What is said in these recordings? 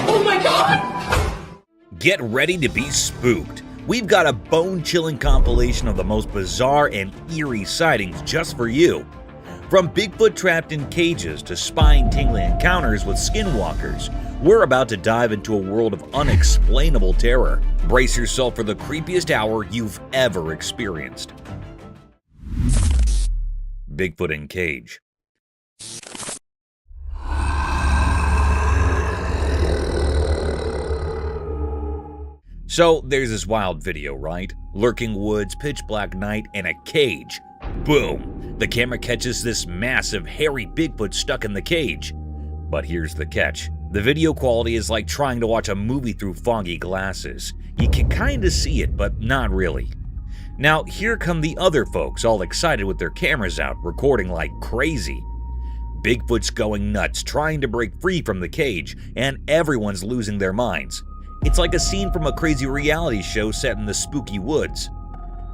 Oh my God! Get ready to be spooked. We've got a bone-chilling compilation of the most bizarre and eerie sightings just for you. From Bigfoot trapped in cages to spine-tingling encounters with skinwalkers, we're about to dive into a world of unexplainable terror. Brace yourself for the creepiest hour you've ever experienced. Bigfoot in cage. So there's this wild video, right? Lurking woods, pitch black night, and a cage. Boom! The camera catches this massive, hairy Bigfoot stuck in the cage. But here's the catch. The video quality is like trying to watch a movie through foggy glasses. You can kinda see it, but not really. Now, here come the other folks, all excited with their cameras out, recording like crazy. Bigfoot's going nuts, trying to break free from the cage, and everyone's losing their minds. It's like a scene from a crazy reality show set in the spooky woods.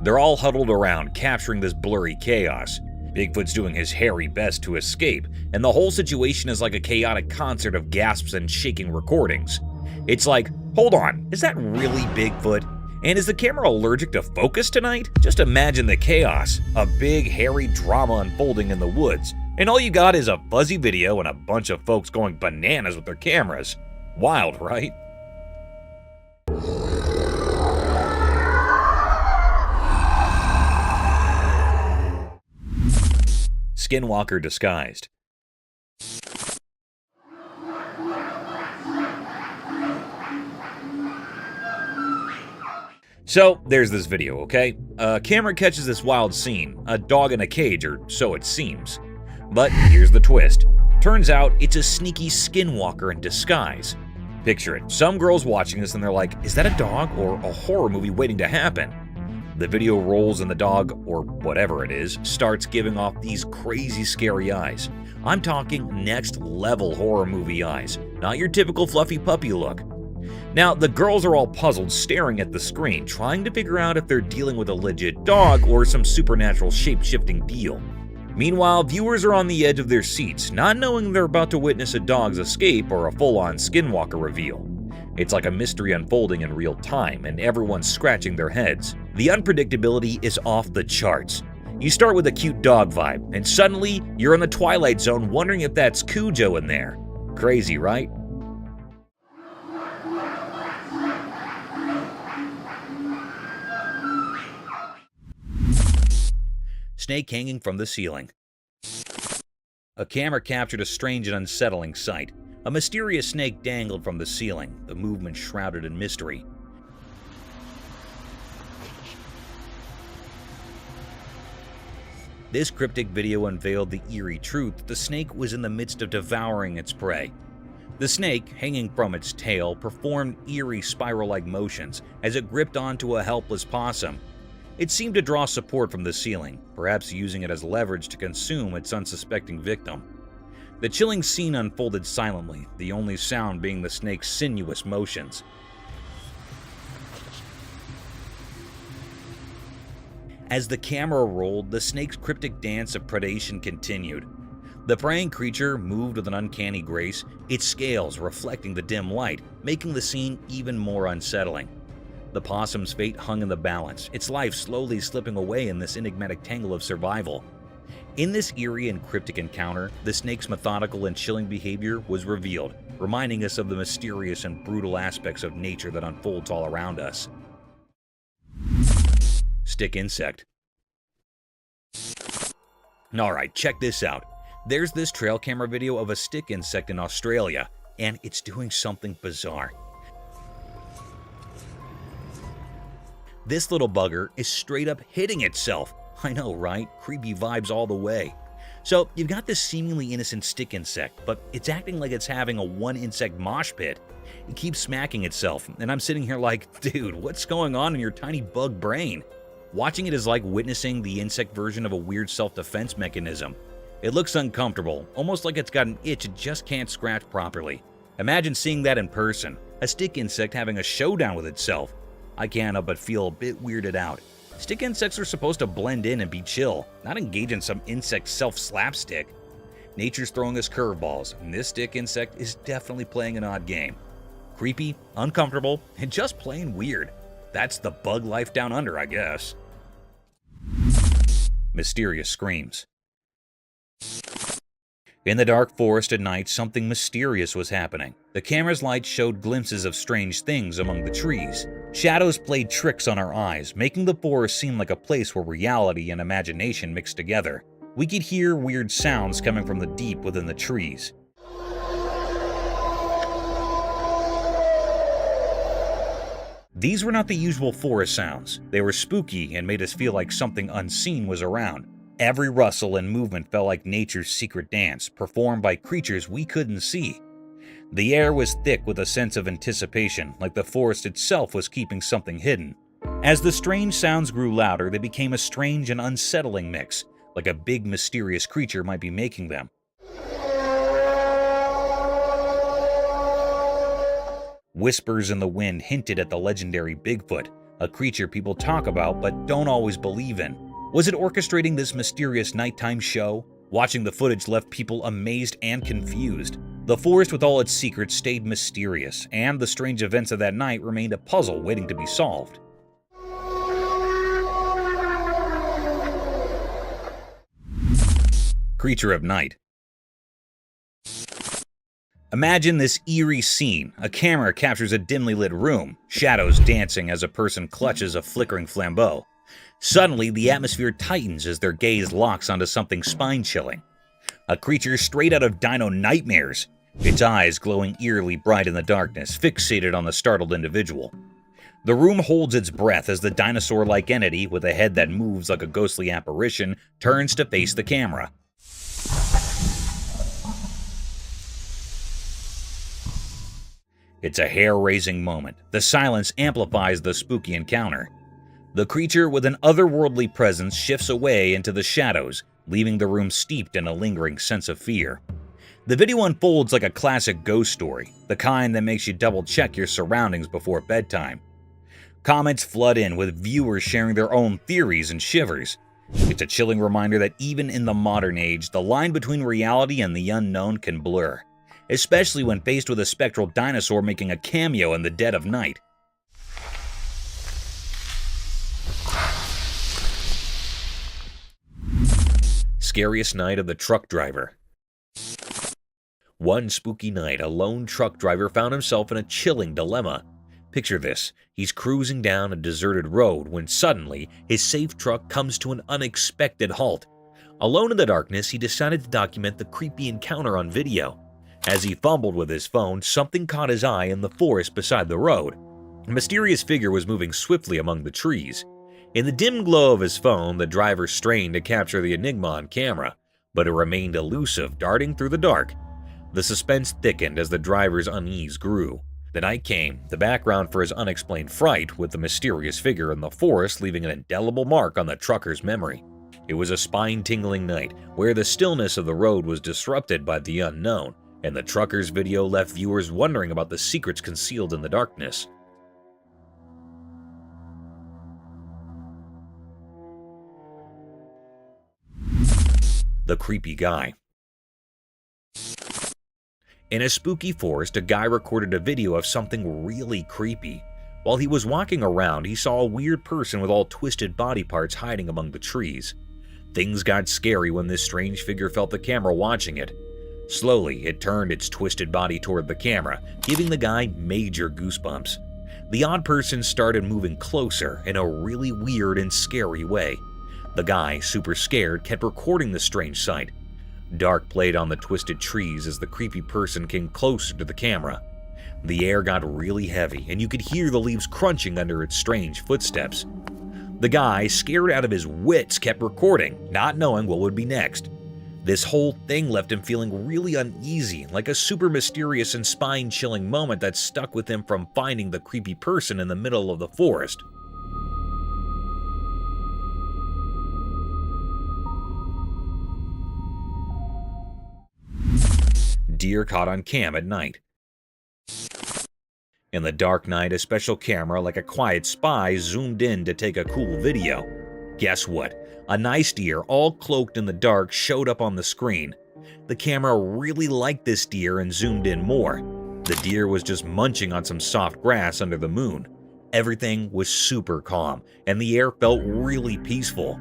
They're all huddled around, capturing this blurry chaos. Bigfoot's doing his hairy best to escape, and the whole situation is like a chaotic concert of gasps and shaking recordings. It's like, hold on, is that really Bigfoot? And is the camera allergic to focus tonight? Just imagine the chaos, a big hairy drama unfolding in the woods, and all you got is a fuzzy video and a bunch of folks going bananas with their cameras. Wild, right? Skinwalker Disguised. So, there's this video, okay? A camera catches this wild scene, a dog in a cage, or so it seems. But here's the twist. Turns out it's a sneaky skinwalker in disguise. Picture it, some girls watching this and they're like, is that a dog or a horror movie waiting to happen? The video rolls and the dog, or whatever it is, starts giving off these crazy scary eyes. I'm talking next level horror movie eyes, not your typical fluffy puppy look. Now, the girls are all puzzled, staring at the screen, trying to figure out if they're dealing with a legit dog or some supernatural shape-shifting deal. Meanwhile, viewers are on the edge of their seats, not knowing they're about to witness a dog's escape or a full-on skinwalker reveal. It's like a mystery unfolding in real time, and everyone's scratching their heads. The unpredictability is off the charts. You start with a cute dog vibe, and suddenly, you're in the Twilight Zone wondering if that's Cujo in there. Crazy, right? Snake hanging from the ceiling. A camera captured a strange and unsettling sight. A mysterious snake dangled from the ceiling, the movement shrouded in mystery. This cryptic video unveiled the eerie truth that the snake was in the midst of devouring its prey. The snake, hanging from its tail, performed eerie spiral-like motions as it gripped onto a helpless possum. It seemed to draw support from the ceiling, perhaps using it as leverage to consume its unsuspecting victim. The chilling scene unfolded silently, the only sound being the snake's sinuous motions. As the camera rolled, the snake's cryptic dance of predation continued. The preying creature moved with an uncanny grace, its scales reflecting the dim light, making the scene even more unsettling. The possum's fate hung in the balance, its life slowly slipping away in this enigmatic tangle of survival. In this eerie and cryptic encounter, the snake's methodical and chilling behavior was revealed, reminding us of the mysterious and brutal aspects of nature that unfolds all around us. Stick insect. Alright, check this out. There's this trail camera video of a stick insect in Australia, and it's doing something bizarre. This little bugger is straight up hitting itself. I know, right? Creepy vibes all the way. So you've got this seemingly innocent stick insect, but it's acting like it's having a one-insect mosh pit. It keeps smacking itself, and I'm sitting here like, dude, what's going on in your tiny bug brain? Watching it is like witnessing the insect version of a weird self-defense mechanism. It looks uncomfortable, almost like it's got an itch it just can't scratch properly. Imagine seeing that in person, a stick insect having a showdown with itself. I can't help but feel a bit weirded out. Stick insects are supposed to blend in and be chill, not engage in some insect self-slapstick. Nature's throwing us curveballs, and this stick insect is definitely playing an odd game. Creepy, uncomfortable, and just plain weird. That's the bug life down under, I guess. Mysterious screams. In the dark forest at night, something mysterious was happening. The camera's light showed glimpses of strange things among the trees. Shadows played tricks on our eyes, making the forest seem like a place where reality and imagination mixed together. We could hear weird sounds coming from the deep within the trees. These were not the usual forest sounds. They were spooky and made us feel like something unseen was around. Every rustle and movement felt like nature's secret dance, performed by creatures we couldn't see. The air was thick with a sense of anticipation, like the forest itself was keeping something hidden. As the strange sounds grew louder, they became a strange and unsettling mix, like a big mysterious creature might be making them. Whispers in the wind hinted at the legendary Bigfoot, a creature people talk about but don't always believe in. Was it orchestrating this mysterious nighttime show? Watching the footage left people amazed and confused. The forest with all its secrets stayed mysterious, and the strange events of that night remained a puzzle waiting to be solved. Creature of night. Imagine this eerie scene. A camera captures a dimly lit room, shadows dancing as a person clutches a flickering flambeau. Suddenly, the atmosphere tightens as their gaze locks onto something spine-chilling. A creature straight out of Dino Nightmares, its eyes glowing eerily bright in the darkness, fixated on the startled individual. The room holds its breath as the dinosaur-like entity, with a head that moves like a ghostly apparition, turns to face the camera. It's a hair-raising moment. The silence amplifies the spooky encounter. The creature with an otherworldly presence shifts away into the shadows, leaving the room steeped in a lingering sense of fear. The video unfolds like a classic ghost story, the kind that makes you double-check your surroundings before bedtime. Comments flood in with viewers sharing their own theories and shivers. It's a chilling reminder that even in the modern age, the line between reality and the unknown can blur, especially when faced with a spectral dinosaur making a cameo in the dead of night. Scariest night of the truck driver. One spooky night, a lone truck driver found himself in a chilling dilemma. Picture this, he's cruising down a deserted road when suddenly his safe truck comes to an unexpected halt. Alone in the darkness, he decided to document the creepy encounter on video. As he fumbled with his phone, something caught his eye in the forest beside the road. A mysterious figure was moving swiftly among the trees. In the dim glow of his phone, the driver strained to capture the Enigma on camera, but it remained elusive, darting through the dark. The suspense thickened as the driver's unease grew. The night came, the background for his unexplained fright, with the mysterious figure in the forest leaving an indelible mark on the trucker's memory. It was a spine-tingling night, where the stillness of the road was disrupted by the unknown, and the trucker's video left viewers wondering about the secrets concealed in the darkness. The creepy guy. In a spooky forest, a guy recorded a video of something really creepy. While he was walking around, he saw a weird person with all twisted body parts hiding among the trees. Things got scary when this strange figure felt the camera watching it. Slowly, it turned its twisted body toward the camera, giving the guy major goosebumps. The odd person started moving closer in a really weird and scary way. The guy, super scared, kept recording the strange sight. Dark played on the twisted trees as the creepy person came closer to the camera. The air got really heavy, and you could hear the leaves crunching under its strange footsteps. The guy, scared out of his wits, kept recording, not knowing what would be next. This whole thing left him feeling really uneasy, like a super mysterious and spine-chilling moment that stuck with him from finding the creepy person in the middle of the forest. Deer caught on cam at night. In the dark night, a special camera like a quiet spy zoomed in to take a cool video. Guess what? A nice deer, all cloaked in the dark, showed up on the screen. The camera really liked this deer and zoomed in more. The deer was just munching on some soft grass under the moon. Everything was super calm, and the air felt really peaceful.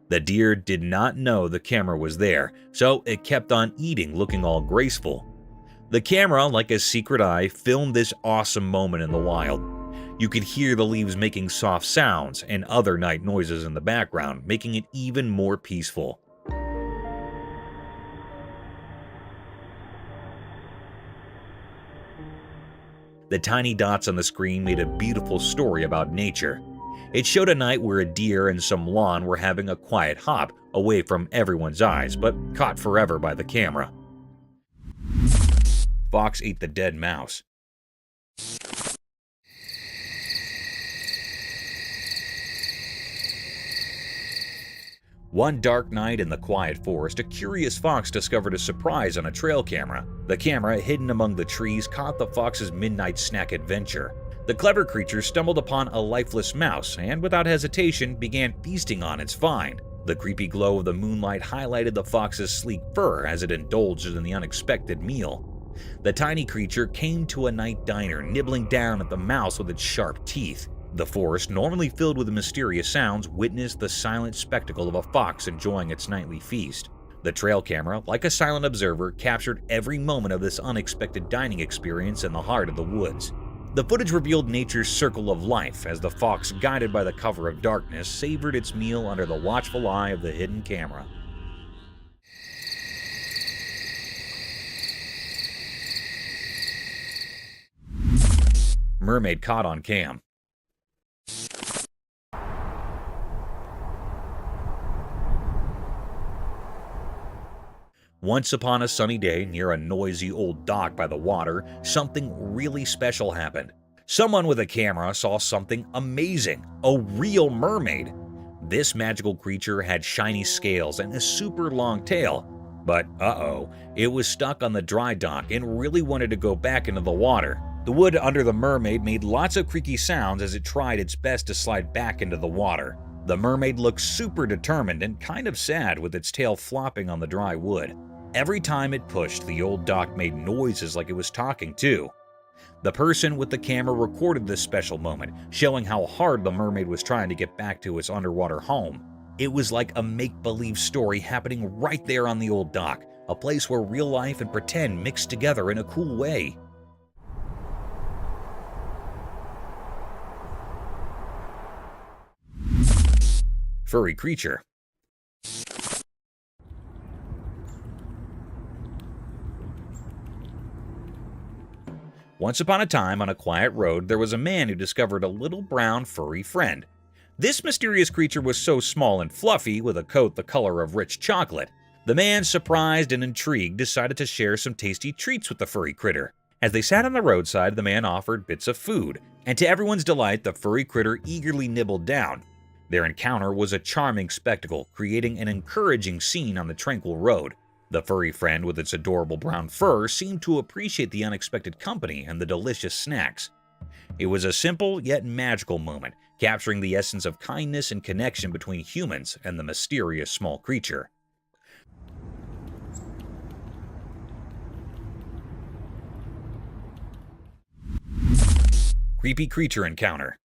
The deer did not know the camera was there, so it kept on eating, looking all graceful. The camera, like a secret eye, filmed this awesome moment in the wild. You could hear the leaves making soft sounds and other night noises in the background, making it even more peaceful. The tiny dots on the screen made a beautiful story about nature. It showed a night where a deer and some lawn were having a quiet hop away from everyone's eyes, but caught forever by the camera. Fox ate the dead mouse. One dark night in the quiet forest, a curious fox discovered a surprise on a trail camera. The camera, hidden among the trees, caught the fox's midnight snack adventure. The clever creature stumbled upon a lifeless mouse and, without hesitation, began feasting on its find. The creepy glow of the moonlight highlighted the fox's sleek fur as it indulged in the unexpected meal. The tiny creature came to a night diner, nibbling down at the mouse with its sharp teeth. The forest, normally filled with mysterious sounds, witnessed the silent spectacle of a fox enjoying its nightly feast. The trail camera, like a silent observer, captured every moment of this unexpected dining experience in the heart of the woods. The footage revealed nature's circle of life as the fox, guided by the cover of darkness, savored its meal under the watchful eye of the hidden camera. Mermaid Caught on cam. Once upon a sunny day near a noisy old dock by the water, something really special happened. Someone with a camera saw something amazing, a real mermaid. This magical creature had shiny scales and a super long tail. But it was stuck on the dry dock and really wanted to go back into the water. The wood under the mermaid made lots of creaky sounds as it tried its best to slide back into the water. The mermaid looked super determined and kind of sad with its tail flopping on the dry wood. Every time it pushed, the old dock made noises like it was talking too. The person with the camera recorded this special moment, showing how hard the mermaid was trying to get back to its underwater home. It was like a make-believe story happening right there on the old dock, a place where real life and pretend mixed together in a cool way. Furry Creature. Once upon a time, on a quiet road, there was a man who discovered a little brown furry friend. This mysterious creature was so small and fluffy, with a coat the color of rich chocolate. The man, surprised and intrigued, decided to share some tasty treats with the furry critter. As they sat on the roadside, the man offered bits of food, and to everyone's delight, the furry critter eagerly nibbled down. Their encounter was a charming spectacle, creating an encouraging scene on the tranquil road. The furry friend with its adorable brown fur seemed to appreciate the unexpected company and the delicious snacks. It was a simple yet magical moment, capturing the essence of kindness and connection between humans and the mysterious small creature. Creepy creature encounter.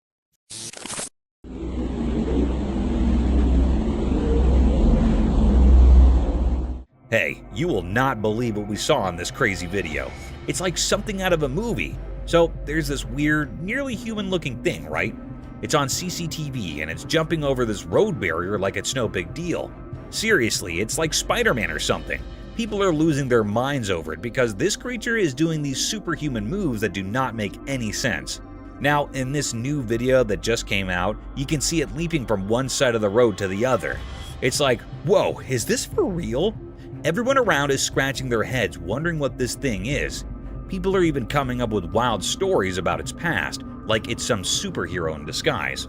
Hey, you will not believe what we saw in this crazy video. It's like something out of a movie. So there's this weird, nearly human-looking thing, right? It's on CCTV and it's jumping over this road barrier like it's no big deal. Seriously, it's like Spider-Man or something. People are losing their minds over it because this creature is doing these superhuman moves that do not make any sense. Now, in this new video that just came out, you can see it leaping from one side of the road to the other. It's like, whoa, is this for real? Everyone around is scratching their heads wondering what this thing is. People are even coming up with wild stories about its past, like it's some superhero in disguise.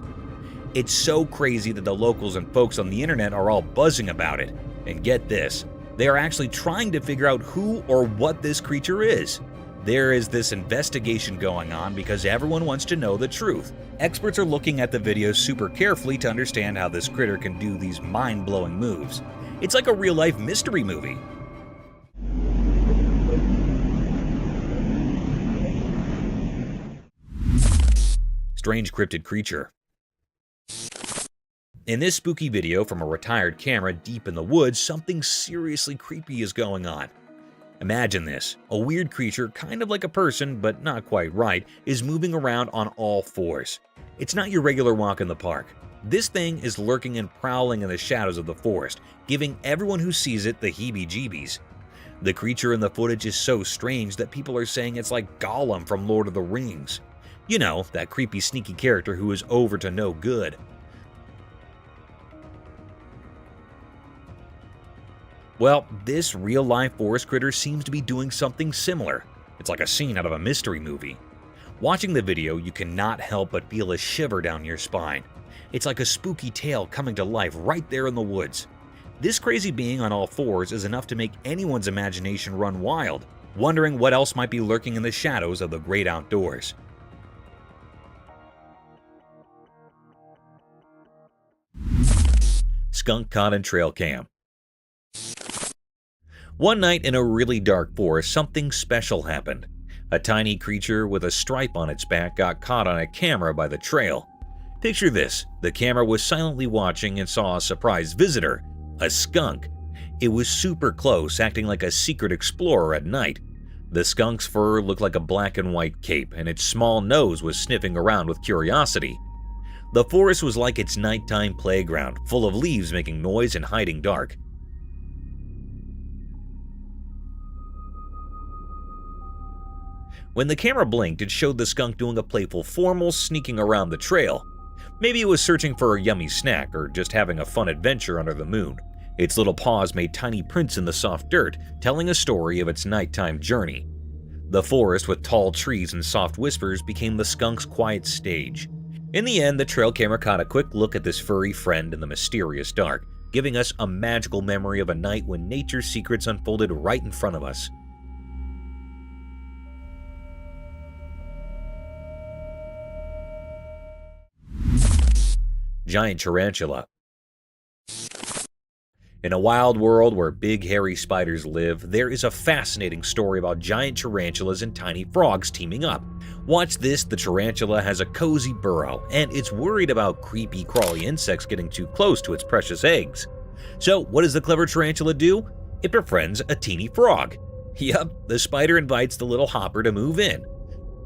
It's so crazy that the locals and folks on the internet are all buzzing about it. And get this, They are actually trying to figure out who or what this creature is. There is this investigation going on because everyone wants to know the truth. Experts are looking at the videos super carefully to understand how this critter can do these mind-blowing moves. It's like a real-life mystery movie. Strange cryptid creature. In this spooky video from a retired camera deep in the woods, something seriously creepy is going on. Imagine this. A weird creature, kind of like a person, but not quite right, is moving around on all fours. It's not your regular walk in the park. This thing is lurking and prowling in the shadows of the forest, giving everyone who sees it the heebie-jeebies. The creature in the footage is so strange that people are saying it's like Gollum from Lord of the Rings. You know, that creepy sneaky character who is over to no good. Well, this real-life forest critter seems to be doing something similar. It's like a scene out of a mystery movie. Watching the video, you cannot help but feel a shiver down your spine. It's like a spooky tale coming to life right there in the woods. This crazy being on all fours is enough to make anyone's imagination run wild, wondering what else might be lurking in the shadows of the great outdoors. Skunk caught in trail cam. One night in a really dark forest, something special happened. A tiny creature with a stripe on its back got caught on a camera by the trail. Picture this, the camera was silently watching and saw a surprise visitor, a skunk. It was super close, acting like a secret explorer at night. The skunk's fur looked like a black and white cape, and its small nose was sniffing around with curiosity. The forest was like its nighttime playground, full of leaves making noise and hiding dark. When the camera blinked, it showed the skunk doing a playful formal sneaking around the trail. Maybe it was searching for a yummy snack or just having a fun adventure under the moon. Its little paws made tiny prints in the soft dirt, telling a story of its nighttime journey. The forest with tall trees and soft whispers became the skunk's quiet stage. In the end, the trail camera caught a quick look at this furry friend in the mysterious dark, giving us a magical memory of a night when nature's secrets unfolded right in front of us. Giant tarantula. In a wild world where big hairy spiders live, there is a fascinating story about giant tarantulas and tiny frogs teaming up. Watch this, the tarantula has a cozy burrow, and it's worried about creepy crawly insects getting too close to its precious eggs. So what does the clever tarantula do? It befriends a teeny frog. Yup, the spider invites the little hopper to move in.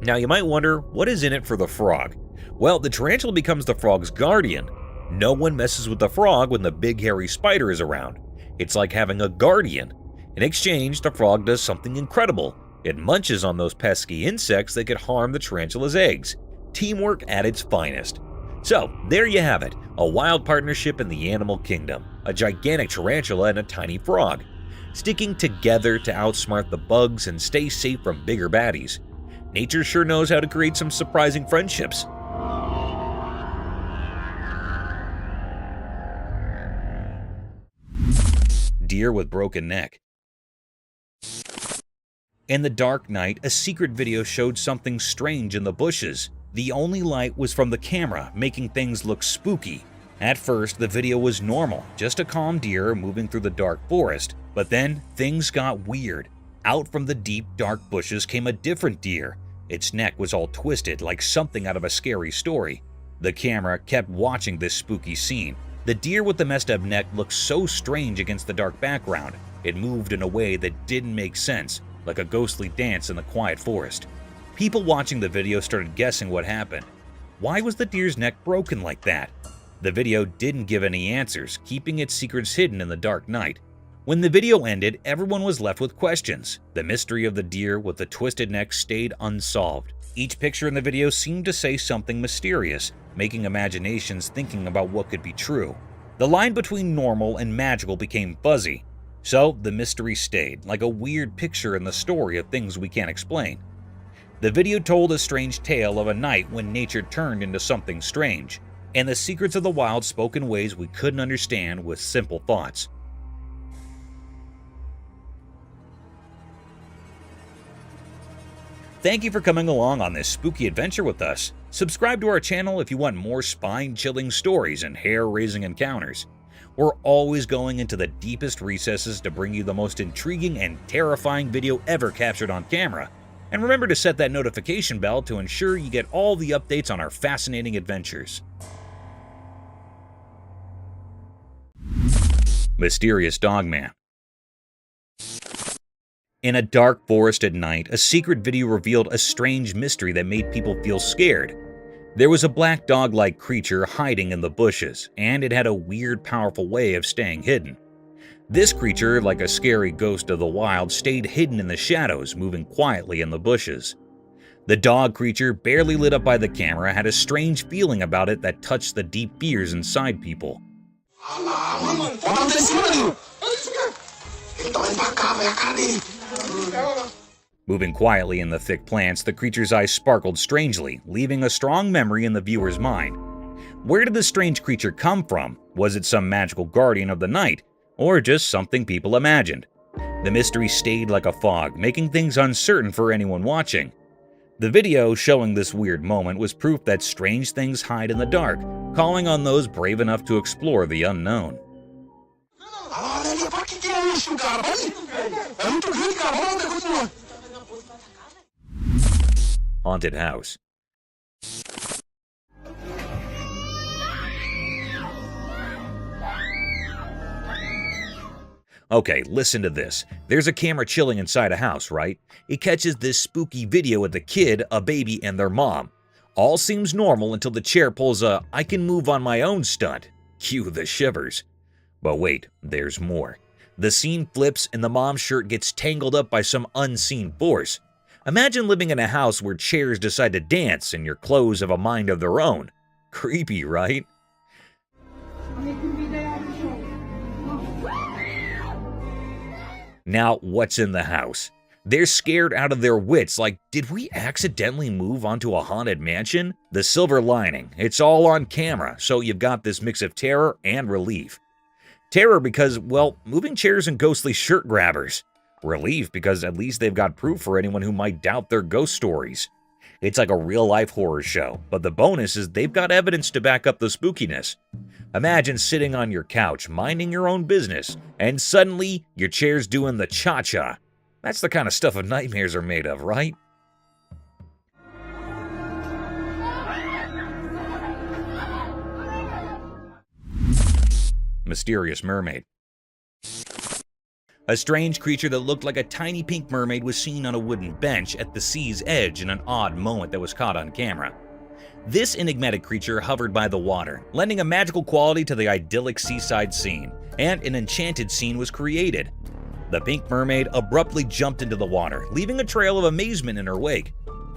Now you might wonder, what is in it for the frog? Well, the tarantula becomes the frog's guardian. No one messes with the frog when the big hairy spider is around. It's like having a guardian. In exchange, the frog does something incredible. It munches on those pesky insects that could harm the tarantula's eggs. Teamwork at its finest. So, there you have it, a wild partnership in the animal kingdom. A gigantic tarantula and a tiny frog, sticking together to outsmart the bugs and stay safe from bigger baddies. Nature sure knows how to create some surprising friendships. Deer with broken neck. In the dark night, a secret video showed something strange in the bushes. The only light was from the camera, making things look spooky. At first, the video was normal, just a calm deer moving through the dark forest. But then, things got weird. Out from the deep, dark bushes came a different deer. Its neck was all twisted, like something out of a scary story. The camera kept watching this spooky scene. The deer with the messed up neck looked so strange against the dark background. It moved in a way that didn't make sense, like a ghostly dance in the quiet forest. People watching the video started guessing what happened. Why was the deer's neck broken like that? The video didn't give any answers, keeping its secrets hidden in the dark night. When the video ended, everyone was left with questions. The mystery of the deer with the twisted neck stayed unsolved. Each picture in the video seemed to say something mysterious, making imaginations thinking about what could be true. The line between normal and magical became fuzzy. So the mystery stayed, like a weird picture in the story of things we can't explain. The video told a strange tale of a night when nature turned into something strange, and the secrets of the wild spoke in ways we couldn't understand with simple thoughts. thank you for coming along on this spooky adventure with us. Subscribe to our channel if you want more spine-chilling stories and hair-raising encounters. We're always going into the deepest recesses to bring you the most intriguing and terrifying video ever captured on camera. And remember to set that notification bell to ensure you get all the updates on our fascinating adventures. Mysterious Dogman. In a dark forest at night, a secret video revealed a strange mystery that made people feel scared. There was a black dog-like creature hiding in the bushes, and it had a weird, powerful way of staying hidden. This creature, like a scary ghost of the wild, stayed hidden in the shadows, moving quietly in the bushes. The dog creature, barely lit up by the camera, had a strange feeling about it that touched the deep fears inside people. Moving quietly in the thick plants, the creature's eyes sparkled strangely, leaving a strong memory in the viewer's mind. Where did this strange creature come from? Was it some magical guardian of the night, or just something people imagined? The mystery stayed like a fog, making things uncertain for anyone watching. The video showing this weird moment was proof that strange things hide in the dark, calling on those brave enough to explore the unknown. Haunted house. Okay, listen to this. There's a camera chilling inside a house, right? It catches this spooky video with a kid, a baby, and their mom. All seems normal until the chair pulls a "I can move on my own" stunt. Cue the shivers. But wait, there's more. The scene flips and the mom's shirt gets tangled up by some unseen force. Imagine living in a house where chairs decide to dance and your clothes have a mind of their own. Creepy, right? Now, what's in the house? They're scared out of their wits, like, did we accidentally move onto a haunted mansion? The silver lining, it's all on camera, so you've got this mix of terror and relief. Terror because, well, moving chairs and ghostly shirt grabbers. Relief because at least they've got proof for anyone who might doubt their ghost stories. It's like a real-life horror show, but the bonus is they've got evidence to back up the spookiness. Imagine sitting on your couch, minding your own business, and suddenly your chair's doing the cha-cha. That's the kind of stuff nightmares are made of, right? Mysterious mermaid. A strange creature that looked like a tiny pink mermaid was seen on a wooden bench at the sea's edge in an odd moment that was caught on camera. This enigmatic creature hovered by the water, lending a magical quality to the idyllic seaside scene, and an enchanted scene was created. The pink mermaid abruptly jumped into the water, leaving a trail of amazement in her wake.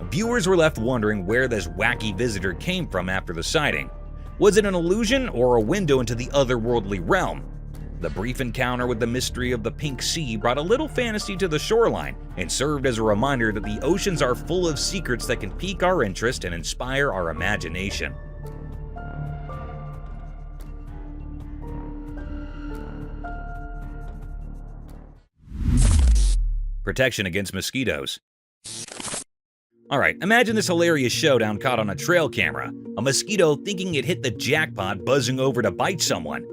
Viewers were left wondering where this wacky visitor came from after the sighting. Was it an illusion or a window into the otherworldly realm? The brief encounter with the mystery of the pink sea brought a little fantasy to the shoreline and served as a reminder that the oceans are full of secrets that can pique our interest and inspire our imagination. Protection against mosquitoes. Alright, imagine this hilarious showdown caught on a trail camera. A mosquito thinking it hit the jackpot buzzing over to bite someone.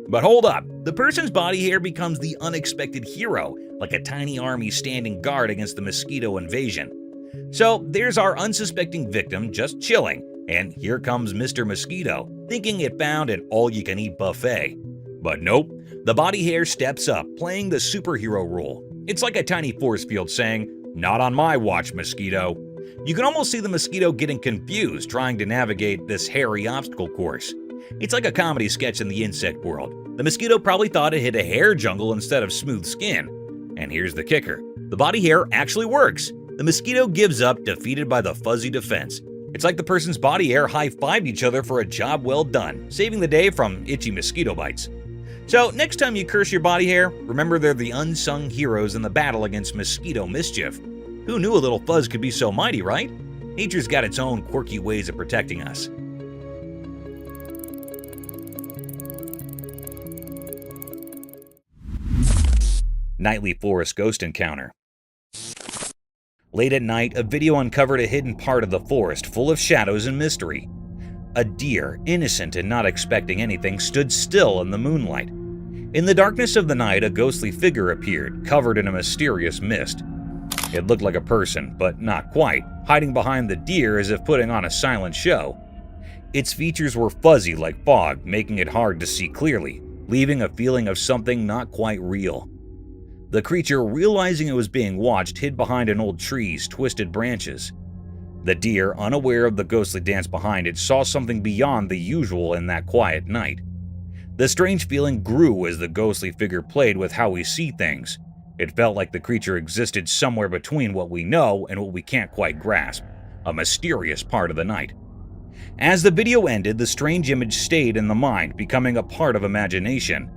But hold up, the person's body hair becomes the unexpected hero, like a tiny army standing guard against the mosquito invasion. So there's our unsuspecting victim just chilling, and here comes Mr. Mosquito, thinking it found an all-you-can-eat buffet. But nope, the body hair steps up, playing the superhero role. It's like a tiny force field saying, "Not on my watch, mosquito." You can almost see the mosquito getting confused trying to navigate this hairy obstacle course. It's like a comedy sketch in the insect world. The mosquito probably thought it hit a hair jungle instead of smooth skin. And here's the kicker. The body hair actually works. The mosquito gives up, defeated by the fuzzy defense. It's like the person's body hair high-fived each other for a job well done, saving the day from itchy mosquito bites. So next time you curse your body hair, remember they're the unsung heroes in the battle against mosquito mischief. Who knew a little fuzz could be so mighty, right? Nature's got its own quirky ways of protecting us. Nightly forest ghost encounter. Late at night, a video uncovered a hidden part of the forest full of shadows and mystery. A deer, innocent and not expecting anything, stood still in the moonlight. In the darkness of the night, a ghostly figure appeared, covered in a mysterious mist. It looked like a person, but not quite, hiding behind the deer as if putting on a silent show. Its features were fuzzy like fog, making it hard to see clearly, leaving a feeling of something not quite real. The creature, realizing it was being watched, hid behind an old tree's twisted branches. The deer, unaware of the ghostly dance behind it, saw something beyond the usual in that quiet night. The strange feeling grew as the ghostly figure played with how we see things. It felt like the creature existed somewhere between what we know and what we can't quite grasp, a mysterious part of the night. As the video ended, the strange image stayed in the mind, becoming a part of imagination.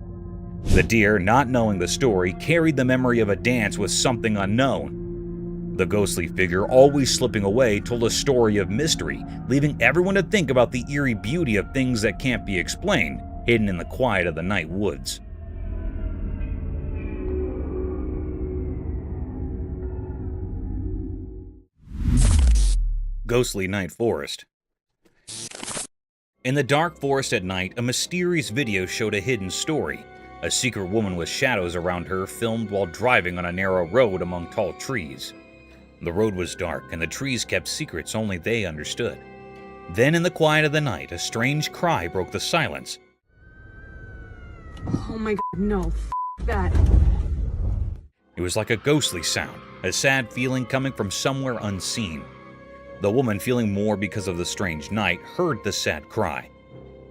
The deer, not knowing the story, carried the memory of a dance with something unknown. The ghostly figure, always slipping away, told a story of mystery, leaving everyone to think about the eerie beauty of things that can't be explained, hidden in the quiet of the night woods. Ghostly Night Forest. In the dark forest at night, a mysterious video showed a hidden story. A secret woman with shadows around her filmed while driving on a narrow road among tall trees. The road was dark, and the trees kept secrets only they understood. Then, in the quiet of the night, a strange cry broke the silence. Oh my god, no. That. It was like a ghostly sound, a sad feeling coming from somewhere unseen. The woman, feeling more because of the strange night, heard the sad cry.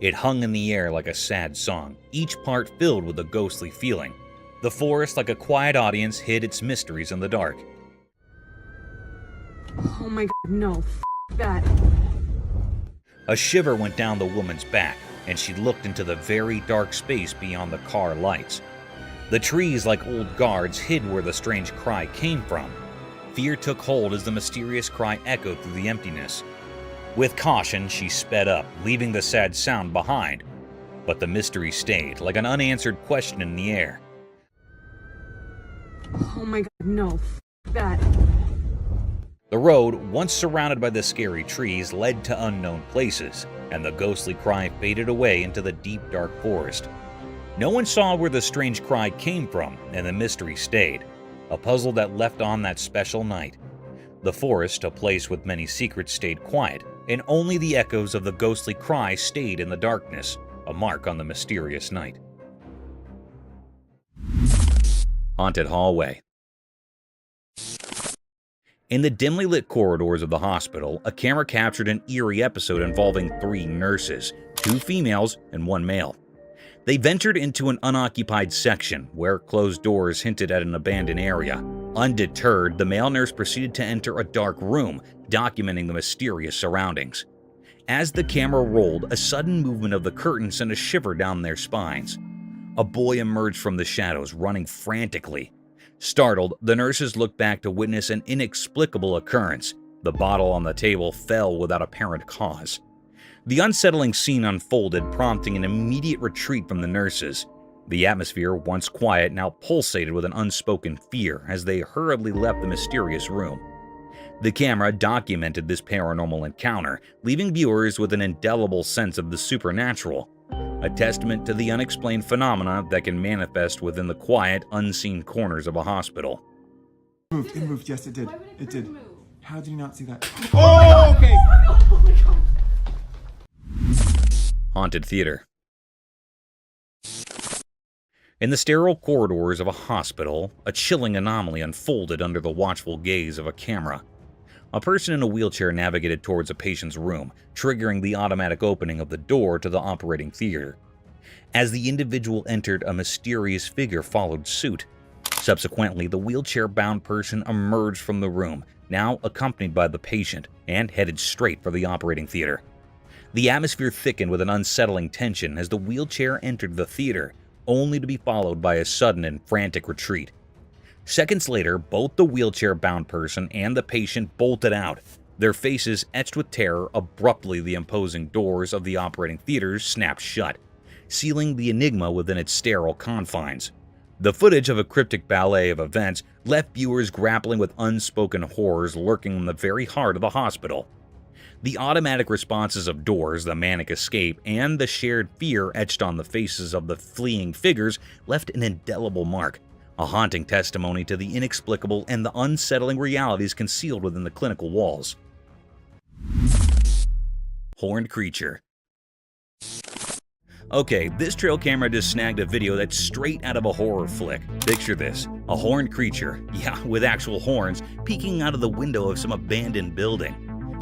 It hung in the air like a sad song, each part filled with a ghostly feeling. The forest, like a quiet audience, hid its mysteries in the dark. Oh my god, no. That. A shiver went down the woman's back, and she looked into the very dark space beyond the car lights. The trees, like old guards, hid where the strange cry came from. Fear took hold as the mysterious cry echoed through the emptiness. With caution, she sped up, leaving the sad sound behind. But the mystery stayed, like an unanswered question in the air. Oh my god, no. That. The road, once surrounded by the scary trees, led to unknown places, and the ghostly cry faded away into the deep, dark forest. No one saw where the strange cry came from, and the mystery stayed, a puzzle that left on that special night. The forest, a place with many secrets, stayed quiet, and only the echoes of the ghostly cry stayed in the darkness, a mark on the mysterious night. Haunted Hallway. In the dimly lit corridors of the hospital, a camera captured an eerie episode involving 3 nurses, 2 females and 1 male. They ventured into an unoccupied section where closed doors hinted at an abandoned area. Undeterred, the male nurse proceeded to enter a dark room, documenting the mysterious surroundings. As the camera rolled, a sudden movement of the curtain sent a shiver down their spines. A boy emerged from the shadows, running frantically. Startled, the nurses looked back to witness an inexplicable occurrence. The bottle on the table fell without apparent cause. The unsettling scene unfolded, prompting an immediate retreat from the nurses. The atmosphere, once quiet, now pulsated with an unspoken fear as they hurriedly left the mysterious room. The camera documented this paranormal encounter, leaving viewers with an indelible sense of the supernatural, a testament to the unexplained phenomena that can manifest within the quiet, unseen corners of a hospital. It moved, yes it did. It did. How did you not see that? Oh, okay. Oh my god. Haunted Theater. In the sterile corridors of a hospital, a chilling anomaly unfolded under the watchful gaze of a camera. A person in a wheelchair navigated towards a patient's room, triggering the automatic opening of the door to the operating theater. As the individual entered, a mysterious figure followed suit. Subsequently, the wheelchair-bound person emerged from the room, now accompanied by the patient, and headed straight for the operating theater. The atmosphere thickened with an unsettling tension as the wheelchair entered the theater, only to be followed by a sudden and frantic retreat. Seconds later, both the wheelchair-bound person and the patient bolted out, their faces etched with terror. Abruptly, the imposing doors of the operating theater snapped shut, sealing the Enigma within its sterile confines. The footage of a cryptic ballet of events left viewers grappling with unspoken horrors lurking in the very heart of the hospital. The automatic responses of doors, the manic escape, and the shared fear etched on the faces of the fleeing figures left an indelible mark, a haunting testimony to the inexplicable and the unsettling realities concealed within the clinical walls. Horned Creature. Okay, this trail camera just snagged a video that's straight out of a horror flick. Picture this, a horned creature, yeah, with actual horns, peeking out of the window of some abandoned building.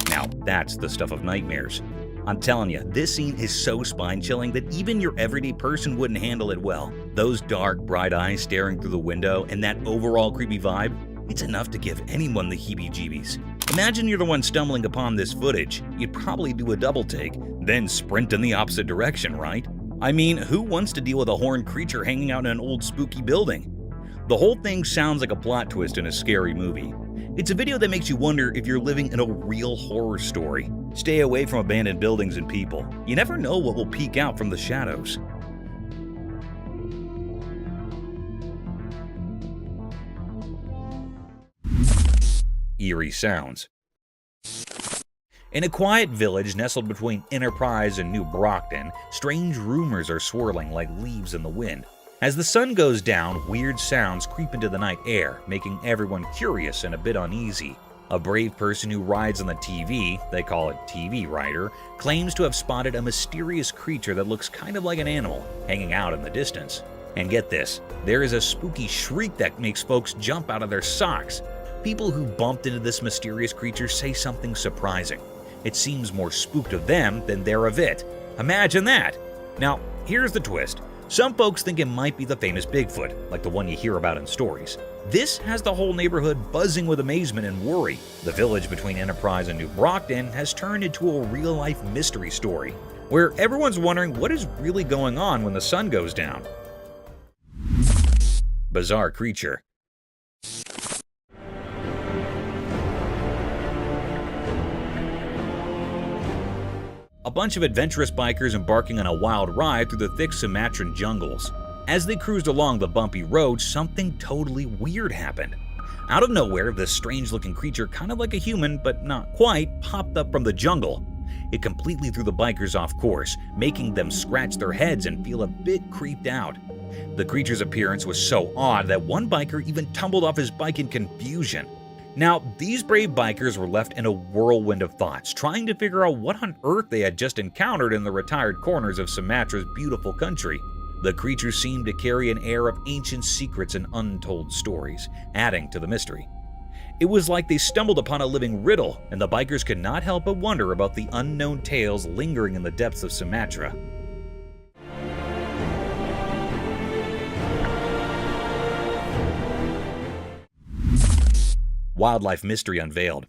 Now, that's the stuff of nightmares. I'm telling you, this scene is so spine-chilling that even your everyday person wouldn't handle it well. Those dark, bright eyes staring through the window and that overall creepy vibe, it's enough to give anyone the heebie-jeebies. Imagine you're the one stumbling upon this footage. You'd probably do a double take, then sprint in the opposite direction, right? I mean, who wants to deal with a horned creature hanging out in an old spooky building? The whole thing sounds like a plot twist in a scary movie. It's a video that makes you wonder if you're living in a real horror story. Stay away from abandoned buildings and people. You never know what will peek out from the shadows. Eerie Sounds. In a quiet village nestled between Enterprise and New Brockton, strange rumors are swirling like leaves in the wind. As the sun goes down, weird sounds creep into the night air, making everyone curious and a bit uneasy. A brave person who rides on the TV, they call it TV rider, claims to have spotted a mysterious creature that looks kind of like an animal, hanging out in the distance. And get this, there is a spooky shriek that makes folks jump out of their socks. People who bumped into this mysterious creature say something surprising. It seems more spooked of them than they're of it. Imagine that! Now, here's the twist. Some folks think it might be the famous Bigfoot, like the one you hear about in stories. This has the whole neighborhood buzzing with amazement and worry. The village between Enterprise and New Brockton has turned into a real-life mystery story, where everyone's wondering what is really going on when the sun goes down. Bizarre Creature. A bunch of adventurous bikers embarking on a wild ride through the thick Sumatran jungles. As they cruised along the bumpy road, something totally weird happened. Out of nowhere, this strange-looking creature, kind of like a human, but not quite, popped up from the jungle. It completely threw the bikers off course, making them scratch their heads and feel a bit creeped out. The creature's appearance was so odd that one biker even tumbled off his bike in confusion. Now, these brave bikers were left in a whirlwind of thoughts, trying to figure out what on earth they had just encountered in the retired corners of Sumatra's beautiful country. The creature seemed to carry an air of ancient secrets and untold stories, adding to the mystery. It was like they stumbled upon a living riddle, and the bikers could not help but wonder about the unknown tales lingering in the depths of Sumatra. Wildlife mystery unveiled.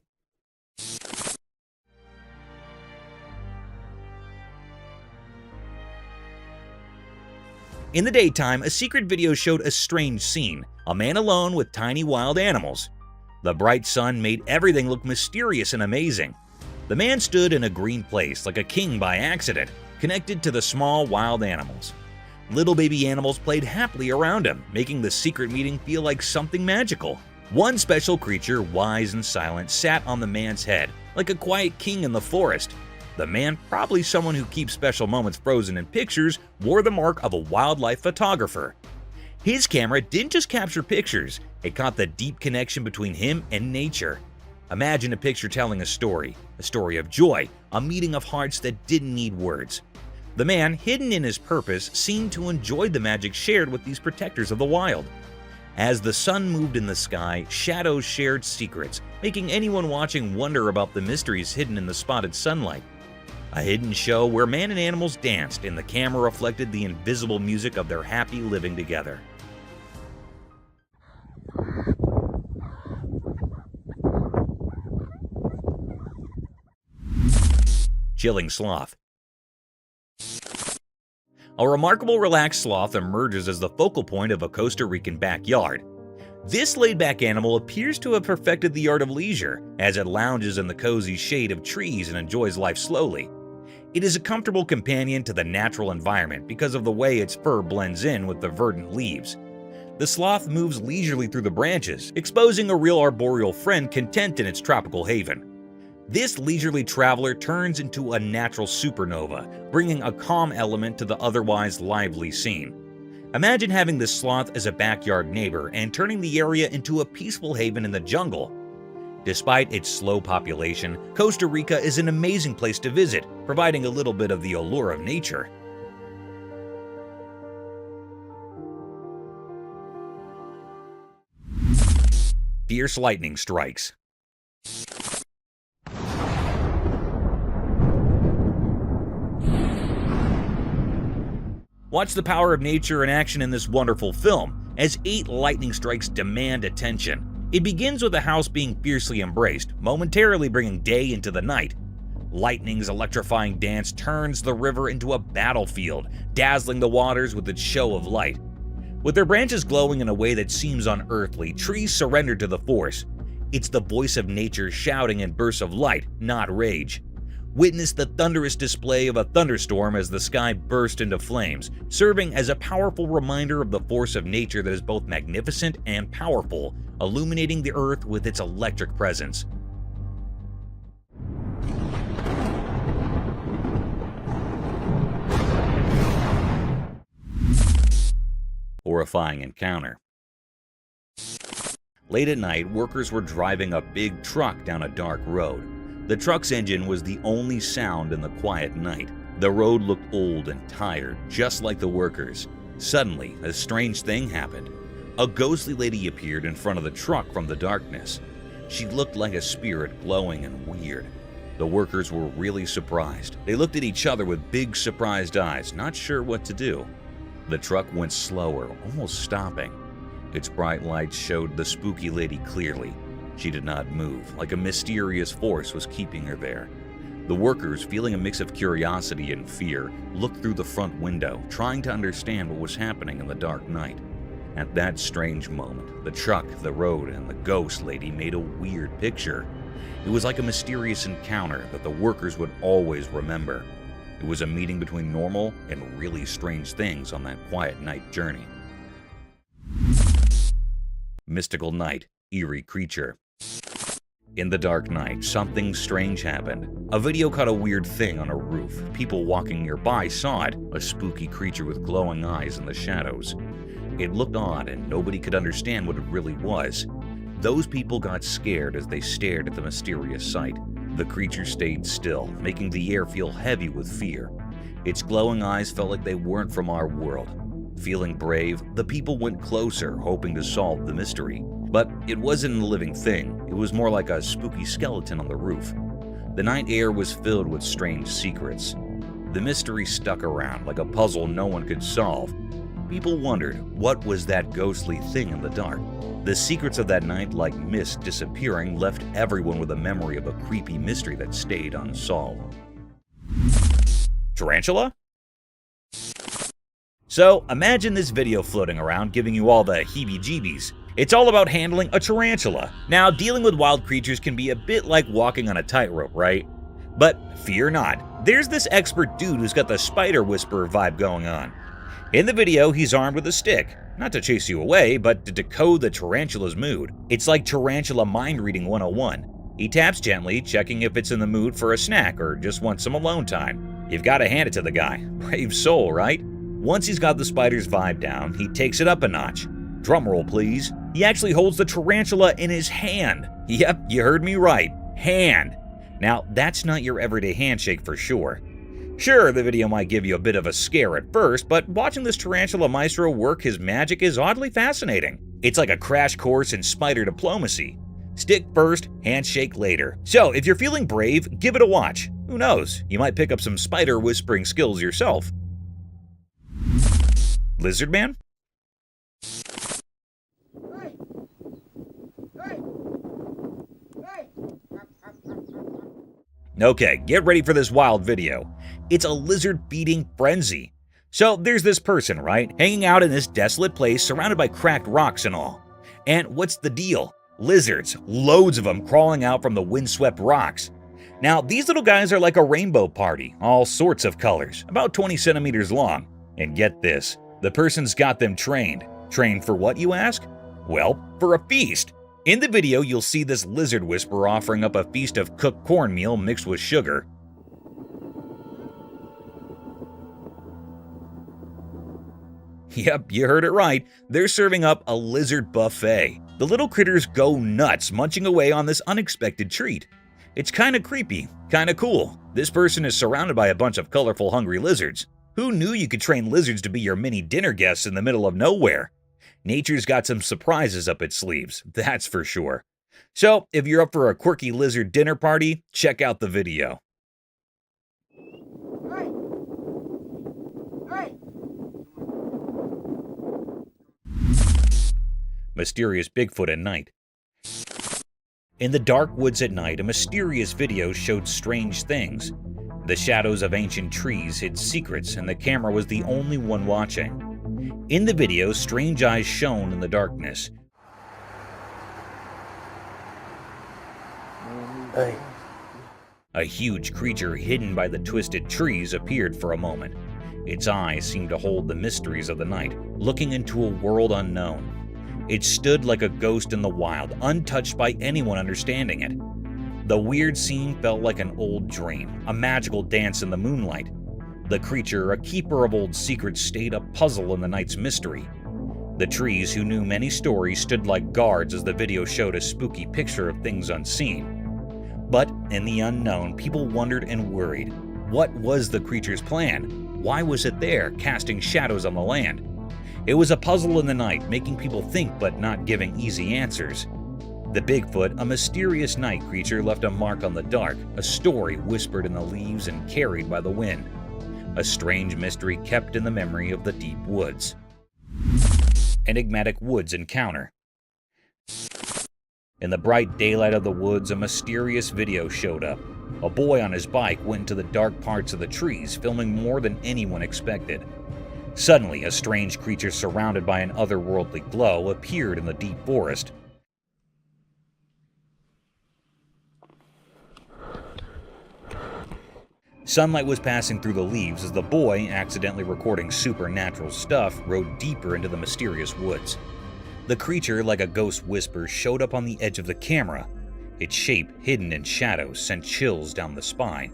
In the daytime, a secret video showed a strange scene, a man alone with tiny wild animals. The bright sun made everything look mysterious and amazing. The man stood in a green place like a king by accident, connected to the small wild animals. Little baby animals played happily around him, making the secret meeting feel like something magical. One special creature, wise and silent, sat on the man's head, like a quiet king in the forest. The man, probably someone who keeps special moments frozen in pictures, wore the mark of a wildlife photographer. His camera didn't just capture pictures, it caught the deep connection between him and nature. Imagine a picture telling a story of joy, a meeting of hearts that didn't need words. The man, hidden in his purpose, seemed to enjoy the magic shared with these protectors of the wild. As the sun moved in the sky, shadows shared secrets, making anyone watching wonder about the mysteries hidden in the spotted sunlight. A hidden show where man and animals danced and the camera reflected the invisible music of their happy living together. Chilling Sloth. A remarkable relaxed sloth emerges as the focal point of a Costa Rican backyard. This laid-back animal appears to have perfected the art of leisure, as it lounges in the cozy shade of trees and enjoys life slowly. It is a comfortable companion to the natural environment because of the way its fur blends in with the verdant leaves. The sloth moves leisurely through the branches, exposing a real arboreal friend content in its tropical haven. This leisurely traveler turns into a natural supernova, bringing a calm element to the otherwise lively scene. Imagine having this sloth as a backyard neighbor and turning the area into a peaceful haven in the jungle. Despite its slow population, Costa Rica is an amazing place to visit, providing a little bit of the allure of nature. Fierce lightning strikes. Watch the power of nature in action in this wonderful film, as 8 lightning strikes demand attention. It begins with a house being fiercely embraced, momentarily bringing day into the night. Lightning's electrifying dance turns the river into a battlefield, dazzling the waters with its show of light. With their branches glowing in a way that seems unearthly, trees surrender to the force. It's the voice of nature shouting in bursts of light, not rage. Witness the thunderous display of a thunderstorm as the sky burst into flames, serving as a powerful reminder of the force of nature that is both magnificent and powerful, illuminating the earth with its electric presence. Horrifying encounter. Late at night, workers were driving a big truck down a dark road. The truck's engine was the only sound in the quiet night. The road looked old and tired, just like the workers. Suddenly, a strange thing happened. A ghostly lady appeared in front of the truck from the darkness. She looked like a spirit, glowing and weird. The workers were really surprised. They looked at each other with big, surprised eyes, not sure what to do. The truck went slower, almost stopping. Its bright lights showed the spooky lady clearly. She did not move, like a mysterious force was keeping her there. The workers, feeling a mix of curiosity and fear, looked through the front window, trying to understand what was happening in the dark night. At that strange moment, the truck, the road, and the ghost lady made a weird picture. It was like a mysterious encounter that the workers would always remember. It was a meeting between normal and really strange things on that quiet night journey. Mystical night, eerie creature. In the dark night, something strange happened. A video caught a weird thing on a roof. People walking nearby saw it, a spooky creature with glowing eyes in the shadows. It looked odd and nobody could understand what it really was. Those people got scared as they stared at the mysterious sight. The creature stayed still, making the air feel heavy with fear. Its glowing eyes felt like they weren't from our world. Feeling brave, the people went closer, hoping to solve the mystery. But it wasn't a living thing. It was more like a spooky skeleton on the roof. The night air was filled with strange secrets. The mystery stuck around like a puzzle no one could solve. People wondered, what was that ghostly thing in the dark? The secrets of that night, like mist disappearing, left everyone with a memory of a creepy mystery that stayed unsolved. Tarantula? So, imagine this video floating around giving you all the heebie-jeebies. It's all about handling a tarantula. Now, dealing with wild creatures can be a bit like walking on a tightrope, right? But fear not, there's this expert dude who's got the spider whisperer vibe going on. In the video, he's armed with a stick, not to chase you away, but to decode the tarantula's mood. It's like Tarantula Mind Reading 101. He taps gently, checking if it's in the mood for a snack or just wants some alone time. You've got to hand it to the guy. Brave soul, right? Once he's got the spider's vibe down, he takes it up a notch. Drumroll, please. He actually holds the tarantula in his hand. Yep, you heard me right. Hand. Now, that's not your everyday handshake for sure. Sure, the video might give you a bit of a scare at first, but watching this tarantula maestro work his magic is oddly fascinating. It's like a crash course in spider diplomacy. Stick first, handshake later. So, if you're feeling brave, give it a watch. Who knows, you might pick up some spider whispering skills yourself. Lizard Man? Okay, get ready for this wild video. It's a lizard feeding frenzy. So there's this person, right, hanging out in this desolate place surrounded by cracked rocks and all. And what's the deal? Lizards, loads of them crawling out from the windswept rocks. Now, these little guys are like a rainbow party, all sorts of colors, about 20 centimeters long. And get this, the person's got them trained Trained for what, you ask? Well, for a feast. In the video, you'll see this lizard whisperer offering up a feast of cooked cornmeal mixed with sugar. Yep, you heard it right. They're serving up a lizard buffet. The little critters go nuts munching away on this unexpected treat. It's kinda creepy, kinda cool. This person is surrounded by a bunch of colorful, hungry lizards. Who knew you could train lizards to be your mini dinner guests in the middle of nowhere? Nature's got some surprises up its sleeves, that's for sure. So, if you're up for a quirky lizard dinner party, check out the video. Mysterious Bigfoot at night. In the dark woods at night, a mysterious video showed strange things. The shadows of ancient trees hid secrets, and the camera was the only one watching. In the video, strange eyes shone in the darkness. A huge creature hidden by the twisted trees appeared for a moment. Its eyes seemed to hold the mysteries of the night, looking into a world unknown. It stood like a ghost in the wild, untouched by anyone understanding it. The weird scene felt like an old dream, a magical dance in the moonlight. The creature, a keeper of old secrets, stayed a puzzle in the night's mystery. The trees, who knew many stories, stood like guards as the video showed a spooky picture of things unseen. But in the unknown, people wondered and worried. What was the creature's plan? Why was it there, casting shadows on the land? It was a puzzle in the night, making people think but not giving easy answers. The Bigfoot, a mysterious night creature, left a mark on the dark, a story whispered in the leaves and carried by the wind. A strange mystery kept in the memory of the deep woods. Enigmatic woods encounter. In the bright daylight of the woods, a mysterious video showed up. A boy on his bike went into the dark parts of the trees, filming more than anyone expected. Suddenly, a strange creature surrounded by an otherworldly glow appeared in the deep forest. Sunlight was passing through the leaves as the boy, accidentally recording supernatural stuff, rode deeper into the mysterious woods. The creature, like a ghost whisper, showed up on the edge of the camera. Its shape, hidden in shadows, sent chills down the spine.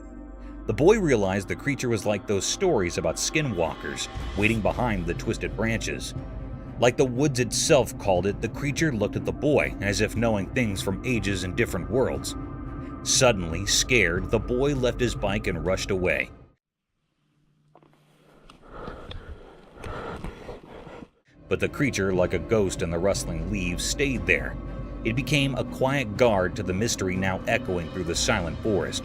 The boy realized the creature was like those stories about skinwalkers, waiting behind the twisted branches. Like the woods itself called it, the creature looked at the boy, as if knowing things from ages and different worlds. Suddenly, scared, the boy left his bike and rushed away. But the creature, like a ghost in the rustling leaves, stayed there. It became a quiet guard to the mystery now echoing through the silent forest.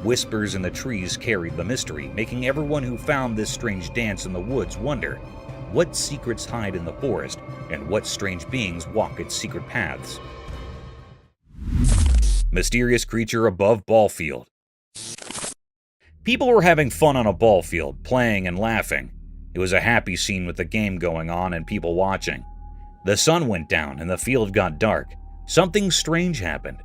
Whispers in the trees carried the mystery, making everyone who found this strange dance in the woods wonder what secrets hide in the forest and what strange beings walk its secret paths. Mysterious creature above Ballfield. People were having fun on a ball field, playing and laughing. It was a happy scene with the game going on and people watching. The sun went down and the field got dark. Something strange happened.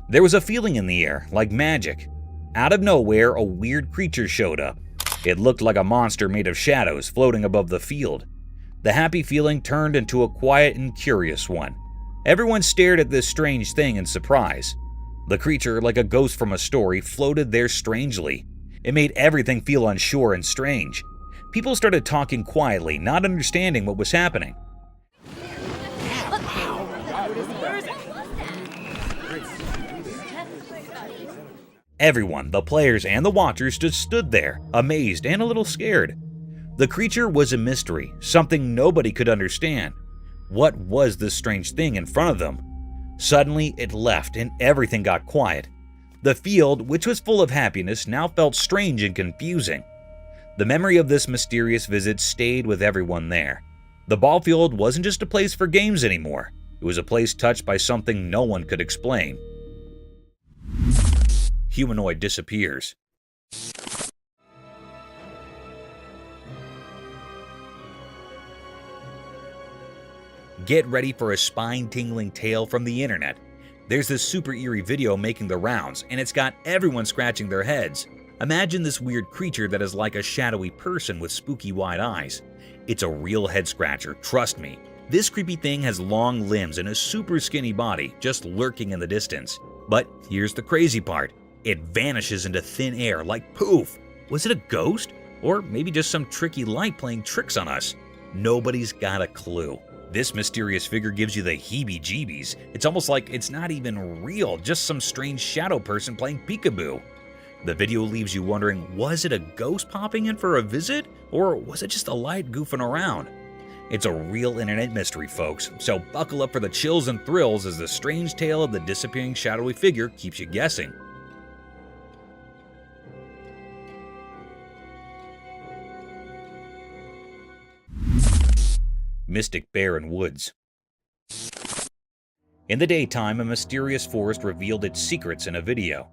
There was a feeling in the air, like magic. Out of nowhere, a weird creature showed up. It looked like a monster made of shadows floating above the field. The happy feeling turned into a quiet and curious one. Everyone stared at this strange thing in surprise. The creature, like a ghost from a story, floated there strangely. It made everything feel unsure and strange. People started talking quietly, not understanding what was happening. Everyone, the players and the watchers, just stood there, amazed and a little scared. The creature was a mystery, something nobody could understand. What was this strange thing in front of them? Suddenly, it left and everything got quiet. The field, which was full of happiness, now felt strange and confusing. The memory of this mysterious visit stayed with everyone there. The Ballfield wasn't just a place for games anymore. It was a place touched by something no one could explain. Humanoid disappears. Get ready for a spine-tingling tale from the internet. There's this super eerie video making the rounds, and it's got everyone scratching their heads. Imagine this weird creature that is like a shadowy person with spooky wide eyes. It's a real head-scratcher, trust me. This creepy thing has long limbs and a super skinny body, just lurking in the distance. But here's the crazy part. It vanishes into thin air like poof. Was it a ghost? Or maybe just some tricky light playing tricks on us? Nobody's got a clue. This mysterious figure gives you the heebie-jeebies. It's almost like it's not even real, just some strange shadow person playing peekaboo. The video leaves you wondering, was it a ghost popping in for a visit? Or was it just a light goofing around? It's a real internet mystery, folks, so buckle up for the chills and thrills as the strange tale of the disappearing shadowy figure keeps you guessing. Mystic Bear in Woods. In the daytime, a mysterious forest revealed its secrets in a video.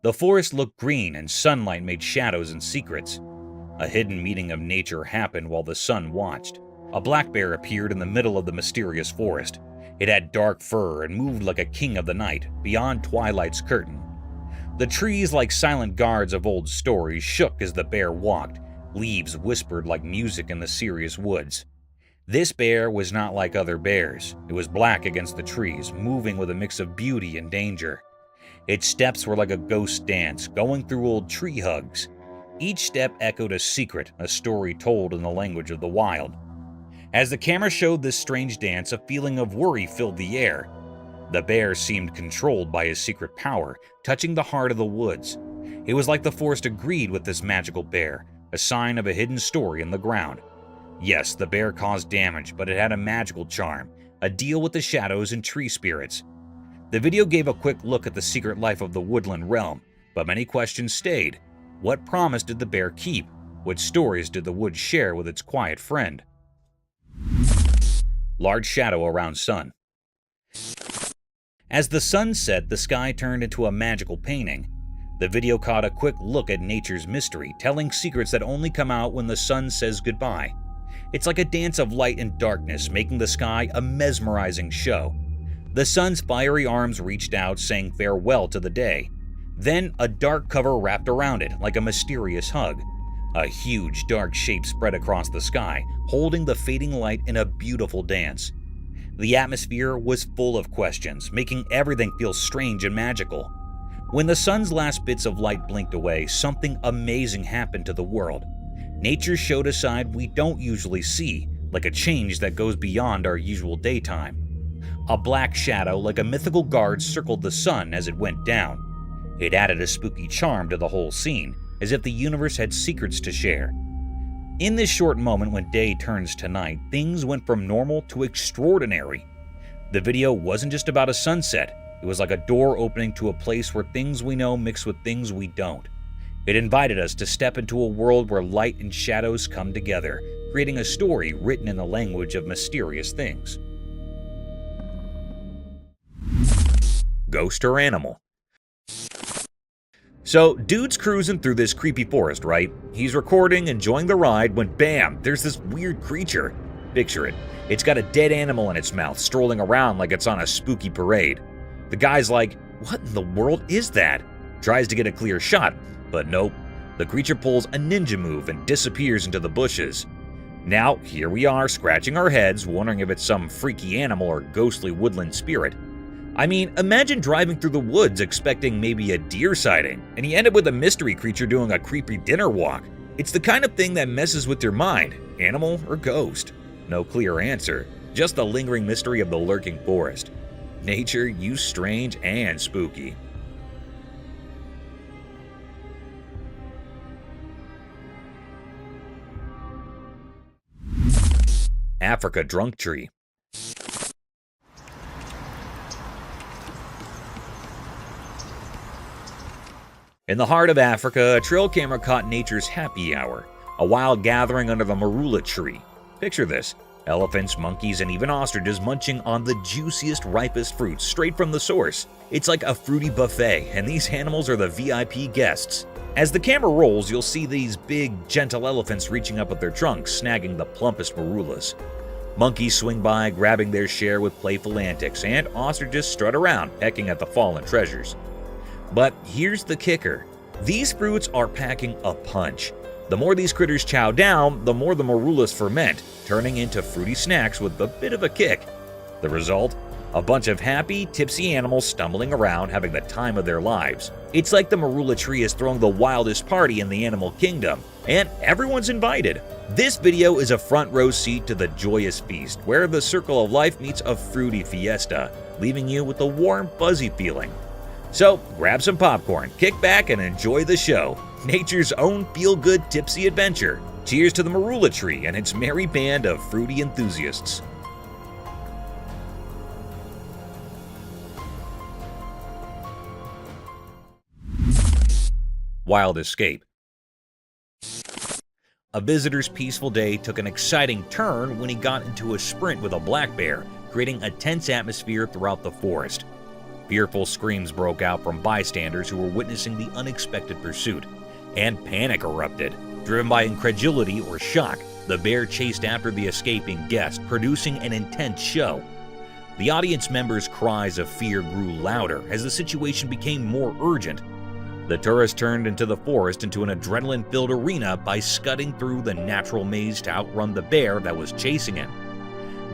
The forest looked green and sunlight made shadows and secrets. A hidden meeting of nature happened while the sun watched. A black bear appeared in the middle of the mysterious forest. It had dark fur and moved like a king of the night, beyond twilight's curtain. The trees, like silent guards of old stories, shook as the bear walked. Leaves whispered like music in the serious woods. This bear was not like other bears. It was black against the trees, moving with a mix of beauty and danger. Its steps were like a ghost dance, going through old tree hugs. Each step echoed a secret, a story told in the language of the wild. As the camera showed this strange dance, a feeling of worry filled the air. The bear seemed controlled by his secret power, touching the heart of the woods. It was like the forest agreed with this magical bear, a sign of a hidden story in the ground. Yes, the bear caused damage, but it had a magical charm, a deal with the shadows and tree spirits. The video gave a quick look at the secret life of the woodland realm, but many questions stayed. What promise did the bear keep? What stories did the woods share with its quiet friend? Large shadow around sun. As the sun set, the sky turned into a magical painting. The video caught a quick look at nature's mystery, telling secrets that only come out when the sun says goodbye. It's like a dance of light and darkness, making the sky a mesmerizing show. The sun's fiery arms reached out, saying farewell to the day. Then a dark cover wrapped around it, like a mysterious hug. A huge dark shape spread across the sky, holding the fading light in a beautiful dance. The atmosphere was full of questions, making everything feel strange and magical. When the sun's last bits of light blinked away, something amazing happened to the world. Nature showed a side we don't usually see, like a change that goes beyond our usual daytime. A black shadow like a mythical guard circled the sun as it went down. It added a spooky charm to the whole scene, as if the universe had secrets to share. In this short moment when day turns to night, things went from normal to extraordinary. The video wasn't just about a sunset, it was like a door opening to a place where things we know mix with things we don't. It invited us to step into a world where light and shadows come together, creating a story written in the language of mysterious things. Ghost or animal? So, dude's cruising through this creepy forest, right? He's recording, enjoying the ride, when bam, there's this weird creature. Picture it. It's got a dead animal in its mouth, strolling around like it's on a spooky parade. The guy's like, what in the world is that? Tries to get a clear shot, but nope. The creature pulls a ninja move and disappears into the bushes. Now, here we are, scratching our heads, wondering if it's some freaky animal or ghostly woodland spirit. I mean, imagine driving through the woods expecting maybe a deer sighting, and you end up with a mystery creature doing a creepy dinner walk. It's the kind of thing that messes with your mind, animal or ghost. No clear answer, just the lingering mystery of the lurking forest. Nature, you strange and spooky. Africa drunk tree. In the heart of Africa, a trail camera caught nature's happy hour, a wild gathering under the marula tree. Picture this, elephants, monkeys, and even ostriches munching on the juiciest, ripest fruits straight from the source. It's like a fruity buffet, and these animals are the VIP guests. As the camera rolls, you'll see these big, gentle elephants reaching up with their trunks, snagging the plumpest marulas. Monkeys swing by, grabbing their share with playful antics, and ostriches strut around, pecking at the fallen treasures. But here's the kicker. These fruits are packing a punch. The more these critters chow down, the more the marulas ferment, turning into fruity snacks with a bit of a kick. The result? A bunch of happy, tipsy animals stumbling around having the time of their lives. It's like the marula tree is throwing the wildest party in the animal kingdom, and everyone's invited. This video is a front row seat to the joyous feast, where the circle of life meets a fruity fiesta, leaving you with a warm, fuzzy feeling. So grab some popcorn, kick back, and enjoy the show. Nature's own feel-good tipsy adventure. Cheers to the marula tree and its merry band of fruity enthusiasts. Wild escape. A visitor's peaceful day took an exciting turn when he got into a sprint with a black bear, creating a tense atmosphere throughout the forest. Fearful screams broke out from bystanders who were witnessing the unexpected pursuit, and panic erupted. Driven by incredulity or shock, the bear chased after the escaping guest, producing an intense show. The audience members' cries of fear grew louder as the situation became more urgent. The tourist turned into the forest into an adrenaline-filled arena by scudding through the natural maze to outrun the bear that was chasing him.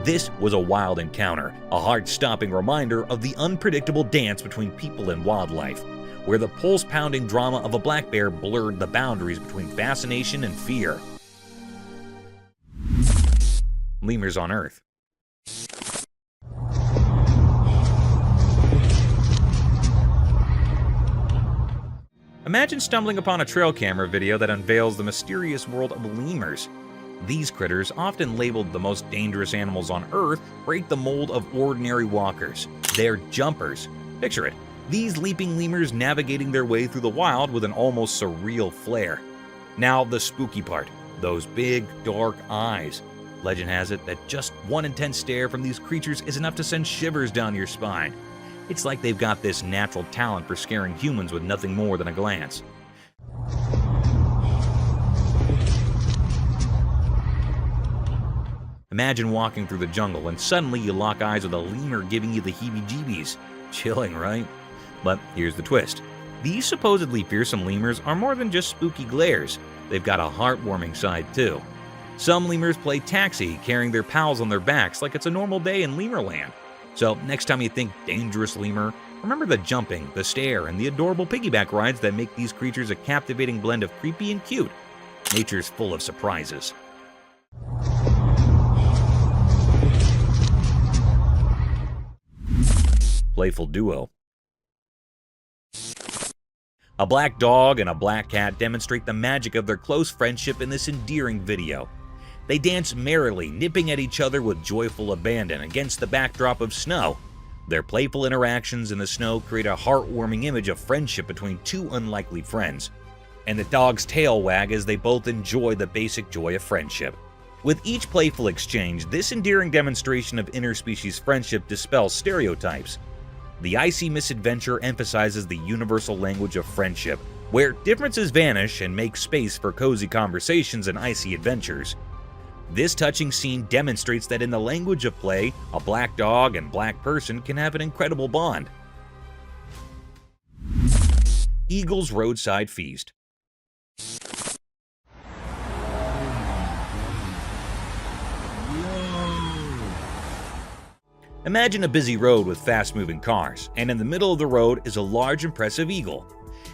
This was a wild encounter, a heart-stopping reminder of the unpredictable dance between people and wildlife, where the pulse-pounding drama of a black bear blurred the boundaries between fascination and fear. Lemurs on Earth. Imagine stumbling upon a trail camera video that unveils the mysterious world of lemurs. These critters, often labeled the most dangerous animals on Earth, break the mold of ordinary walkers. They're jumpers. Picture it, these leaping lemurs navigating their way through the wild with an almost surreal flair. Now the spooky part, those big, dark eyes. Legend has it that just one intense stare from these creatures is enough to send shivers down your spine. It's like they've got this natural talent for scaring humans with nothing more than a glance. Imagine walking through the jungle and suddenly you lock eyes with a lemur giving you the heebie-jeebies. Chilling, right? But here's the twist. These supposedly fearsome lemurs are more than just spooky glares. They've got a heartwarming side too. Some lemurs play taxi, carrying their pals on their backs like it's a normal day in Lemurland. So next time you think dangerous lemur, remember the jumping, the stare, and the adorable piggyback rides that make these creatures a captivating blend of creepy and cute. Nature's full of surprises. Playful Duo. A black dog and a black cat demonstrate the magic of their close friendship in this endearing video. They dance merrily, nipping at each other with joyful abandon against the backdrop of snow. Their playful interactions in the snow create a heartwarming image of friendship between two unlikely friends. And the dog's tail wag as they both enjoy the basic joy of friendship. With each playful exchange, this endearing demonstration of interspecies friendship dispels stereotypes. The icy misadventure emphasizes the universal language of friendship, where differences vanish and make space for cozy conversations and icy adventures. This touching scene demonstrates that in the language of play, a black dog and black person can have an incredible bond. Eagle's Roadside Feast. Imagine a busy road with fast-moving cars, and in the middle of the road is a large, impressive eagle.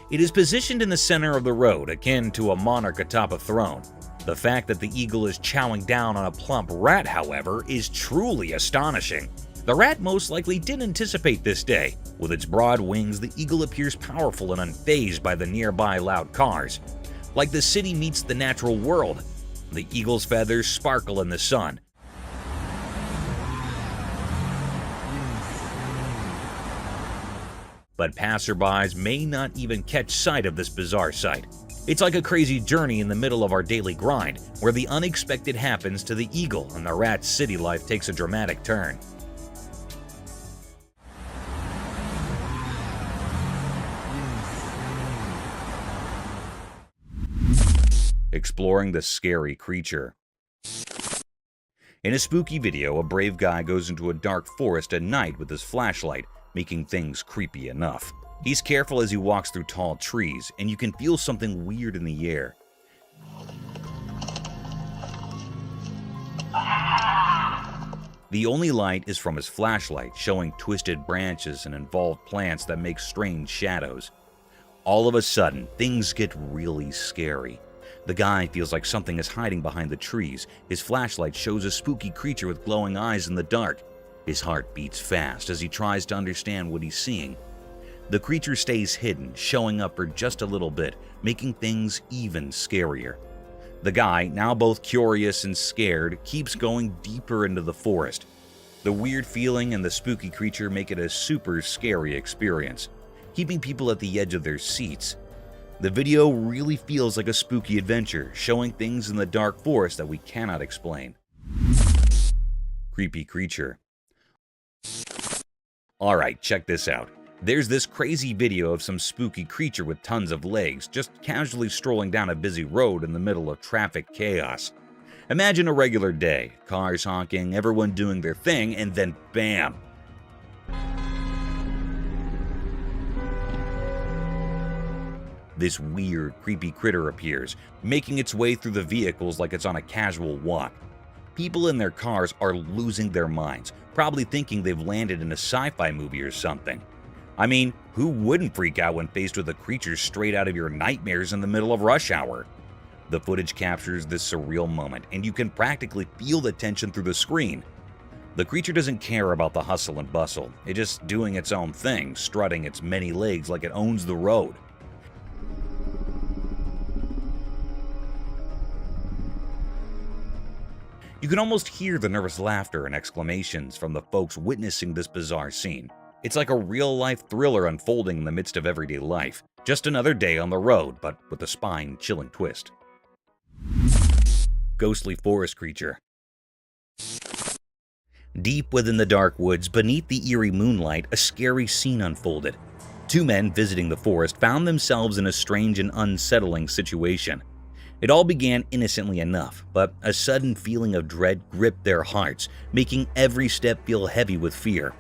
It is positioned in the center of the road, akin to a monarch atop a throne. The fact that the eagle is chowing down on a plump rat, however, is truly astonishing. The rat most likely didn't anticipate this day. With its broad wings, the eagle appears powerful and unfazed by the nearby loud cars. Like the city meets the natural world, the eagle's feathers sparkle in the sun. But passerbys may not even catch sight of this bizarre sight. It's like a crazy journey in the middle of our daily grind, where the unexpected happens to the eagle and the rat's city life takes a dramatic turn. Exploring the scary creature. In a spooky video, a brave guy goes into a dark forest at night with his flashlight, making things creepy enough. He's careful as he walks through tall trees, and you can feel something weird in the air. The only light is from his flashlight, showing twisted branches and involved plants that make strange shadows. All of a sudden, things get really scary. The guy feels like something is hiding behind the trees. His flashlight shows a spooky creature with glowing eyes in the dark. His heart beats fast as he tries to understand what he's seeing. The creature stays hidden, showing up for just a little bit, making things even scarier. The guy, now both curious and scared, keeps going deeper into the forest. The weird feeling and the spooky creature make it a super scary experience, keeping people at the edge of their seats. The video really feels like a spooky adventure, showing things in the dark forest that we cannot explain. Creepy creature. Alright, check this out. There's this crazy video of some spooky creature with tons of legs just casually strolling down a busy road in the middle of traffic chaos. Imagine a regular day, cars honking, everyone doing their thing, and then bam! This weird, creepy critter appears, making its way through the vehicles like it's on a casual walk. People in their cars are losing their minds, probably thinking they've landed in a sci-fi movie or something. I mean, who wouldn't freak out when faced with a creature straight out of your nightmares in the middle of rush hour? The footage captures this surreal moment, and you can practically feel the tension through the screen. The creature doesn't care about the hustle and bustle. It's just doing its own thing, strutting its many legs like it owns the road. You can almost hear the nervous laughter and exclamations from the folks witnessing this bizarre scene. It's like a real-life thriller unfolding in the midst of everyday life. Just another day on the road, but with a spine-chilling twist. Ghostly forest creature. Deep within the dark woods, beneath the eerie moonlight, a scary scene unfolded. Two men visiting the forest found themselves in a strange and unsettling situation. It all began innocently enough, but a sudden feeling of dread gripped their hearts, making every step feel heavy with fear.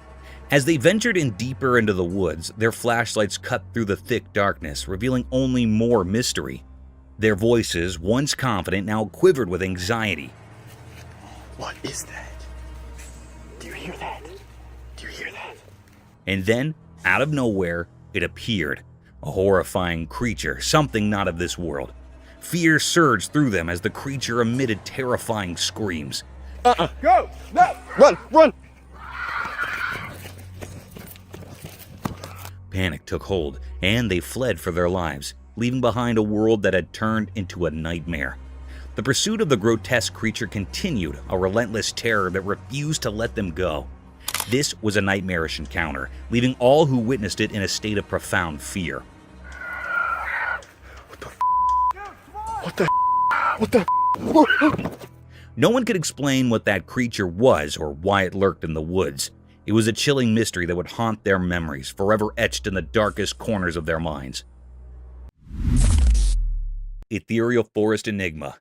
As they ventured in deeper into the woods, their flashlights cut through the thick darkness, revealing only more mystery. Their voices, once confident, now quivered with anxiety. What is that? Do you hear that? Do you hear that? And then, out of nowhere, it appeared. A horrifying creature, something not of this world. Fear surged through them as the creature emitted terrifying screams. Go! No! Run! Run! Panic took hold, and they fled for their lives, leaving behind a world that had turned into a nightmare. The pursuit of the grotesque creature continued, a relentless terror that refused to let them go. This was a nightmarish encounter, leaving all who witnessed it in a state of profound fear. What the? No one could explain what that creature was or why it lurked in the woods. It was a chilling mystery that would haunt their memories, forever etched in the darkest corners of their minds. Ethereal Forest Enigma.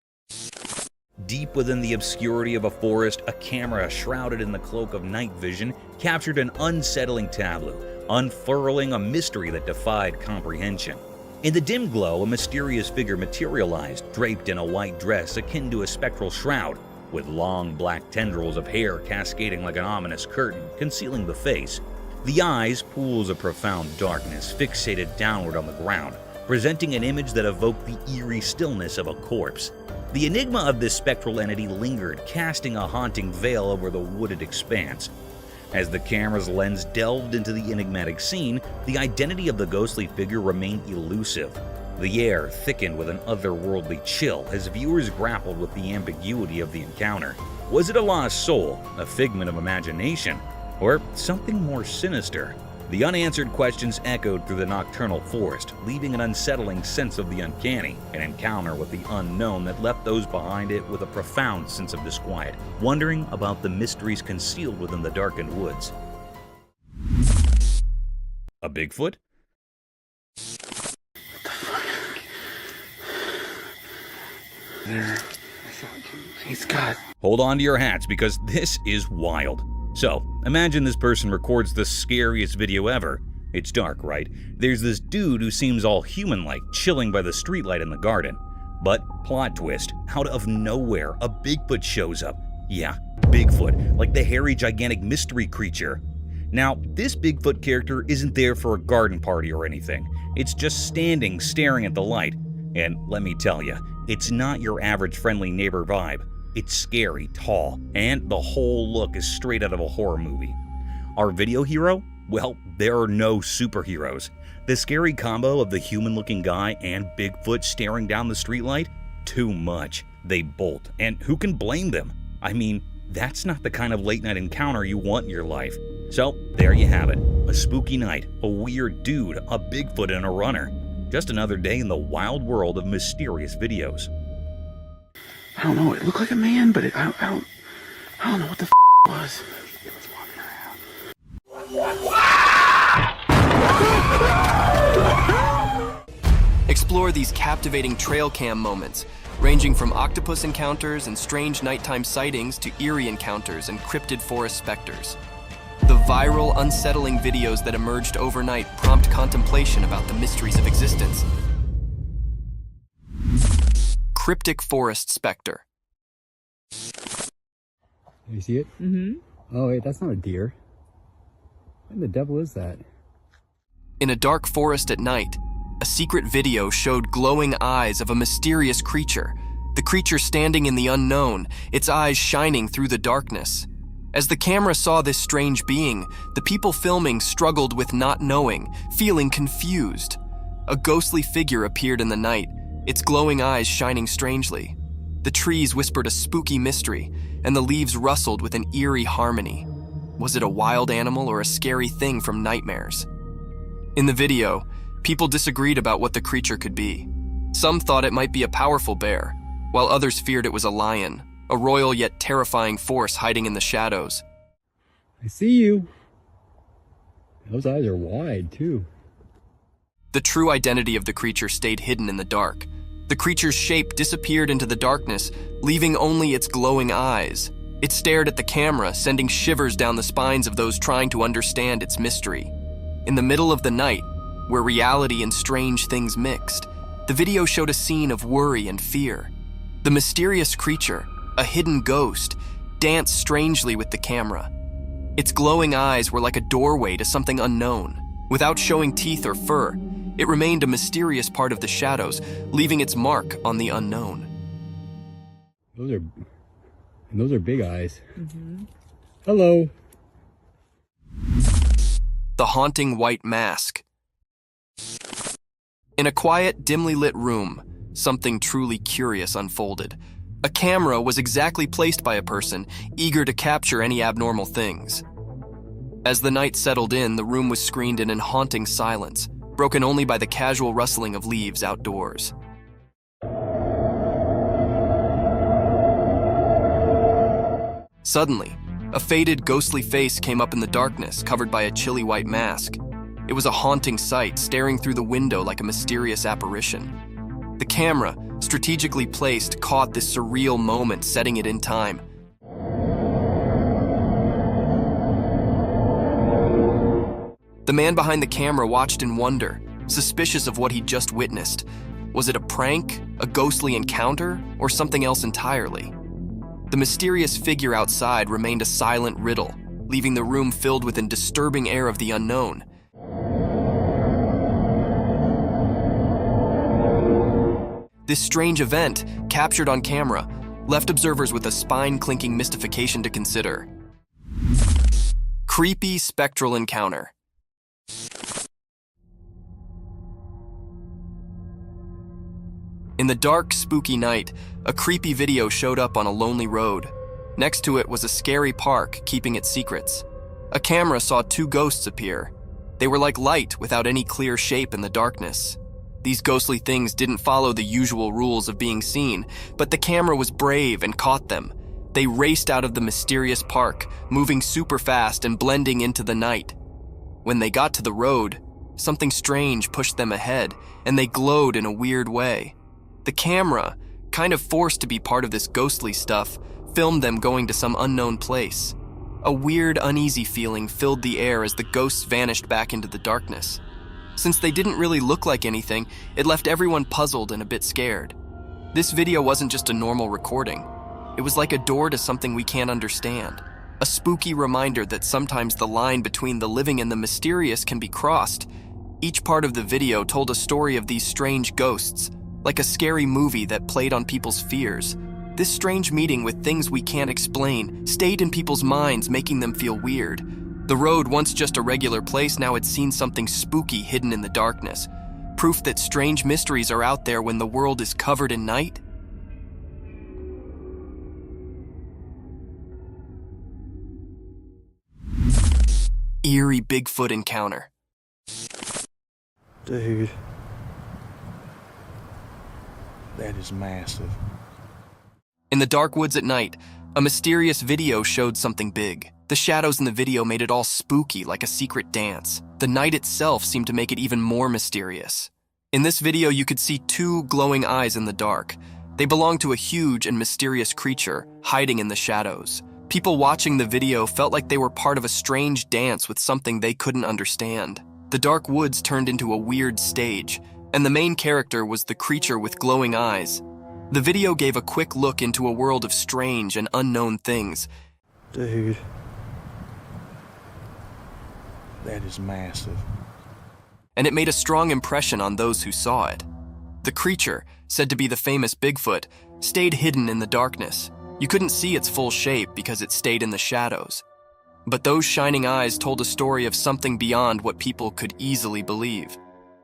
Deep within the obscurity of a forest, a camera shrouded in the cloak of night vision captured an unsettling tableau, unfurling a mystery that defied comprehension. In the dim glow, a mysterious figure materialized, draped in a white dress akin to a spectral shroud, with long black tendrils of hair cascading like an ominous curtain, concealing the face. The eyes, pools of profound darkness, fixated downward on the ground, presenting an image that evoked the eerie stillness of a corpse. The enigma of this spectral entity lingered, casting a haunting veil over the wooded expanse. As the camera's lens delved into the enigmatic scene, the identity of the ghostly figure remained elusive. The air thickened with an otherworldly chill as viewers grappled with the ambiguity of the encounter. Was it a lost soul, a figment of imagination, or something more sinister? The unanswered questions echoed through the nocturnal forest, leaving an unsettling sense of the uncanny, an encounter with the unknown that left those behind it with a profound sense of disquiet, wondering about the mysteries concealed within the darkened woods. A Bigfoot? There. He's got. Hold on to your hats because this is wild. So, imagine this person records the scariest video ever. It's dark, right? There's this dude who seems all human-like, chilling by the streetlight in the garden. But, plot twist, out of nowhere, a Bigfoot shows up. Yeah, Bigfoot, like the hairy gigantic mystery creature. Now, this Bigfoot character isn't there for a garden party or anything. It's just standing, staring at the light. And let me tell you, it's not your average friendly neighbor vibe. It's scary, tall, and the whole look is straight out of a horror movie. Our video hero? Well, there are no superheroes. The scary combo of the human-looking guy and Bigfoot staring down the streetlight? Too much. They bolt, and who can blame them? I mean, that's not the kind of late-night encounter you want in your life. So, there you have it. A spooky night, a weird dude, a Bigfoot, and a runner. Just another day in the wild world of mysterious videos. I don't know. It looked like a man, but I don't know what the it was. It was walking around. Explore these captivating trail cam moments, ranging from octopus encounters and strange nighttime sightings to eerie encounters and cryptid forest specters. The viral, unsettling videos that emerged overnight prompt contemplation about the mysteries of existence. Cryptic forest specter. You see it? Mm-hmm. Oh, wait, that's not a deer. What the devil is that? In a dark forest at night, a secret video showed glowing eyes of a mysterious creature. The creature standing in the unknown, its eyes shining through the darkness. As the camera saw this strange being, the people filming struggled with not knowing, feeling confused. A ghostly figure appeared in the night, its glowing eyes shining strangely. The trees whispered a spooky mystery, and the leaves rustled with an eerie harmony. Was it a wild animal or a scary thing from nightmares? In the video, people disagreed about what the creature could be. Some thought it might be a powerful bear, while others feared it was a lion, a royal yet terrifying force hiding in the shadows. I see you. Those eyes are wide, too. The true identity of the creature stayed hidden in the dark. The creature's shape disappeared into the darkness, leaving only its glowing eyes. It stared at the camera, sending shivers down the spines of those trying to understand its mystery. In the middle of the night, where reality and strange things mixed, the video showed a scene of worry and fear. The mysterious creature, a hidden ghost, danced strangely with the camera. Its glowing eyes were like a doorway to something unknown. Without showing teeth or fur, it remained a mysterious part of the shadows, leaving its mark on the unknown. Those are big eyes. Mm-hmm. Hello. The haunting white mask. In a quiet, dimly lit room, something truly curious unfolded. A camera was exactly placed by a person, eager to capture any abnormal things. As the night settled in, the room was screened in an haunting silence, broken only by the casual rustling of leaves outdoors. Suddenly, a faded, ghostly face came up in the darkness, covered by a chilly white mask. It was a haunting sight, staring through the window like a mysterious apparition. The camera, strategically placed, caught this surreal moment, setting it in time. The man behind the camera watched in wonder, suspicious of what he'd just witnessed. Was it a prank, a ghostly encounter, or something else entirely? The mysterious figure outside remained a silent riddle, leaving the room filled with a disturbing air of the unknown. This strange event, captured on camera, left observers with a spine-clinking mystification to consider. Creepy spectral encounter. In the dark, spooky night, a creepy video showed up on a lonely road. Next to it was a scary park, keeping its secrets. A camera saw two ghosts appear. They were like light without any clear shape in the darkness. These ghostly things didn't follow the usual rules of being seen, but the camera was brave and caught them. They raced out of the mysterious park, moving super fast and blending into the night. When they got to the road, something strange pushed them ahead, and they glowed in a weird way. The camera, kind of forced to be part of this ghostly stuff, filmed them going to some unknown place. A weird, uneasy feeling filled the air as the ghosts vanished back into the darkness. Since they didn't really look like anything, it left everyone puzzled and a bit scared. This video wasn't just a normal recording. It was like a door to something we can't understand. A spooky reminder that sometimes the line between the living and the mysterious can be crossed. Each part of the video told a story of these strange ghosts, like a scary movie that played on people's fears. This strange meeting with things we can't explain stayed in people's minds, making them feel weird. The road, once just a regular place, now had seen something spooky hidden in the darkness. Proof that strange mysteries are out there when the world is covered in night. Eerie Bigfoot encounter. Dude. That is massive. In the dark woods at night, a mysterious video showed something big. The shadows in the video made it all spooky, like a secret dance. The night itself seemed to make it even more mysterious. In this video, you could see two glowing eyes in the dark. They belonged to a huge and mysterious creature hiding in the shadows. People watching the video felt like they were part of a strange dance with something they couldn't understand. The dark woods turned into a weird stage, and the main character was the creature with glowing eyes. The video gave a quick look into a world of strange and unknown things. Dude. That is massive. And it made a strong impression on those who saw it. The creature, said to be the famous Bigfoot, stayed hidden in the darkness. You couldn't see its full shape because it stayed in the shadows. But those shining eyes told a story of something beyond what people could easily believe.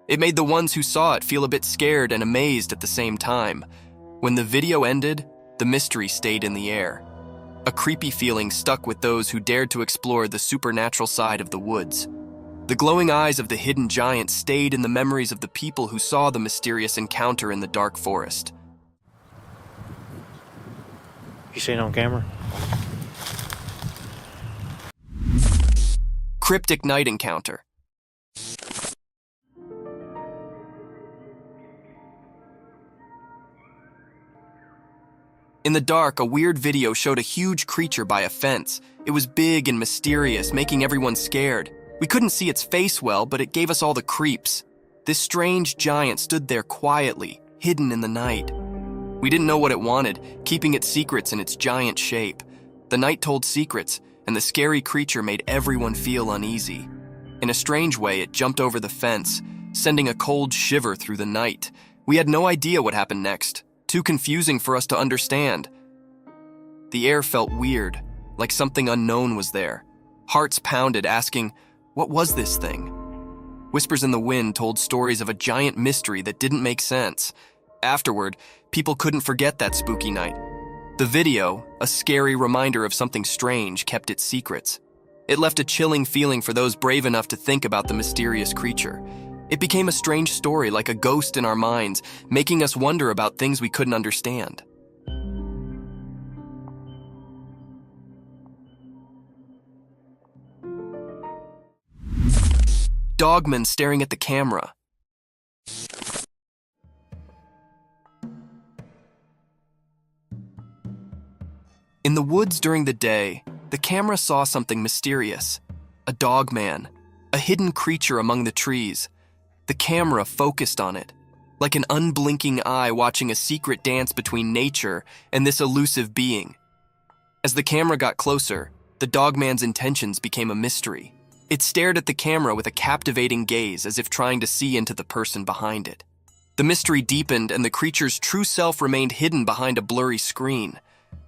It made the ones who saw it feel a bit scared and amazed at the same time. When the video ended, the mystery stayed in the air. A creepy feeling stuck with those who dared to explore the supernatural side of the woods. The glowing eyes of the hidden giant stayed in the memories of the people who saw the mysterious encounter in the dark forest. You seen it on camera? Cryptic night encounter. In the dark, a weird video showed a huge creature by a fence. It was big and mysterious, making everyone scared. We couldn't see its face well, but it gave us all the creeps. This strange giant stood there quietly, hidden in the night. We didn't know what it wanted, keeping its secrets in its giant shape. The night told secrets, and the scary creature made everyone feel uneasy. In a strange way, it jumped over the fence, sending a cold shiver through the night. We had no idea what happened next. Too confusing for us to understand. The air felt weird, like something unknown was there. Hearts pounded, asking, what was this thing? Whispers in the wind told stories of a giant mystery that didn't make sense. Afterward, people couldn't forget that spooky night. The video, a scary reminder of something strange, kept its secrets. It left a chilling feeling for those brave enough to think about the mysterious creature. It became a strange story, like a ghost in our minds, making us wonder about things we couldn't understand. Dogman staring at the camera. In the woods during the day, the camera saw something mysterious. A dogman, a hidden creature among the trees. The camera focused on it, like an unblinking eye watching a secret dance between nature and this elusive being. As the camera got closer, the dogman's intentions became a mystery. It stared at the camera with a captivating gaze, as if trying to see into the person behind it. The mystery deepened, and the creature's true self remained hidden behind a blurry screen.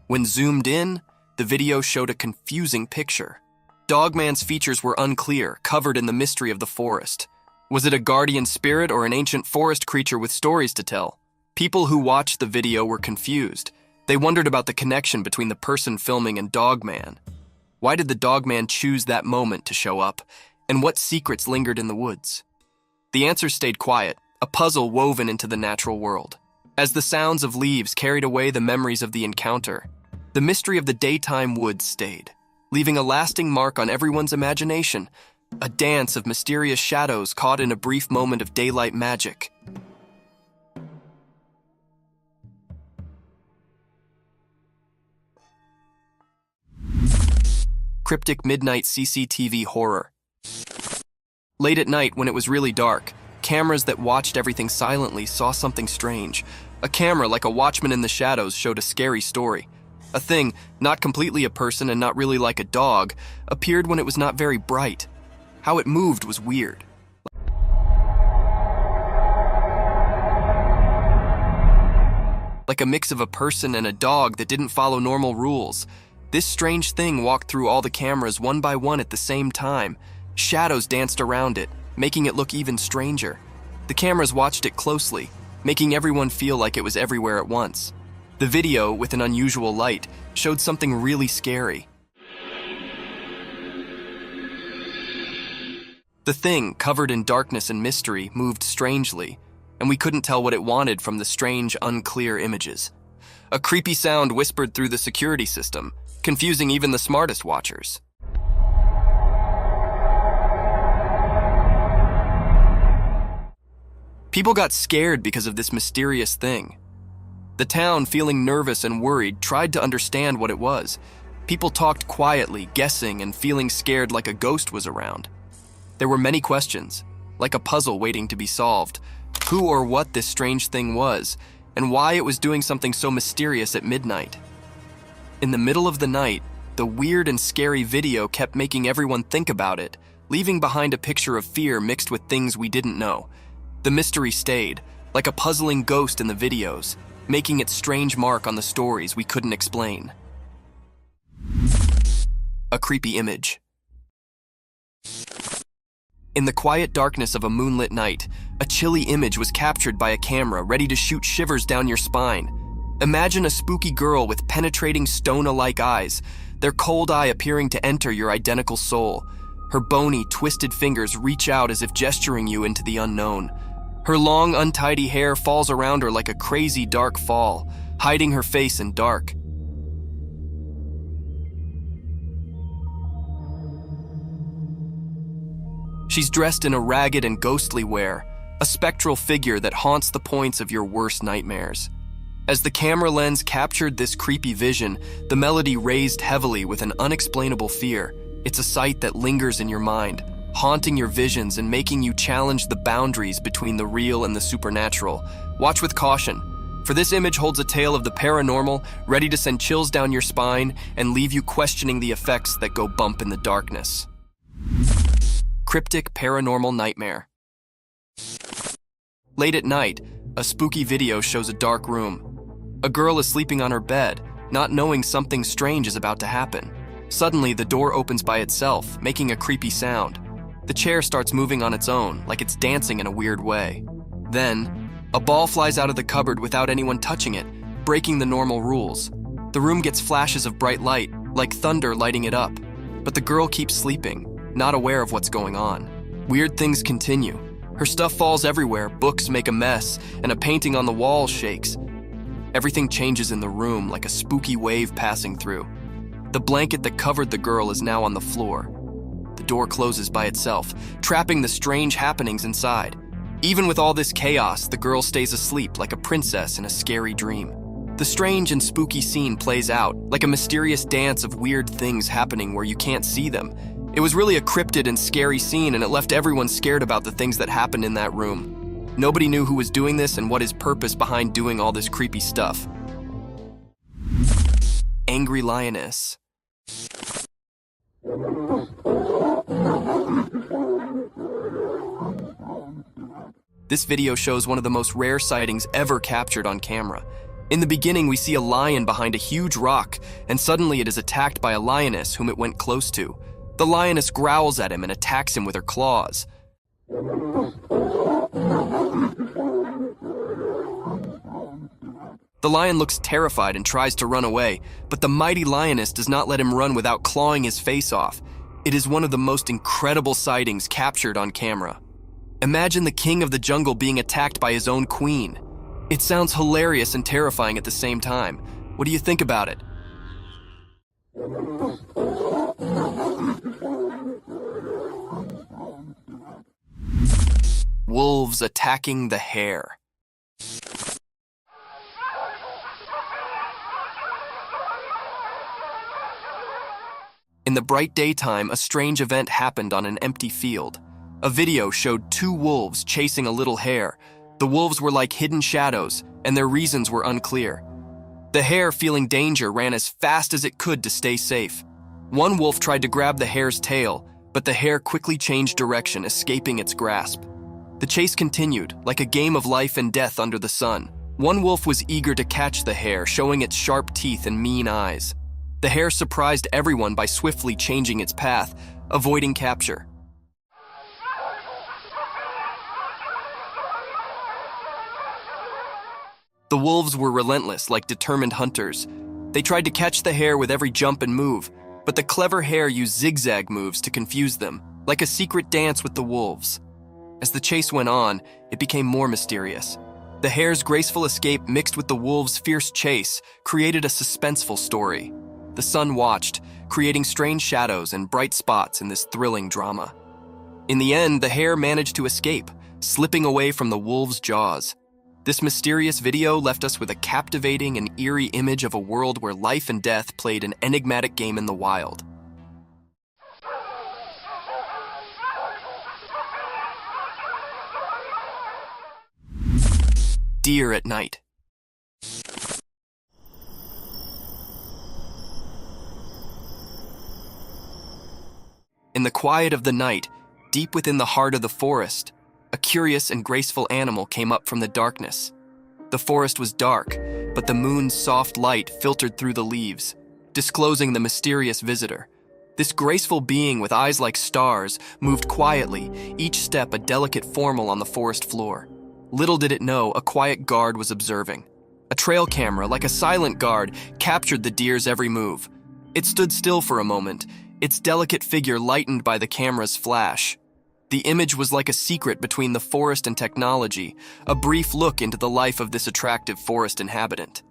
When zoomed in, the video showed a confusing picture. Dogman's features were unclear, covered in the mystery of the forest. Was it a guardian spirit or an ancient forest creature with stories to tell? People who watched the video were confused. They wondered about the connection between the person filming and Dogman. Why did the Dogman choose that moment to show up? And what secrets lingered in the woods? The answer stayed quiet, a puzzle woven into the natural world. As the sounds of leaves carried away the memories of the encounter, the mystery of the daytime woods stayed, leaving a lasting mark on everyone's imagination, a dance of mysterious shadows caught in a brief moment of daylight magic. Cryptic midnight CCTV horror. Late at night, when it was really dark, cameras that watched everything silently saw something strange. A camera, like a watchman in the shadows, showed a scary story. A thing, not completely a person and not really like a dog, appeared when it was not very bright. How it moved was weird. Like a mix of a person and a dog that didn't follow normal rules. This strange thing walked through all the cameras one by one at the same time. Shadows danced around it, making it look even stranger. The cameras watched it closely, making everyone feel like it was everywhere at once. The video, with an unusual light, showed something really scary. The thing, covered in darkness and mystery, moved strangely, and we couldn't tell what it wanted from the strange, unclear images. A creepy sound whispered through the security system, confusing even the smartest watchers. People got scared because of this mysterious thing. The town, feeling nervous and worried, tried to understand what it was. People talked quietly, guessing and feeling scared like a ghost was around. There were many questions, like a puzzle waiting to be solved. Who or what this strange thing was, and why it was doing something so mysterious at midnight. In the middle of the night, the weird and scary video kept making everyone think about it, leaving behind a picture of fear mixed with things we didn't know. The mystery stayed, like a puzzling ghost in the videos, making its strange mark on the stories we couldn't explain. A creepy image. In the quiet darkness of a moonlit night, a chilly image was captured by a camera ready to shoot shivers down your spine. Imagine a spooky girl with penetrating stone-alike eyes, their cold eye appearing to enter your identical soul. Her bony, twisted fingers reach out as if gesturing you into the unknown. Her long, untidy hair falls around her like a crazy dark fall, hiding her face in dark. She's dressed in a ragged and ghostly wear, a spectral figure that haunts the points of your worst nightmares. As the camera lens captured this creepy vision, the melody raised heavily with an unexplainable fear. It's a sight that lingers in your mind, haunting your visions and making you challenge the boundaries between the real and the supernatural. Watch with caution, for this image holds a tale of the paranormal, ready to send chills down your spine and leave you questioning the effects that go bump in the darkness. Cryptic paranormal nightmare. Late at night, a spooky video shows a dark room. A girl is sleeping on her bed, not knowing something strange is about to happen. Suddenly, the door opens by itself, making a creepy sound. The chair starts moving on its own, like it's dancing in a weird way. Then, a ball flies out of the cupboard without anyone touching it, breaking the normal rules. The room gets flashes of bright light, like thunder lighting it up. But the girl keeps sleeping, not aware of what's going on. Weird things continue. Her stuff falls everywhere, books make a mess, and a painting on the wall shakes. Everything changes in the room like a spooky wave passing through. The blanket that covered the girl is now on the floor. The door closes by itself, trapping the strange happenings inside. Even with all this chaos, the girl stays asleep like a princess in a scary dream. The strange and spooky scene plays out, like a mysterious dance of weird things happening where you can't see them. It was really a cryptid and scary scene, and it left everyone scared about the things that happened in that room. Nobody knew who was doing this and what his purpose behind doing all this creepy stuff. Angry lioness. This video shows one of the most rare sightings ever captured on camera. In the beginning, we see a lion behind a huge rock, and suddenly it is attacked by a lioness whom it went close to. The lioness growls at him and attacks him with her claws. The lion looks terrified and tries to run away, but the mighty lioness does not let him run without clawing his face off. It is one of the most incredible sightings captured on camera. Imagine the king of the jungle being attacked by his own queen. It sounds hilarious and terrifying at the same time. What do you think about it? Wolves attacking the hare. In the bright daytime, a strange event happened on an empty field. A video showed two wolves chasing a little hare. The wolves were like hidden shadows, and their reasons were unclear. The hare, feeling danger, ran as fast as it could to stay safe. One wolf tried to grab the hare's tail, but the hare quickly changed direction, escaping its grasp. The chase continued, like a game of life and death under the sun. One wolf was eager to catch the hare, showing its sharp teeth and mean eyes. The hare surprised everyone by swiftly changing its path, avoiding capture. The wolves were relentless, like determined hunters. They tried to catch the hare with every jump and move, but the clever hare used zigzag moves to confuse them, like a secret dance with the wolves. As the chase went on, it became more mysterious. The hare's graceful escape mixed with the wolves' fierce chase created a suspenseful story. The sun watched, creating strange shadows and bright spots in this thrilling drama. In the end, the hare managed to escape, slipping away from the wolves' jaws. This mysterious video left us with a captivating and eerie image of a world where life and death played an enigmatic game in the wild. Deer at night. In the quiet of the night, deep within the heart of the forest, a curious and graceful animal came up from the darkness. The forest was dark, but the moon's soft light filtered through the leaves, disclosing the mysterious visitor. This graceful being with eyes like stars moved quietly, each step a delicate formel on the forest floor. Little did it know, a quiet guard was observing. A trail camera, like a silent guard, captured the deer's every move. It stood still for a moment, its delicate figure lightened by the camera's flash. The image was like a secret between the forest and technology, a brief look into the life of this attractive forest inhabitant.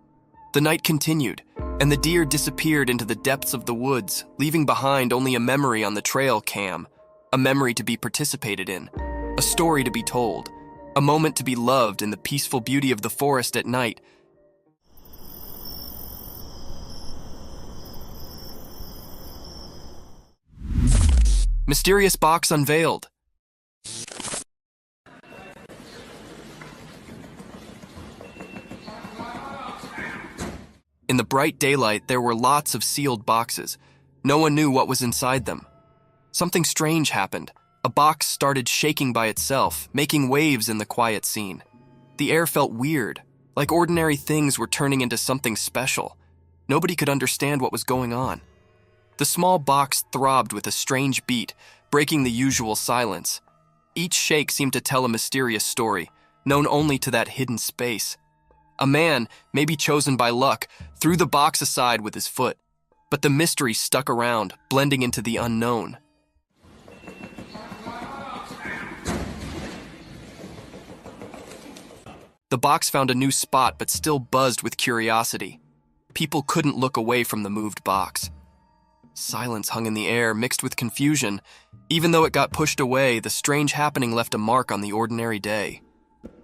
The night continued, and the deer disappeared into the depths of the woods, leaving behind only a memory on the trail cam, a memory to be participated in, a story to be told, a moment to be loved in the peaceful beauty of the forest at night. Mysterious box unveiled. In the bright daylight, there were lots of sealed boxes. No one knew what was inside them. Something strange happened. A box started shaking by itself, making waves in the quiet scene. The air felt weird, like ordinary things were turning into something special. Nobody could understand what was going on. The small box throbbed with a strange beat, breaking the usual silence. Each shake seemed to tell a mysterious story, known only to that hidden space. A man, maybe chosen by luck, threw the box aside with his foot, but the mystery stuck around, blending into the unknown. The box found a new spot but still buzzed with curiosity. People couldn't look away from the moved box. Silence hung in the air, mixed with confusion. Even though it got pushed away, the strange happening left a mark on the ordinary day.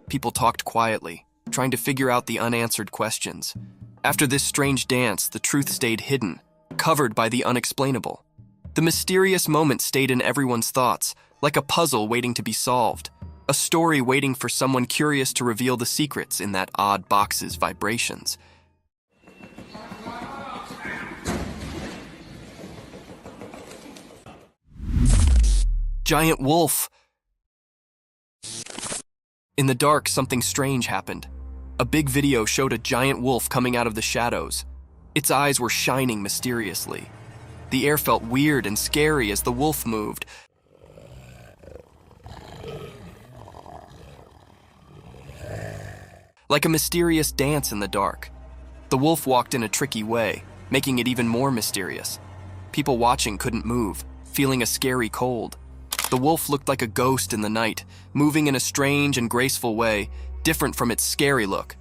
People talked quietly, trying to figure out the unanswered questions. After this strange dance, the truth stayed hidden, covered by the unexplainable. The mysterious moment stayed in everyone's thoughts, like a puzzle waiting to be solved, a story waiting for someone curious to reveal the secrets in that odd box's vibrations. Giant wolf! In the dark, something strange happened. A big video showed a giant wolf coming out of the shadows. Its eyes were shining mysteriously. The air felt weird and scary as the wolf moved. Like a mysterious dance in the dark. The wolf walked in a tricky way, making it even more mysterious. People watching couldn't move, feeling a scary cold. The wolf looked like a ghost in the night, moving in a strange and graceful way, different from its scary look.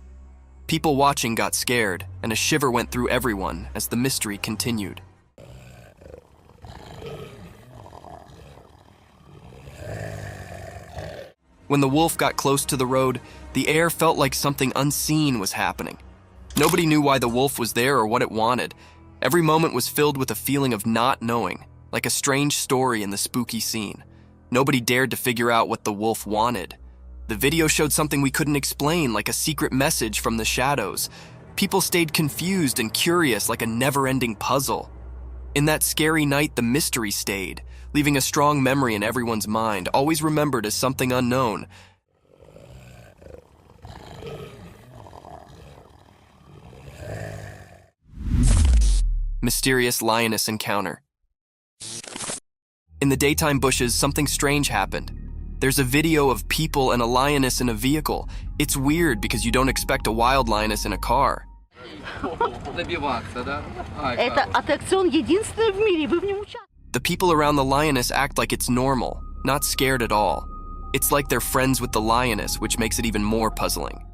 People watching got scared, and a shiver went through everyone as the mystery continued. When the wolf got close to the road, the air felt like something unseen was happening. Nobody knew why the wolf was there or what it wanted. Every moment was filled with a feeling of not knowing, like a strange story in the spooky scene. Nobody dared to figure out what the wolf wanted. The video showed something we couldn't explain, like a secret message from the shadows. People stayed confused and curious like a never-ending puzzle. In that scary night, the mystery stayed, leaving a strong memory in everyone's mind, always remembered as something unknown. Mysterious lioness encounter. In the daytime bushes, something strange happened. There's a video of people and a lioness in a vehicle. It's weird because you don't expect a wild lioness in a car. Это аттракцион единственный в мире, вы в нем участвуете. The people around the lioness act like it's normal, not scared at all. It's like they're friends with the lioness, which makes it even more puzzling.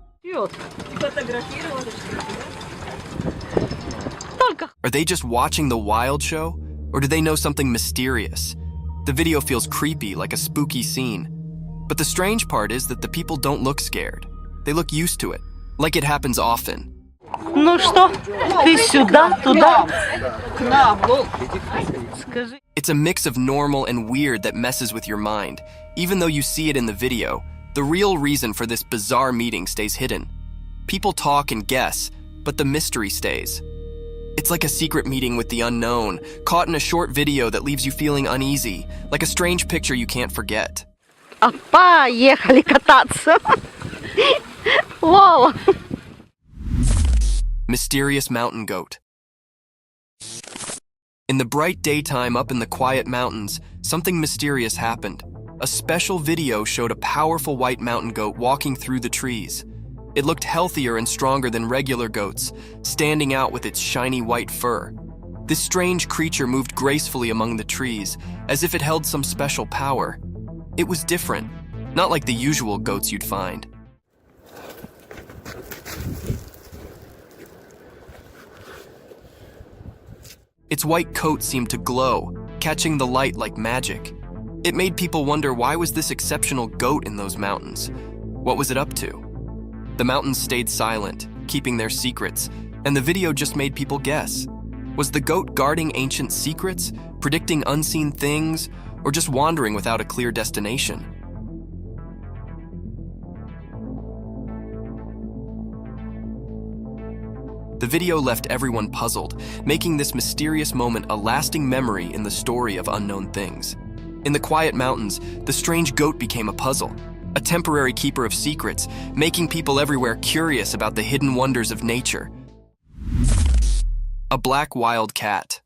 Are they just watching the wild show? Or do they know something mysterious? The video feels creepy, like a spooky scene. But the strange part is that the people don't look scared. They look used to it, like it happens often. Ну что, ты сюда, туда? К нам, скажи. It's a mix of normal and weird that messes with your mind. Even though you see it in the video, the real reason for this bizarre meeting stays hidden. People talk and guess, but the mystery stays. It's like a secret meeting with the unknown, caught in a short video that leaves you feeling uneasy, like a strange picture you can't forget. Поехали кататься. Вау. Mysterious mountain goat. In the bright daytime up in the quiet mountains, something mysterious happened. A special video showed a powerful white mountain goat walking through the trees. It looked healthier and stronger than regular goats, standing out with its shiny white fur. This strange creature moved gracefully among the trees, as if it held some special power. It was different, not like the usual goats you'd find. Its white coat seemed to glow, catching the light like magic. It made people wonder, why was this exceptional goat in those mountains? What was it up to? The mountains stayed silent, keeping their secrets, and the video just made people guess. Was the goat guarding ancient secrets, predicting unseen things, or just wandering without a clear destination? The video left everyone puzzled, making this mysterious moment a lasting memory in the story of unknown things. In the quiet mountains, the strange goat became a puzzle, a temporary keeper of secrets, making people everywhere curious about the hidden wonders of nature. A black wild cat.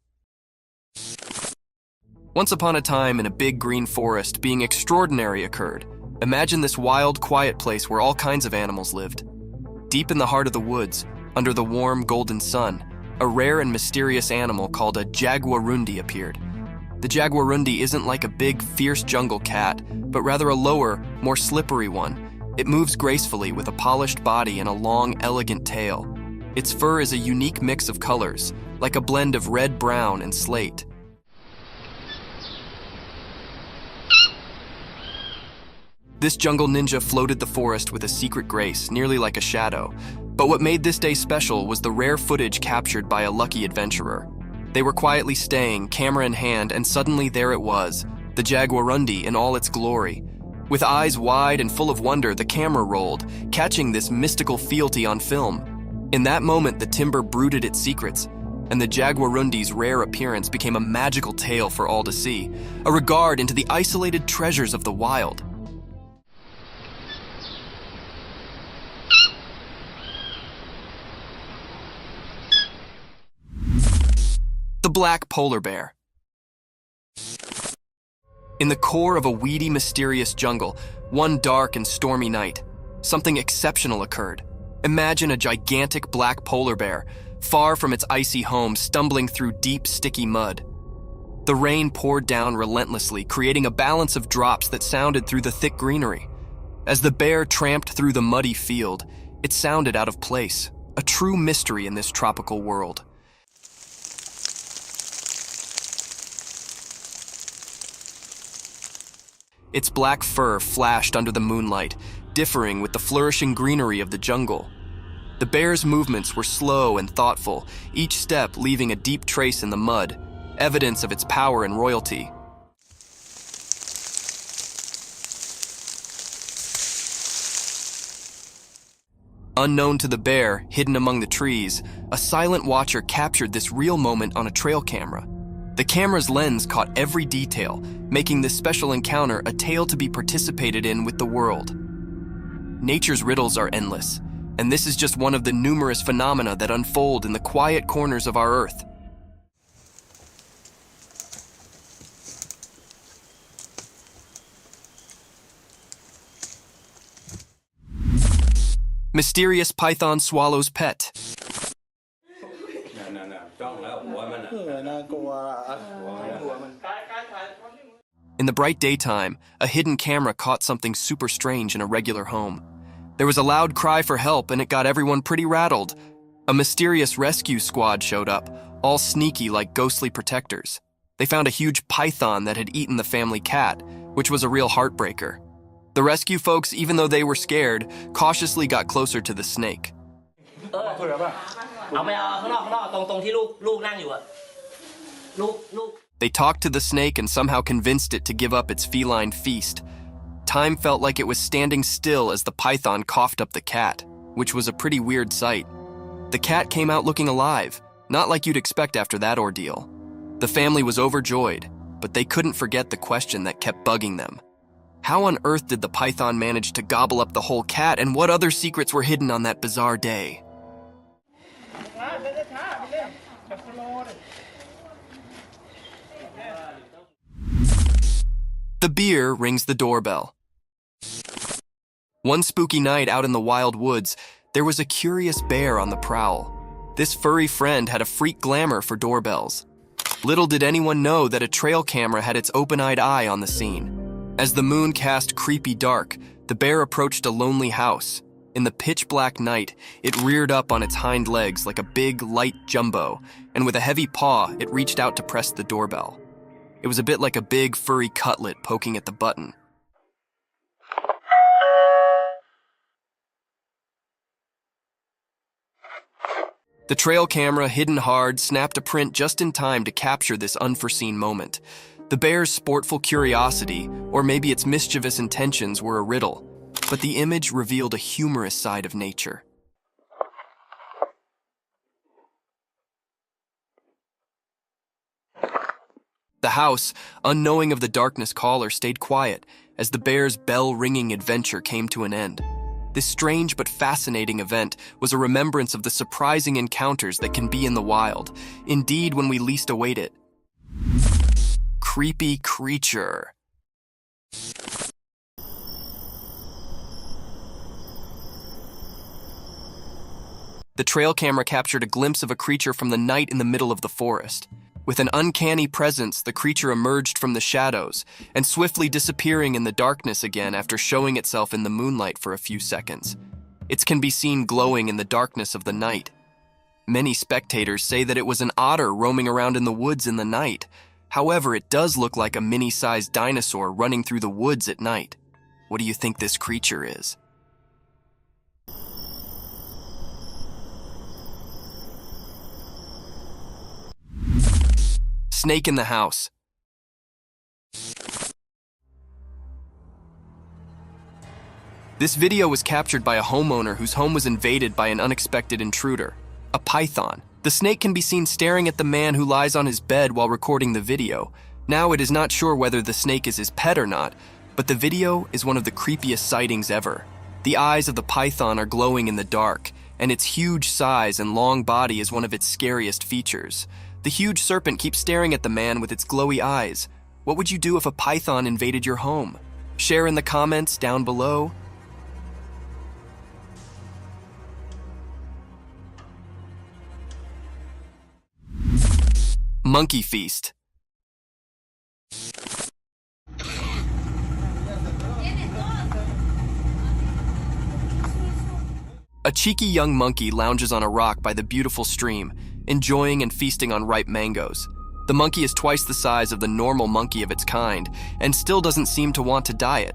Once upon a time, in a big green forest, being extraordinary occurred. Imagine this wild, quiet place where all kinds of animals lived. Deep in the heart of the woods, under the warm, golden sun, a rare and mysterious animal called a jaguarundi appeared. The jaguarundi isn't like a big, fierce jungle cat, but rather a lower, more slippery one. It moves gracefully with a polished body and a long, elegant tail. Its fur is a unique mix of colors, like a blend of red, brown, and slate. This jungle ninja floated the forest with a secret grace, nearly like a shadow. But what made this day special was the rare footage captured by a lucky adventurer. They were quietly staying, camera in hand, and suddenly there it was, the jaguarundi in all its glory. With eyes wide and full of wonder, the camera rolled, catching this mystical fealty on film. In that moment, the timber brooded its secrets, and the jaguarundi's rare appearance became a magical tale for all to see, a regard into the isolated treasures of the wild. The black polar bear. In the core of a weedy, mysterious jungle, one dark and stormy night, something exceptional occurred. Imagine a gigantic black polar bear, far from its icy home, stumbling through deep, sticky mud. The rain poured down relentlessly, creating a balance of drops that sounded through the thick greenery. As the bear tramped through the muddy field, it sounded out of place, a true mystery in this tropical world. Its black fur flashed under the moonlight, differing with the flourishing greenery of the jungle. The bear's movements were slow and thoughtful, each step leaving a deep trace in the mud, evidence of its power and royalty. Unknown to the bear, hidden among the trees, a silent watcher captured this real moment on a trail camera. The camera's lens caught every detail, making this special encounter a tale to be participated in with the world. Nature's riddles are endless, and this is just one of the numerous phenomena that unfold in the quiet corners of our Earth. Mysterious python swallows pet. In the bright daytime, a hidden camera caught something super strange in a regular home. There was a loud cry for help, and it got everyone pretty rattled. A mysterious rescue squad showed up, all sneaky like ghostly protectors. They found a huge python that had eaten the family cat, which was a real heartbreaker. The rescue folks, even though they were scared, cautiously got closer to the snake. They talked to the snake and somehow convinced it to give up its feline feast. Time felt like it was standing still as the python coughed up the cat, which was a pretty weird sight. The cat came out looking alive, not like you'd expect after that ordeal. The family was overjoyed, but they couldn't forget the question that kept bugging them. How on earth did the python manage to gobble up the whole cat, and what other secrets were hidden on that bizarre day? The beer rings the doorbell. One spooky night out in the wild woods, there was a curious bear on the prowl. This furry friend had a freak glamour for doorbells. Little did anyone know that a trail camera had its open-eyed eye on the scene. As the moon cast creepy dark, the bear approached a lonely house. In the pitch-black night, it reared up on its hind legs like a big, light jumbo, and with a heavy paw, it reached out to press the doorbell. It was a bit like a big, furry cutlet poking at the button. The trail camera, hidden hard, snapped a print just in time to capture this unforeseen moment. The bear's sportful curiosity, or maybe its mischievous intentions, were a riddle, but the image revealed a humorous side of nature. The house, unknowing of the darkness caller, stayed quiet as the bear's bell-ringing adventure came to an end. This strange but fascinating event was a remembrance of the surprising encounters that can be in the wild, indeed when we least await it. Creepy Creature. The trail camera captured a glimpse of a creature from the night in the middle of the forest. With an uncanny presence, the creature emerged from the shadows and swiftly disappearing in the darkness again after showing itself in the moonlight for a few seconds. It can be seen glowing in the darkness of the night. Many spectators say that it was an otter roaming around in the woods in the night. However, it does look like a mini-sized dinosaur running through the woods at night. What do you think this creature is? Snake in the house. This video was captured by a homeowner whose home was invaded by an unexpected intruder, a python. The snake can be seen staring at the man who lies on his bed while recording the video. Now it is not sure whether the snake is his pet or not, but the video is one of the creepiest sightings ever. The eyes of the python are glowing in the dark, and its huge size and long body is one of its scariest features. The huge serpent keeps staring at the man with its glowy eyes. What would you do if a python invaded your home? Share in the comments down below. Monkey Feast. A cheeky young monkey lounges on a rock by the beautiful stream, enjoying and feasting on ripe mangoes. The monkey is twice the size of the normal monkey of its kind, and still doesn't seem to want to diet.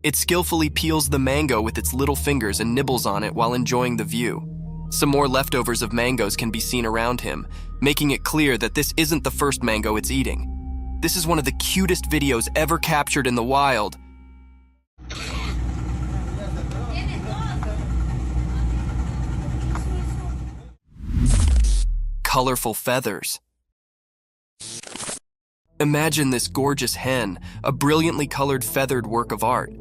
It skillfully peels the mango with its little fingers and nibbles on it while enjoying the view. Some more leftovers of mangoes can be seen around him, making it clear that this isn't the first mango it's eating. This is one of the cutest videos ever captured in the wild. Colorful feathers. Imagine this gorgeous hen, a brilliantly colored feathered work of art.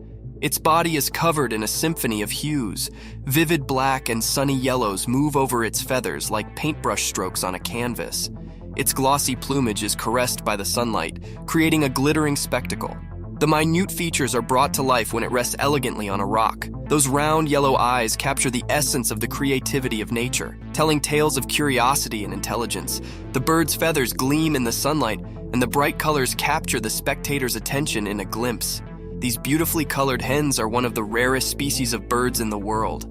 Its body is covered in a symphony of hues. Vivid black and sunny yellows move over its feathers like paintbrush strokes on a canvas. Its glossy plumage is caressed by the sunlight, creating a glittering spectacle. The minute features are brought to life when it rests elegantly on a rock. Those round yellow eyes capture the essence of the creativity of nature, telling tales of curiosity and intelligence. The bird's feathers gleam in the sunlight, and the bright colors capture the spectator's attention in a glimpse. These beautifully colored hens are one of the rarest species of birds in the world.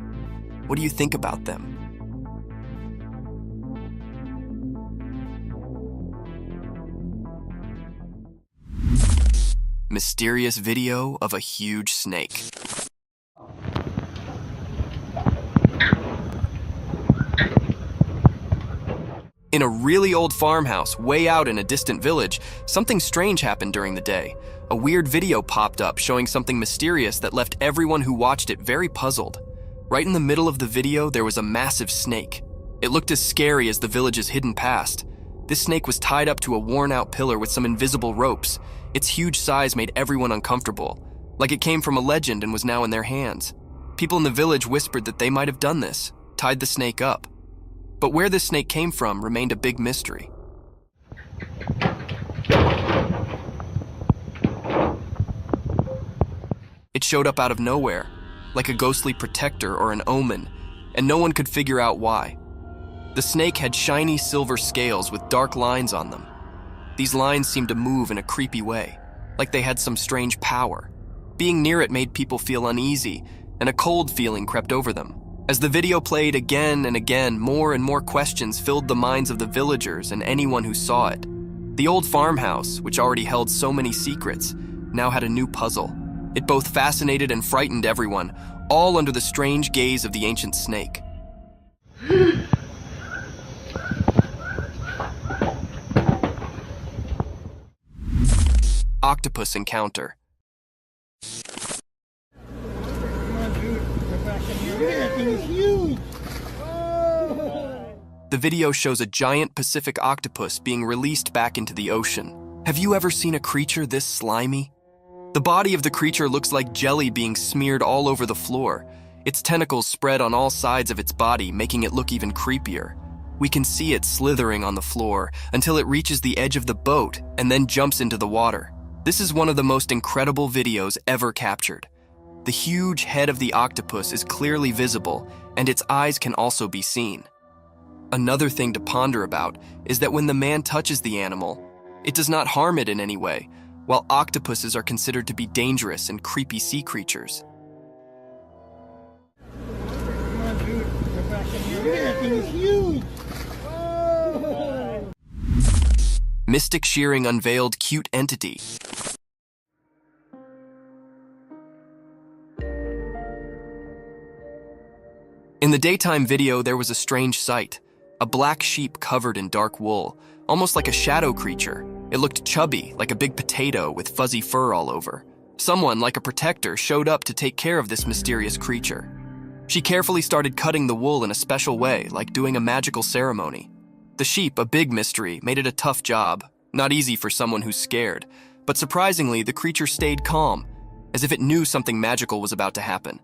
What do you think about them? Mysterious video of a huge snake. In a really old farmhouse way out in a distant village, something strange happened during the day. A weird video popped up showing something mysterious that left everyone who watched it very puzzled. Right in the middle of the video, there was a massive snake. It looked as scary as the village's hidden past. This snake was tied up to a worn-out pillar with some invisible ropes. Its huge size made everyone uncomfortable, like it came from a legend and was now in their hands. People in the village whispered that they might have done this, tied the snake up. But where this snake came from remained a big mystery. It showed up out of nowhere, like a ghostly protector or an omen, and no one could figure out why. The snake had shiny silver scales with dark lines on them. These lines seemed to move in a creepy way, like they had some strange power. Being near it made people feel uneasy, and a cold feeling crept over them. As the video played again and again, more and more questions filled the minds of the villagers and anyone who saw it. The old farmhouse, which already held so many secrets, now had a new puzzle. It both fascinated and frightened everyone, all under the strange gaze of the ancient snake. Octopus encounter. The video shows a giant Pacific octopus being released back into the ocean. Have you ever seen a creature this slimy? The body of the creature looks like jelly being smeared all over the floor. Its tentacles spread on all sides of its body, making it look even creepier. We can see it slithering on the floor until it reaches the edge of the boat and then jumps into the water. This is one of the most incredible videos ever captured. The huge head of the octopus is clearly visible, and its eyes can also be seen. Another thing to ponder about is that when the man touches the animal, it does not harm it in any way, while octopuses are considered to be dangerous and creepy sea creatures. Mystic Shearing unveiled cute entity. In the daytime video, there was a strange sight. A black sheep covered in dark wool, almost like a shadow creature. It looked chubby, like a big potato with fuzzy fur all over. Someone, like a protector, showed up to take care of this mysterious creature. She carefully started cutting the wool in a special way, like doing a magical ceremony. The sheep, a big mystery, made it a tough job. Not easy for someone who's scared. But surprisingly, the creature stayed calm, as if it knew something magical was about to happen.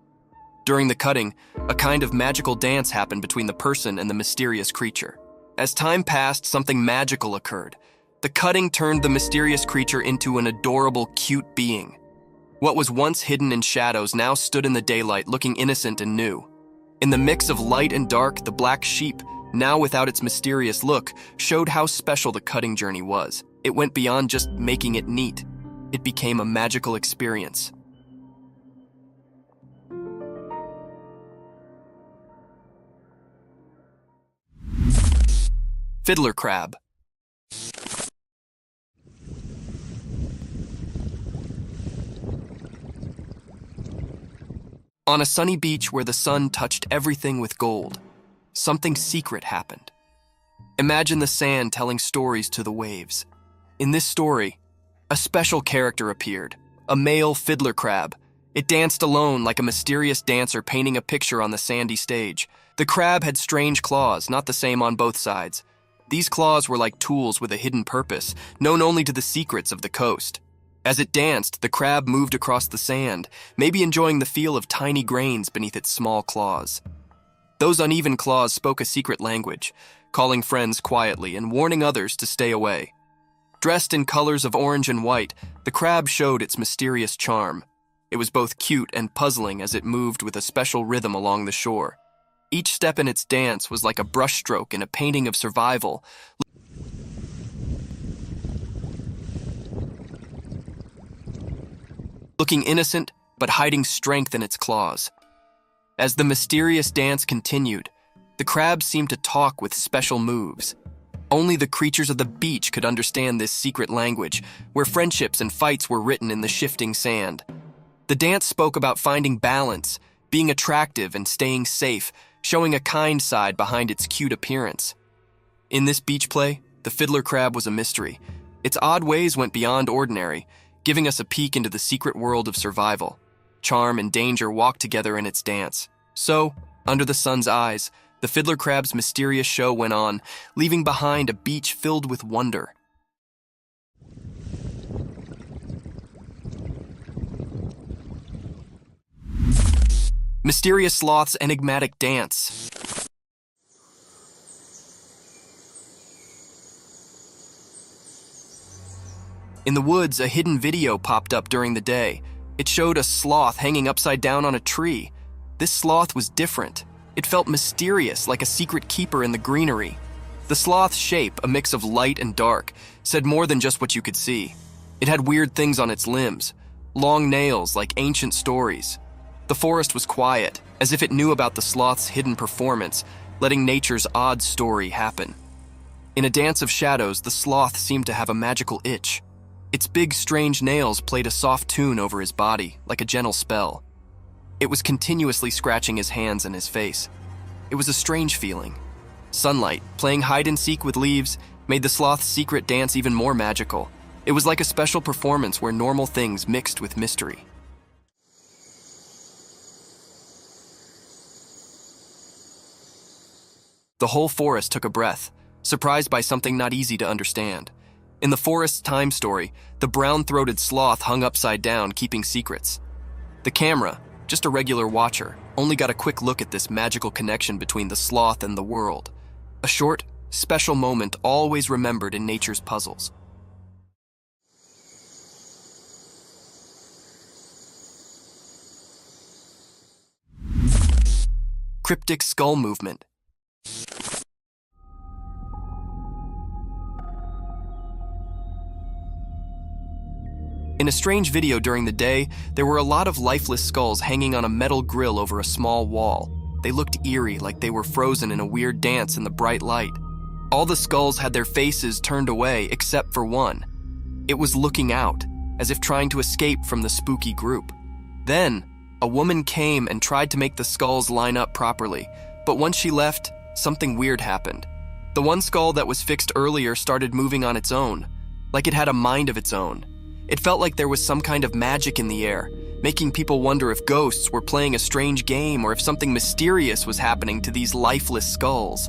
During the cutting, a kind of magical dance happened between the person and the mysterious creature. As time passed, something magical occurred. The cutting turned the mysterious creature into an adorable, cute being. What was once hidden in shadows now stood in the daylight, looking innocent and new. In the mix of light and dark, the black sheep, now without its mysterious look, showed how special the cutting journey was. It went beyond just making it neat. It became a magical experience. Fiddler crab. On a sunny beach where the sun touched everything with gold, something secret happened. Imagine the sand telling stories to the waves. In this story, A special character appeared, a male fiddler crab. It danced alone like a mysterious dancer painting a picture on the sandy stage. The crab had strange claws, not the same on both sides. These claws were like tools with a hidden purpose, known only to the secrets of the coast. As it danced, the crab moved across the sand, maybe enjoying the feel of tiny grains beneath its small claws. Those uneven claws spoke a secret language, calling friends quietly and warning others to stay away. Dressed in colors of orange and white, the crab showed its mysterious charm. It was both cute and puzzling as it moved with a special rhythm along the shore. Each step in its dance was like a brushstroke in a painting of survival. Looking innocent, but hiding strength in its claws. As the mysterious dance continued, the crab seemed to talk with special moves. Only the creatures of the beach could understand this secret language, where friendships and fights were written in the shifting sand. The dance spoke about finding balance, being attractive and staying safe, showing a kind side behind its cute appearance. In this beach play, the fiddler crab was a mystery. Its odd ways went beyond ordinary, giving us a peek into the secret world of survival. Charm and danger walked together in its dance. So, under the sun's eyes, the fiddler crab's mysterious show went on, leaving behind a beach filled with wonder. Mysterious Sloth's enigmatic dance. In the woods, a hidden video popped up during the day. It showed a sloth hanging upside down on a tree. This sloth was different. It felt mysterious, like a secret keeper in the greenery. The sloth's shape, a mix of light and dark, said more than just what you could see. It had weird things on its limbs, long nails like ancient stories. The forest was quiet, as if it knew about the sloth's hidden performance, letting nature's odd story happen. In a dance of shadows, the sloth seemed to have a magical itch. Its big, strange nails played a soft tune over his body, like a gentle spell. It was continuously scratching his hands and his face. It was a strange feeling. Sunlight, playing hide-and-seek with leaves, made the sloth's secret dance even more magical. It was like a special performance where normal things mixed with mystery. The whole forest took a breath, surprised by something not easy to understand. In the forest's time story, the brown-throated sloth hung upside down, keeping secrets. The camera, just a regular watcher, only got a quick look at this magical connection between the sloth and the world. A short, special moment always remembered in nature's puzzles. Cryptic skull movement. In a strange video during the day, there were a lot of lifeless skulls hanging on a metal grill over a small wall. They looked eerie, like they were frozen in a weird dance in the bright light. All the skulls had their faces turned away except for one. It was looking out, as if trying to escape from the spooky group. Then, a woman came and tried to make the skulls line up properly, but once she left, something weird happened. The one skull that was fixed earlier started moving on its own, like it had a mind of its own. It felt like there was some kind of magic in the air, making people wonder if ghosts were playing a strange game or if something mysterious was happening to these lifeless skulls.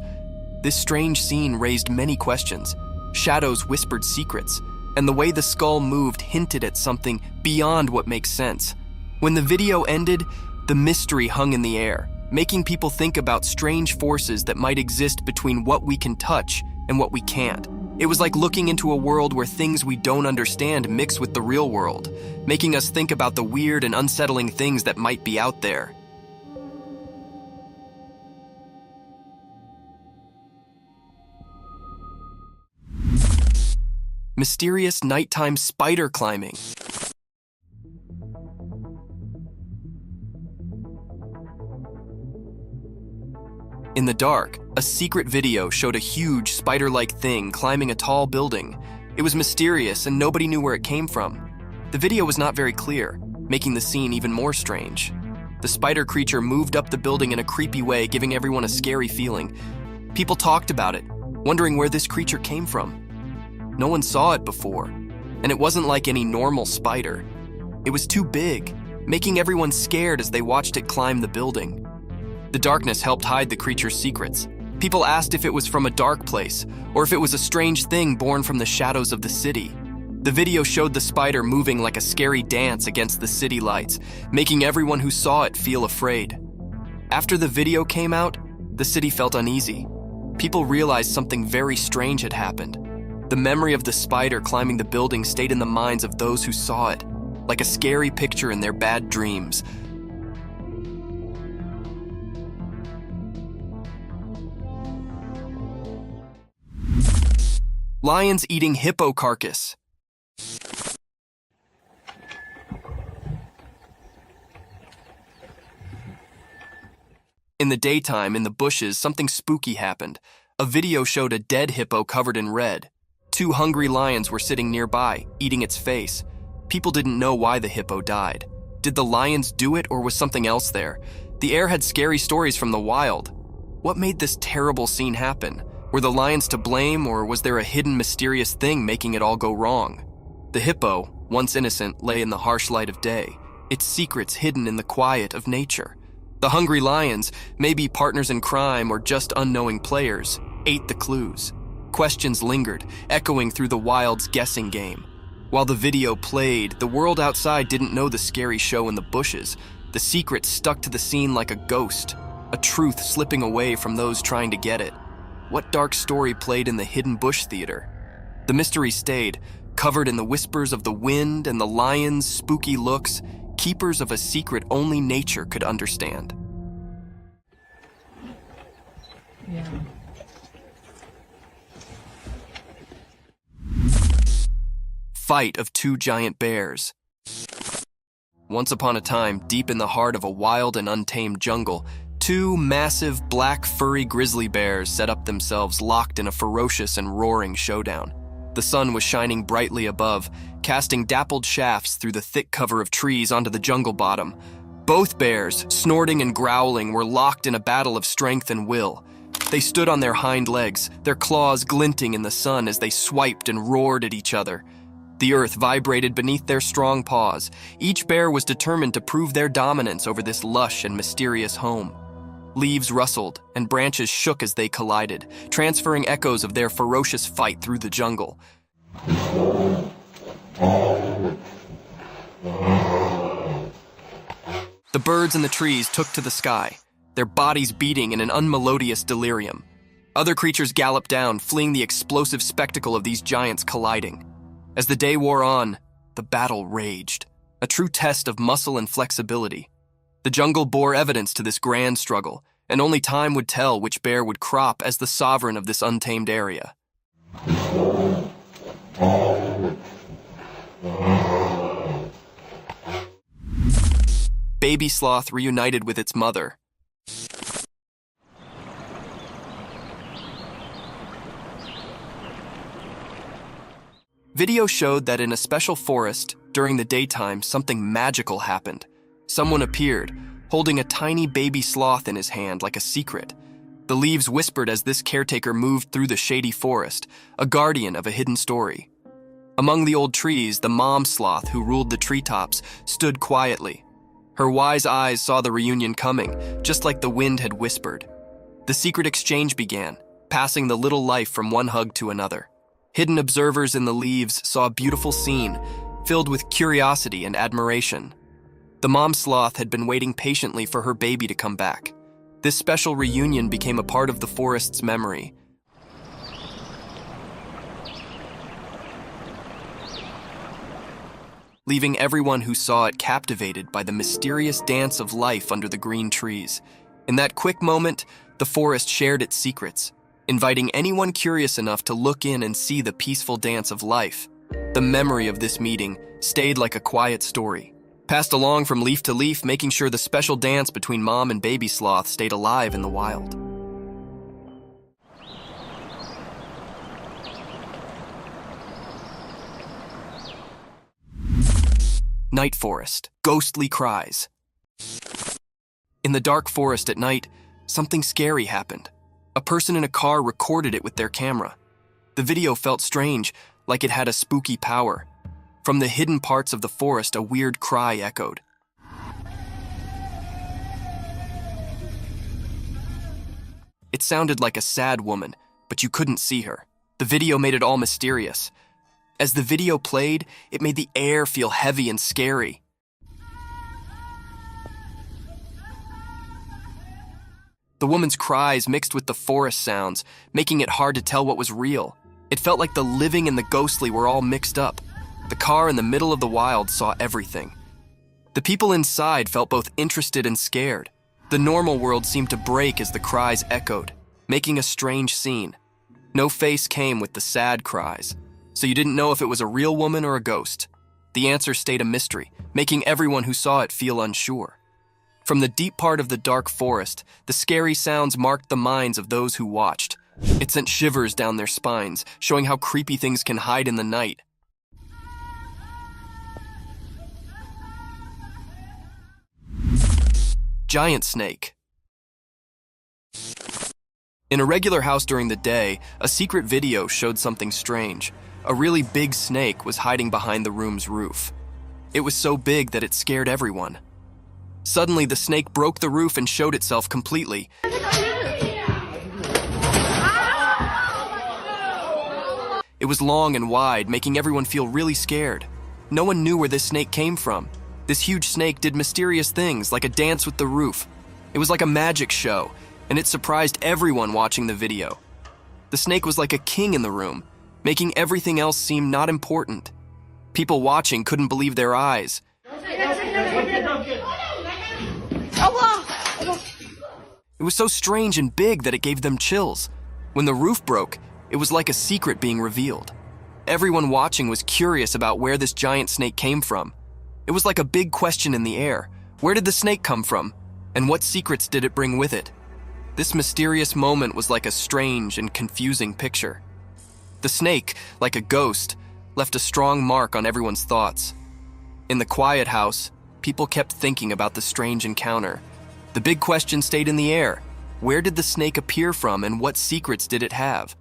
This strange scene raised many questions. Shadows whispered secrets, and the way the skull moved hinted at something beyond what makes sense. When the video ended, the mystery hung in the air, making people think about strange forces that might exist between what we can touch and what we can't. It was like looking into a world where things we don't understand mix with the real world, making us think about the weird and unsettling things that might be out there. Mysterious nighttime spider climbing. In the dark, a secret video showed a huge spider-like thing climbing a tall building. It was mysterious and nobody knew where it came from. The video was not very clear, making the scene even more strange. The spider creature moved up the building in a creepy way, giving everyone a scary feeling. People talked about it, wondering where this creature came from. No one saw it before. and it wasn't like any normal spider. It was too big, making everyone scared as they watched it climb the building. The darkness helped hide the creature's secrets. People asked if it was from a dark place, or if it was a strange thing born from the shadows of the city. The video showed the spider moving like a scary dance against the city lights, making everyone who saw it feel afraid. After the video came out, the city felt uneasy. People realized something very strange had happened. The memory of the spider climbing the building stayed in the minds of those who saw it, like a scary picture in their bad dreams. Lions eating hippo carcass. In the daytime, in the bushes, something spooky happened. A video showed a dead hippo covered in red. 2 hungry lions were sitting nearby, eating its face. People didn't know why the hippo died. Did the lions do it, or was something else there? The air had scary stories from the wild. What made this terrible scene happen? Were the lions to blame, or was there a hidden mysterious thing making it all go wrong? The hippo, once innocent, lay in the harsh light of day, its secrets hidden in the quiet of nature. The hungry lions, maybe partners in crime or just unknowing players, ate the clues. Questions lingered, echoing through the wild's guessing game. While the video played, the world outside didn't know the scary show in the bushes. The secret stuck to the scene like a ghost, a truth slipping away from those trying to get it. What dark story played in the hidden bush theater? The mystery stayed, covered in the whispers of the wind and the lions' spooky looks, keepers of a secret only nature could understand. Yeah. Fight of 2 giant bears. Once upon a time, deep in the heart of a wild and untamed jungle, 2 massive black furry grizzly bears set up themselves locked in a ferocious and roaring showdown. The sun was shining brightly above, casting dappled shafts through the thick cover of trees onto the jungle bottom. Both bears, snorting and growling, were locked in a battle of strength and will. They stood on their hind legs, their claws glinting in the sun as they swiped and roared at each other. The earth vibrated beneath their strong paws. Each bear was determined to prove their dominance over this lush and mysterious home. Leaves rustled, and branches shook as they collided, transferring echoes of their ferocious fight through the jungle. The birds in the trees took to the sky, their bodies beating in an unmelodious delirium. Other creatures galloped down, fleeing the explosive spectacle of these giants colliding. As the day wore on, the battle raged, a true test of muscle and flexibility. The jungle bore evidence to this grand struggle, and only time would tell which bear would crop as the sovereign of this untamed area. Baby sloth reunited with its mother. Video showed that in a special forest, during the daytime, something magical happened. Someone appeared, holding a tiny baby sloth in his hand like a secret. The leaves whispered as this caretaker moved through the shady forest, a guardian of a hidden story. Among the old trees, the mom sloth who ruled the treetops stood quietly. Her wise eyes saw the reunion coming, just like the wind had whispered. The secret exchange began, passing the little life from one hug to another. Hidden observers in the leaves saw a beautiful scene, filled with curiosity and admiration. The mom sloth had been waiting patiently for her baby to come back. This special reunion became a part of the forest's memory. Leaving everyone who saw it captivated by the mysterious dance of life under the green trees. In that quick moment, the forest shared its secrets, inviting anyone curious enough to look in and see the peaceful dance of life. The memory of this meeting stayed like a quiet story, passed along from leaf to leaf, making sure the special dance between mom and baby sloth stayed alive in the wild. Night forest, ghostly cries. In the dark forest at night, something scary happened. A person in a car recorded it with their camera. The video felt strange, like it had a spooky power. From the hidden parts of the forest, a weird cry echoed. It sounded like a sad woman, but you couldn't see her. The video made it all mysterious. As the video played, it made the air feel heavy and scary. The woman's cries mixed with the forest sounds, making it hard to tell what was real. It felt like the living and the ghostly were all mixed up. The car in the middle of the wild saw everything. The people inside felt both interested and scared. The normal world seemed to break as the cries echoed, making a strange scene. No face came with the sad cries, so you didn't know if it was a real woman or a ghost. The answer stayed a mystery, making everyone who saw it feel unsure. From the deep part of the dark forest, the scary sounds marked the minds of those who watched. It sent shivers down their spines, showing how creepy things can hide in the night. Giant snake. In a regular house during the day, a secret video showed something strange. A really big snake was hiding behind the room's roof. It was so big that it scared everyone. Suddenly, the snake broke the roof and showed itself completely. It was long and wide, making everyone feel really scared. No one knew where this snake came from. This huge snake did mysterious things, like a dance with the roof. It was like a magic show, and it surprised everyone watching the video. The snake was like a king in the room, making everything else seem not important. People watching couldn't believe their eyes. It was so strange and big that it gave them chills. When the roof broke, it was like a secret being revealed. Everyone watching was curious about where this giant snake came from. It was like a big question in the air. Where did the snake come from? And what secrets did it bring with it? This mysterious moment was like a strange and confusing picture. The snake, like a ghost, left a strong mark on everyone's thoughts. In the quiet house, people kept thinking about the strange encounter. The big question stayed in the air. Where did the snake appear from and what secrets did it have?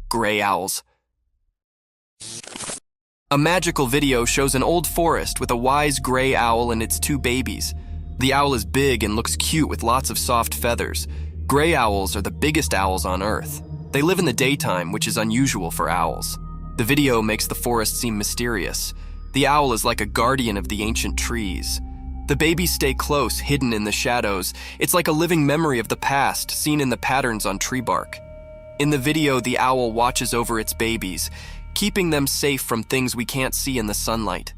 Gray owls. A magical video shows an old forest with a wise gray owl and its two babies. The owl is big and looks cute with lots of soft feathers. Gray owls are the biggest owls on Earth. They live in the daytime, which is unusual for owls. The video makes the forest seem mysterious. The owl is like a guardian of the ancient trees. The babies stay close, hidden in the shadows. It's like a living memory of the past, seen in the patterns on tree bark. In the video, the owl watches over its babies, keeping them safe from things we can't see in the sunlight.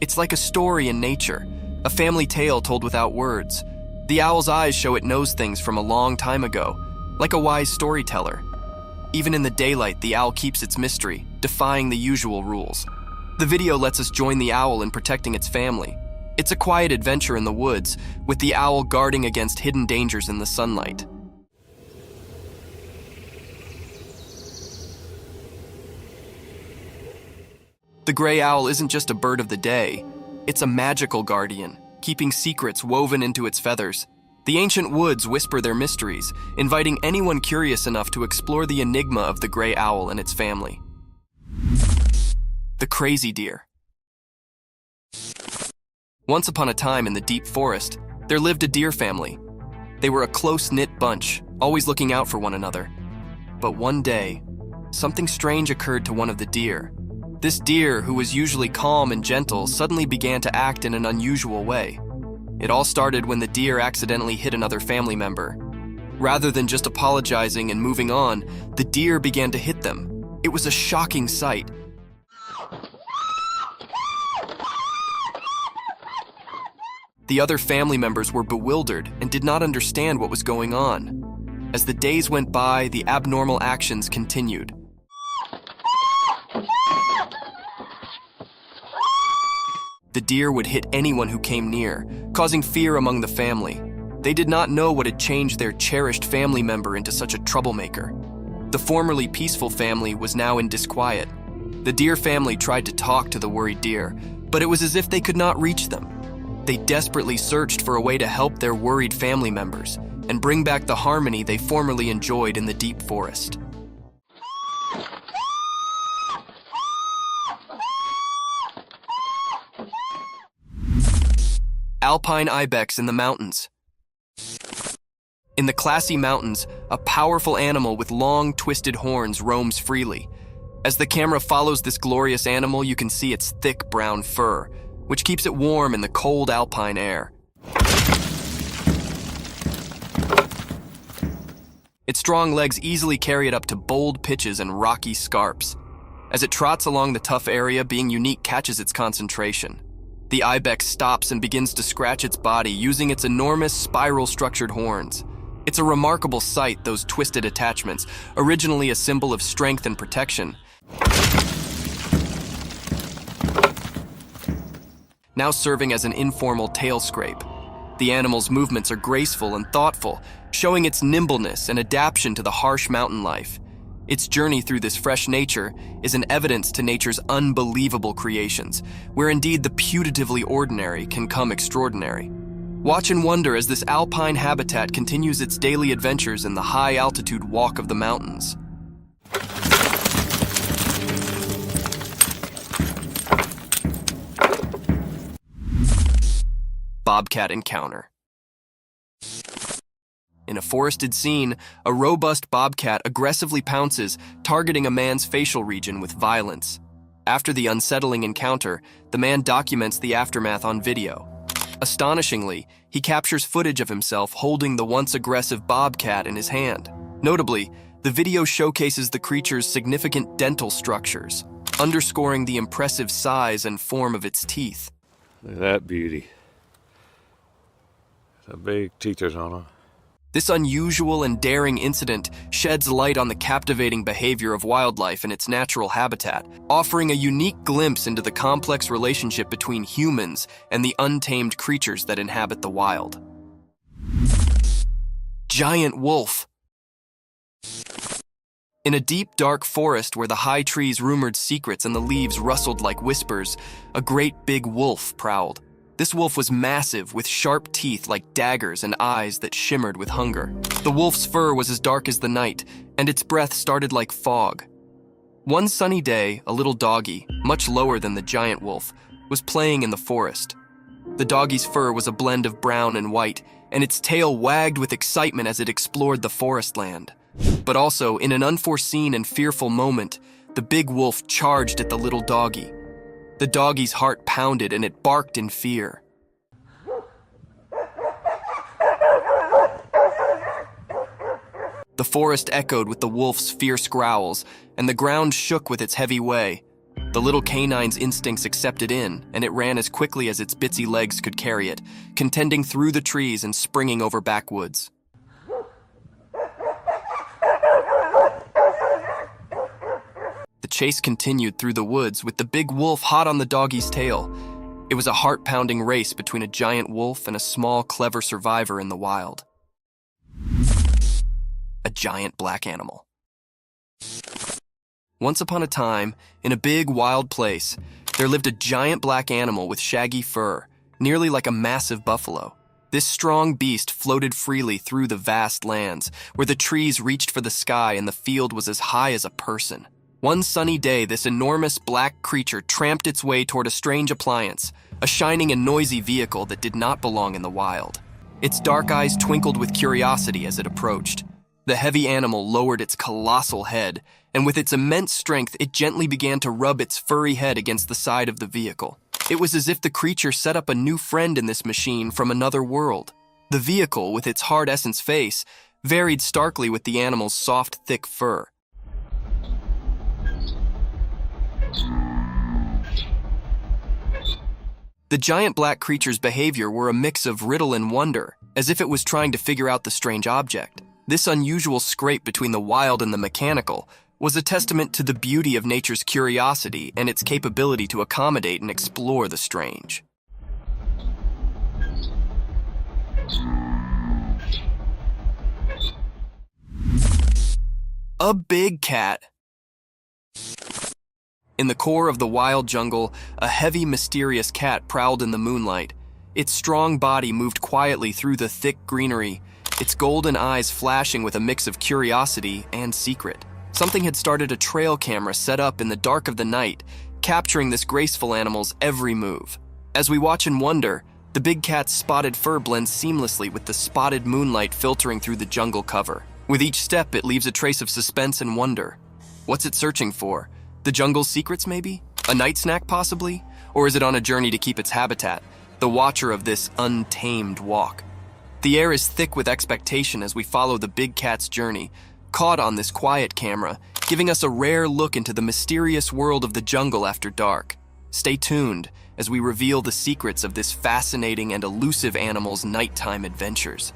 It's like a story in nature, a family tale told without words. The owl's eyes show it knows things from a long time ago, like a wise storyteller. Even in the daylight, the owl keeps its mystery, defying the usual rules. The video lets us join the owl in protecting its family. It's a quiet adventure in the woods, with the owl guarding against hidden dangers in the sunlight. The gray owl isn't just a bird of the day. It's a magical guardian, keeping secrets woven into its feathers. The ancient woods whisper their mysteries, inviting anyone curious enough to explore the enigma of the gray owl and its family. The crazy deer. Once upon a time in the deep forest, there lived a deer family. They were a close-knit bunch, always looking out for one another. But one day, something strange occurred to one of the deer. This deer, who was usually calm and gentle, suddenly began to act in an unusual way. It all started when the deer accidentally hit another family member. Rather than just apologizing and moving on, the deer began to hit them. It was a shocking sight. The other family members were bewildered and did not understand what was going on. As the days went by, the abnormal actions continued. The deer would hit anyone who came near, causing fear among the family. They did not know what had changed their cherished family member into such a troublemaker. The formerly peaceful family was now in disquiet. The deer family tried to talk to the worried deer, but it was as if they could not reach them. They desperately searched for a way to help their worried family members and bring back the harmony they formerly enjoyed in the deep forest. Alpine ibex in the mountains. In the classy mountains, a powerful animal with long, twisted horns roams freely. As the camera follows this glorious animal, you can see its thick brown fur, which keeps it warm in the cold alpine air. Its strong legs easily carry it up to bold pitches and rocky scarps. As it trots along the tough area, being unique catches its concentration. The ibex stops and begins to scratch its body using its enormous spiral-structured horns. It's a remarkable sight, those twisted attachments, originally a symbol of strength and protection, now serving as an informal tail scrape. The animal's movements are graceful and thoughtful, showing its nimbleness and adaptation to the harsh mountain life. Its journey through this fresh nature is an evidence to nature's unbelievable creations, where indeed the putatively ordinary can come extraordinary. Watch and wonder as this alpine habitat continues its daily adventures in the high-altitude walk of the mountains. Bobcat encounter. In a forested scene, a robust bobcat aggressively pounces, targeting a man's facial region with violence. After the unsettling encounter, the man documents the aftermath on video. Astonishingly, he captures footage of himself holding the once aggressive bobcat in his hand. Notably, the video showcases the creature's significant dental structures, underscoring the impressive size and form of its teeth. Look at that beauty. The big teethers on her. This unusual and daring incident sheds light on the captivating behavior of wildlife in its natural habitat, offering a unique glimpse into the complex relationship between humans and the untamed creatures that inhabit the wild. Giant wolf. In a deep, dark forest where the high trees rumored secrets and the leaves rustled like whispers, a great big wolf prowled. This wolf was massive, with sharp teeth like daggers and eyes that shimmered with hunger. The wolf's fur was as dark as the night, and its breath started like fog. One sunny day, a little doggy, much lower than the giant wolf, was playing in the forest. The doggy's fur was a blend of brown and white, and its tail wagged with excitement as it explored the forest land. But also, in an unforeseen and fearful moment, the big wolf charged at the little doggy. The doggy's heart pounded and it barked in fear. The forest echoed with the wolf's fierce growls, and the ground shook with its heavy way. The little canine's instincts accepted in, and it ran as quickly as its bitsy legs could carry it, contending through the trees and springing over backwoods. The chase continued through the woods with the big wolf hot on the doggy's tail. It was a heart-pounding race between a giant wolf and a small, clever survivor in the wild. A giant black animal. Once upon a time, in a big, wild place, there lived a giant black animal with shaggy fur, nearly like a massive buffalo. This strong beast floated freely through the vast lands, where the trees reached for the sky and the field was as high as a person. One sunny day, this enormous black creature tramped its way toward a strange appliance, a shining and noisy vehicle that did not belong in the wild. Its dark eyes twinkled with curiosity as it approached. The heavy animal lowered its colossal head, and with its immense strength, it gently began to rub its furry head against the side of the vehicle. It was as if the creature set up a new friend in this machine from another world. The vehicle, with its hard essence face, varied starkly with the animal's soft, thick fur. The giant black creature's behavior were a mix of riddle and wonder, as if it was trying to figure out the strange object. This unusual scrape between the wild and the mechanical was a testament to the beauty of nature's curiosity and its capability to accommodate and explore the strange. A big cat. In the core of the wild jungle, a heavy, mysterious cat prowled in the moonlight. Its strong body moved quietly through the thick greenery, its golden eyes flashing with a mix of curiosity and secret. Something had started a trail camera set up in the dark of the night, capturing this graceful animal's every move. As we watch and wonder, the big cat's spotted fur blends seamlessly with the spotted moonlight filtering through the jungle cover. With each step, it leaves a trace of suspense and wonder. What's it searching for? The jungle's secrets, maybe? A night snack, possibly? Or is it on a journey to keep its habitat, the watcher of this untamed walk? The air is thick with expectation as we follow the big cat's journey, caught on this quiet camera, giving us a rare look into the mysterious world of the jungle after dark. Stay tuned as we reveal the secrets of this fascinating and elusive animal's nighttime adventures.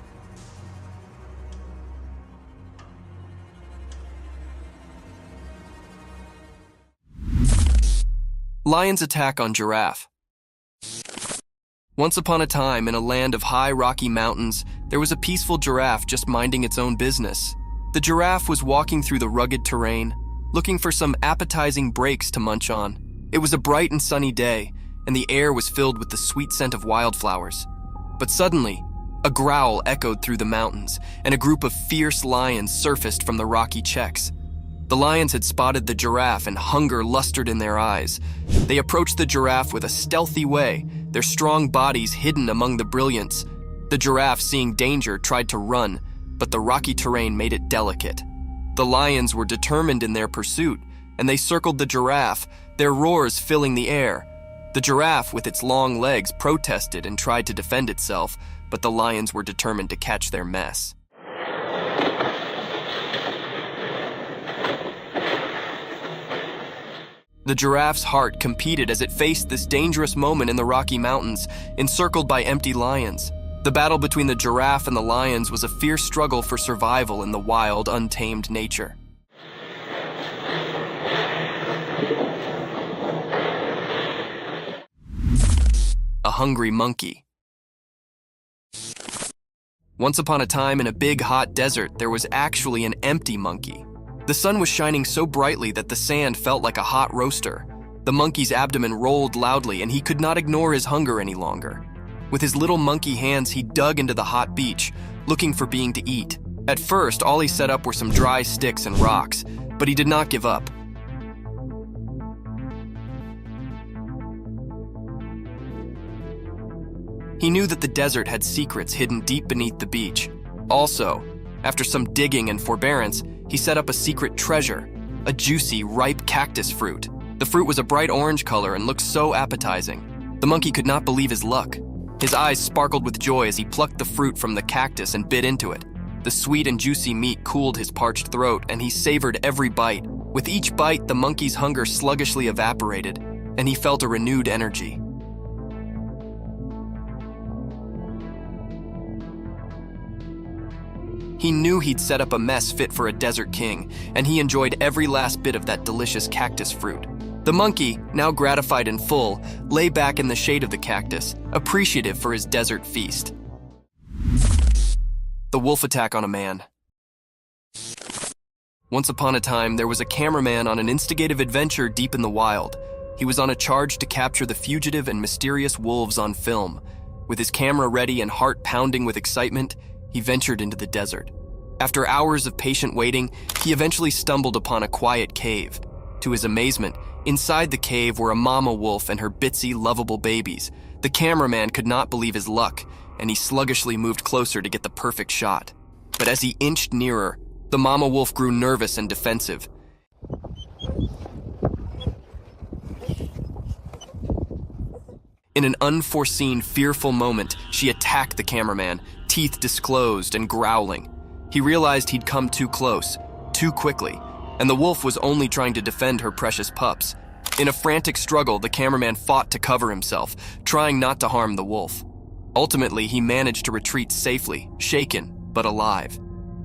Lion's attack on giraffe. Once upon a time, in a land of high rocky mountains, there was a peaceful giraffe just minding its own business. The giraffe was walking through the rugged terrain, looking for some appetizing breaks to munch on. It was a bright and sunny day, and the air was filled with the sweet scent of wildflowers. But suddenly, a growl echoed through the mountains, and a group of fierce lions surfaced from the rocky checks. The lions had spotted the giraffe, and hunger lustered in their eyes. They approached the giraffe with a stealthy way, their strong bodies hidden among the brilliance. The giraffe, seeing danger, tried to run, but the rocky terrain made it delicate. The lions were determined in their pursuit, and they circled the giraffe, their roars filling the air. The giraffe, with its long legs, protested and tried to defend itself, but the lions were determined to catch their mess. The giraffe's heart competed as it faced this dangerous moment in the Rocky Mountains, encircled by empty lions. The battle between the giraffe and the lions was a fierce struggle for survival in the wild, untamed nature. A hungry monkey. Once upon a time, in a big, hot desert, there was actually an empty monkey. The sun was shining so brightly that the sand felt like a hot roaster. The monkey's abdomen rolled loudly, and he could not ignore his hunger any longer. With his little monkey hands, he dug into the hot beach, looking for being to eat. At first, all he set up were some dry sticks and rocks, but he did not give up. He knew that the desert had secrets hidden deep beneath the beach. Also, after some digging and forbearance, he set up a secret treasure, a juicy, ripe cactus fruit. The fruit was a bright orange color and looked so appetizing. The monkey could not believe his luck. His eyes sparkled with joy as he plucked the fruit from the cactus and bit into it. The sweet and juicy meat cooled his parched throat, and he savored every bite. With each bite, the monkey's hunger sluggishly evaporated, and he felt a renewed energy. He knew he'd set up a mess fit for a desert king, and he enjoyed every last bit of that delicious cactus fruit. The monkey, now gratified and full, lay back in the shade of the cactus, appreciative for his desert feast. The wolf attack on a man. Once upon a time, there was a cameraman on an instigative adventure deep in the wild. He was on a charge to capture the fugitive and mysterious wolves on film. With his camera ready and heart pounding with excitement, he ventured into the desert. After hours of patient waiting, he eventually stumbled upon a quiet cave. To his amazement, inside the cave were a mama wolf and her bitsy, lovable babies. The cameraman could not believe his luck, and he sluggishly moved closer to get the perfect shot. But as he inched nearer, the mama wolf grew nervous and defensive. In an unforeseen, fearful moment, she attacked the cameraman, teeth disclosed and growling. He realized he'd come too close, too quickly, and the wolf was only trying to defend her precious pups. In a frantic struggle, the cameraman fought to cover himself, trying not to harm the wolf. Ultimately, he managed to retreat safely, shaken, but alive.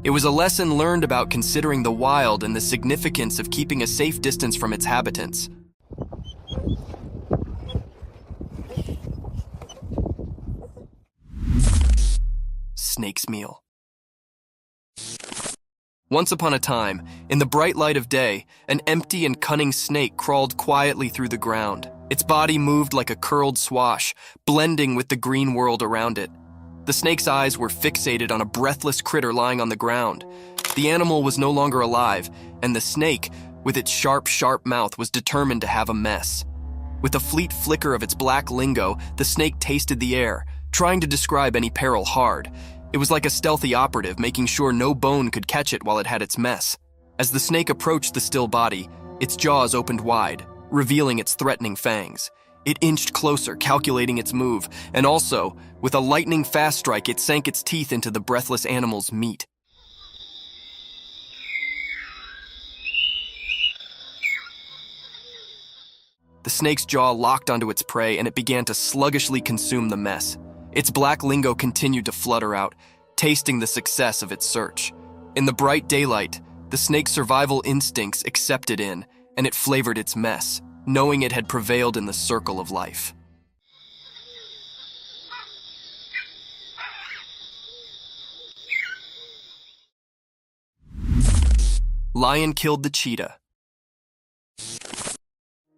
It was a lesson learned about considering the wild and the significance of keeping a safe distance from its inhabitants. Snake's meal. Once upon a time, in the bright light of day, an empty and cunning snake crawled quietly through the ground. Its body moved like a curled swash, blending with the green world around it. The snake's eyes were fixated on a breathless critter lying on the ground. The animal was no longer alive, and the snake, with its sharp mouth, was determined to have a mess. With a fleet flicker of its black lingo, the snake tasted the air, trying to describe any peril hard. It was like a stealthy operative, making sure no bone could catch it while it had its mess. As the snake approached the still body, its jaws opened wide, revealing its threatening fangs. It inched closer, calculating its move, and also, with a lightning-fast strike, it sank its teeth into the breathless animal's meat. The snake's jaw locked onto its prey, and it began to sluggishly consume the mess. Its black lingo continued to flutter out, tasting the success of its search. In the bright daylight, the snake's survival instincts accepted in, and it flavored its mess, knowing it had prevailed in the circle of life. Lion killed the cheetah.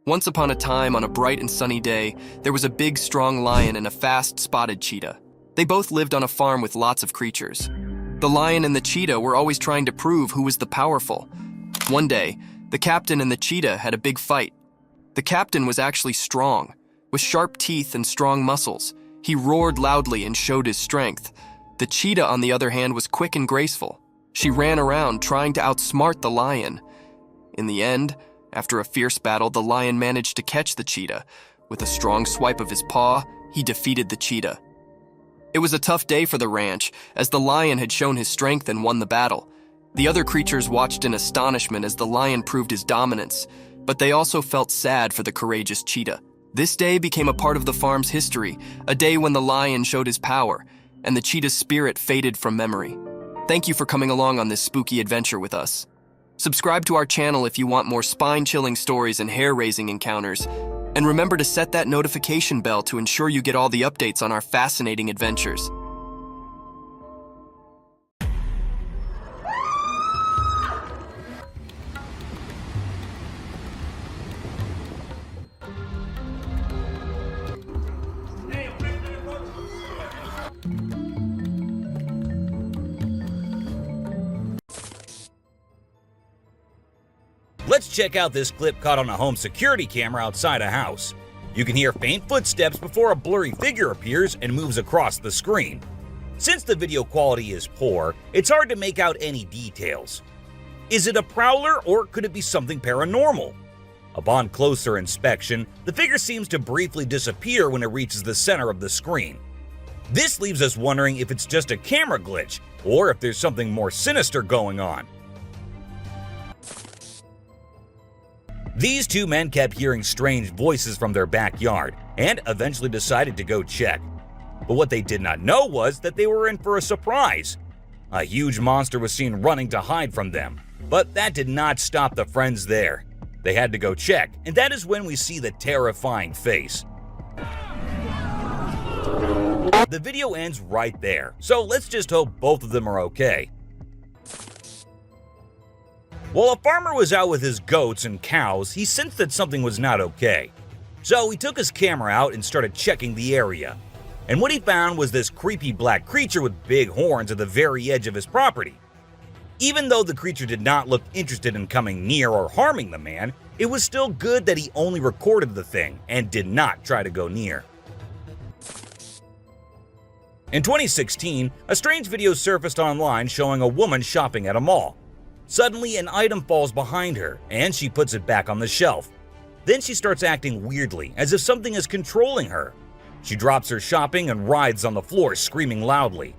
Once upon a time, on a bright and sunny day, there was a big, strong lion and a fast, spotted cheetah. They both lived on a farm with lots of creatures. The lion and the cheetah were always trying to prove who was the powerful. One day, the captain and the cheetah had a big fight. The captain was actually strong, with sharp teeth and strong muscles. He roared loudly and showed his strength. The cheetah, on the other hand, was quick and graceful. She ran around trying to outsmart the lion. In the end, after a fierce battle, the lion managed to catch the cheetah. With a strong swipe of his paw, he defeated the cheetah. It was a tough day for the ranch, as the lion had shown his strength and won the battle. The other creatures watched in astonishment as the lion proved his dominance, but they also felt sad for the courageous cheetah. This day became a part of the farm's history, a day when the lion showed his power, and the cheetah's spirit faded from memory. Thank you for coming along on this spooky adventure with us. Subscribe to our channel if you want more spine-chilling stories and hair-raising encounters. And remember to set that notification bell to ensure you get all the updates on our fascinating adventures. Let's check out this clip caught on a home security camera outside a house. You can hear faint footsteps before a blurry figure appears and moves across the screen. Since the video quality is poor, it's hard to make out any details. Is it a prowler or could it be something paranormal? Upon closer inspection, the figure seems to briefly disappear when it reaches the center of the screen. This leaves us wondering if it's just a camera glitch or if there's something more sinister going on. These two men kept hearing strange voices from their backyard and eventually decided to go check. But what they did not know was that they were in for a surprise. A huge monster was seen running to hide from them, but that did not stop the friends there. They had to go check, and that is when we see the terrifying face. The video ends right there, so let's just hope both of them are okay. While a farmer was out with his goats and cows, he sensed that something was not okay. So he took his camera out and started checking the area. And what he found was this creepy black creature with big horns at the very edge of his property. Even though the creature did not look interested in coming near or harming the man, it was still good that he only recorded the thing and did not try to go near. In 2016, a strange video surfaced online showing a woman shopping at a mall. Suddenly, an item falls behind her, and she puts it back on the shelf. Then she starts acting weirdly, as if something is controlling her. She drops her shopping and writhes on the floor, screaming loudly.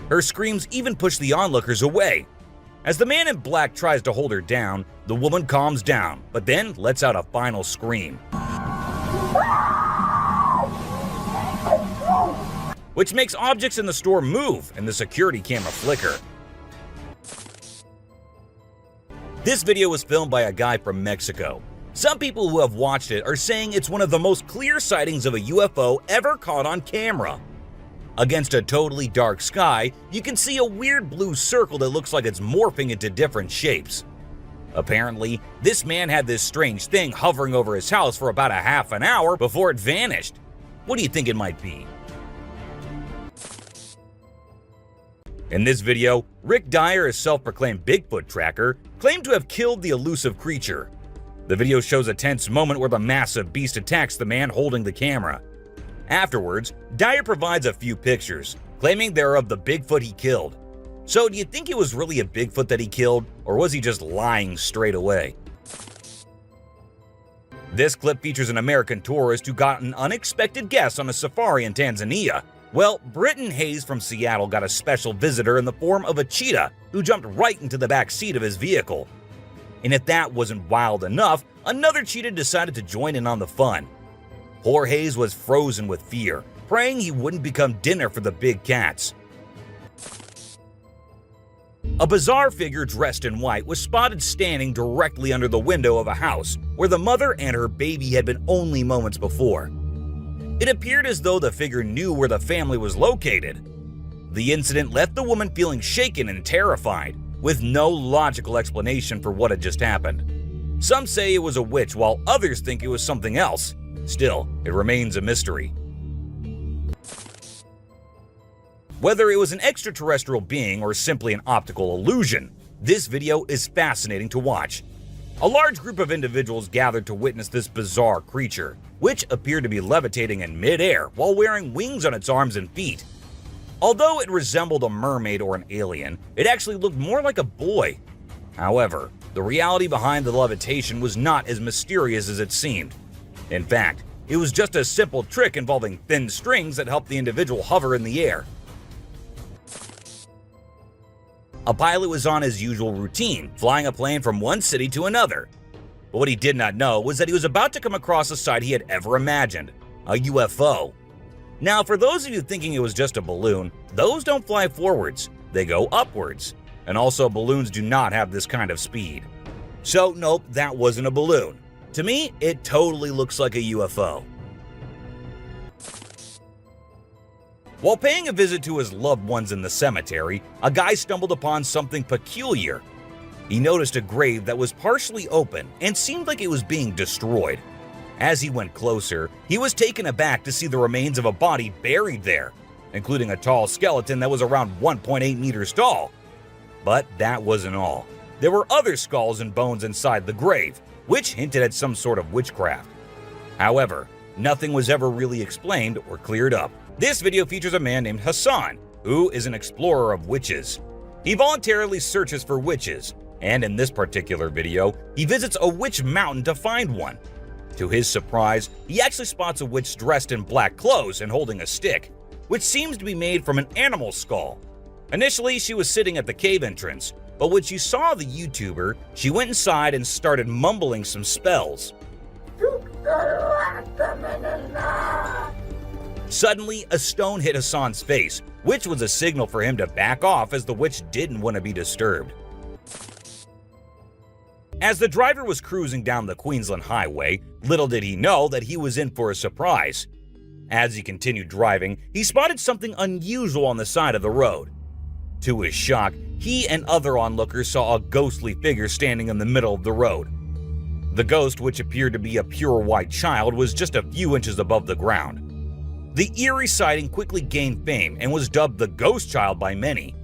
Her screams even push the onlookers away. As the man in black tries to hold her down, the woman calms down, but then lets out a final scream, which makes objects in the store move and the security camera flicker. This video was filmed by a guy from Mexico. Some people who have watched it are saying it's one of the most clear sightings of a UFO ever caught on camera. Against a totally dark sky, you can see a weird blue circle that looks like it's morphing into different shapes. Apparently, this man had this strange thing hovering over his house for about a half an hour before it vanished. What do you think it might be? In this video, Rick Dyer, a self-proclaimed Bigfoot tracker, claimed to have killed the elusive creature. The video shows a tense moment where the massive beast attacks the man holding the camera. Afterwards, Dyer provides a few pictures, claiming they're of the Bigfoot he killed. So do you think it was really a Bigfoot that he killed, or was he just lying straight away? This clip features an American tourist who got an unexpected guest on a safari in Tanzania. Well, Britton Hayes from Seattle got a special visitor in the form of a cheetah who jumped right into the back seat of his vehicle. And if that wasn't wild enough, another cheetah decided to join in on the fun. Poor Hayes was frozen with fear, praying he wouldn't become dinner for the big cats. A bizarre figure dressed in white was spotted standing directly under the window of a house where the mother and her baby had been only moments before. It appeared as though the figure knew where the family was located. The incident left the woman feeling shaken and terrified, with no logical explanation for what had just happened. Some say it was a witch, while others think it was something else. Still, it remains a mystery. Whether it was an extraterrestrial being or simply an optical illusion, this video is fascinating to watch. A large group of individuals gathered to witness this bizarre creature, which appeared to be levitating in mid-air while wearing wings on its arms and feet. Although it resembled a mermaid or an alien, it actually looked more like a boy. However, the reality behind the levitation was not as mysterious as it seemed. In fact, it was just a simple trick involving thin strings that helped the individual hover in the air. A pilot was on his usual routine, flying a plane from one city to another. But what he did not know was that he was about to come across a sight he had ever imagined, a UFO. Now, for those of you thinking it was just a balloon, those don't fly forwards, they go upwards. And also, balloons do not have this kind of speed. So nope, that wasn't a balloon. To me, it totally looks like a UFO. While paying a visit to his loved ones in the cemetery, a guy stumbled upon something peculiar. He noticed a grave that was partially open and seemed like it was being destroyed. As he went closer, he was taken aback to see the remains of a body buried there, including a tall skeleton that was around 1.8 meters tall. But that wasn't all. There were other skulls and bones inside the grave, which hinted at some sort of witchcraft. However, nothing was ever really explained or cleared up. This video features a man named Hassan, who is an explorer of witches. He voluntarily searches for witches, and in this particular video, he visits a witch mountain to find one. To his surprise, he actually spots a witch dressed in black clothes and holding a stick, which seems to be made from an animal skull. Initially, she was sitting at the cave entrance, but when she saw the YouTuber, she went inside and started mumbling some spells. Suddenly, a stone hit Hassan's face, which was a signal for him to back off as the witch didn't want to be disturbed. As the driver was cruising down the Queensland Highway, little did he know that he was in for a surprise. As he continued driving, he spotted something unusual on the side of the road. To his shock, he and other onlookers saw a ghostly figure standing in the middle of the road. The ghost, which appeared to be a pure white child, was just a few inches above the ground. The eerie sighting quickly gained fame and was dubbed the Ghost Child by many.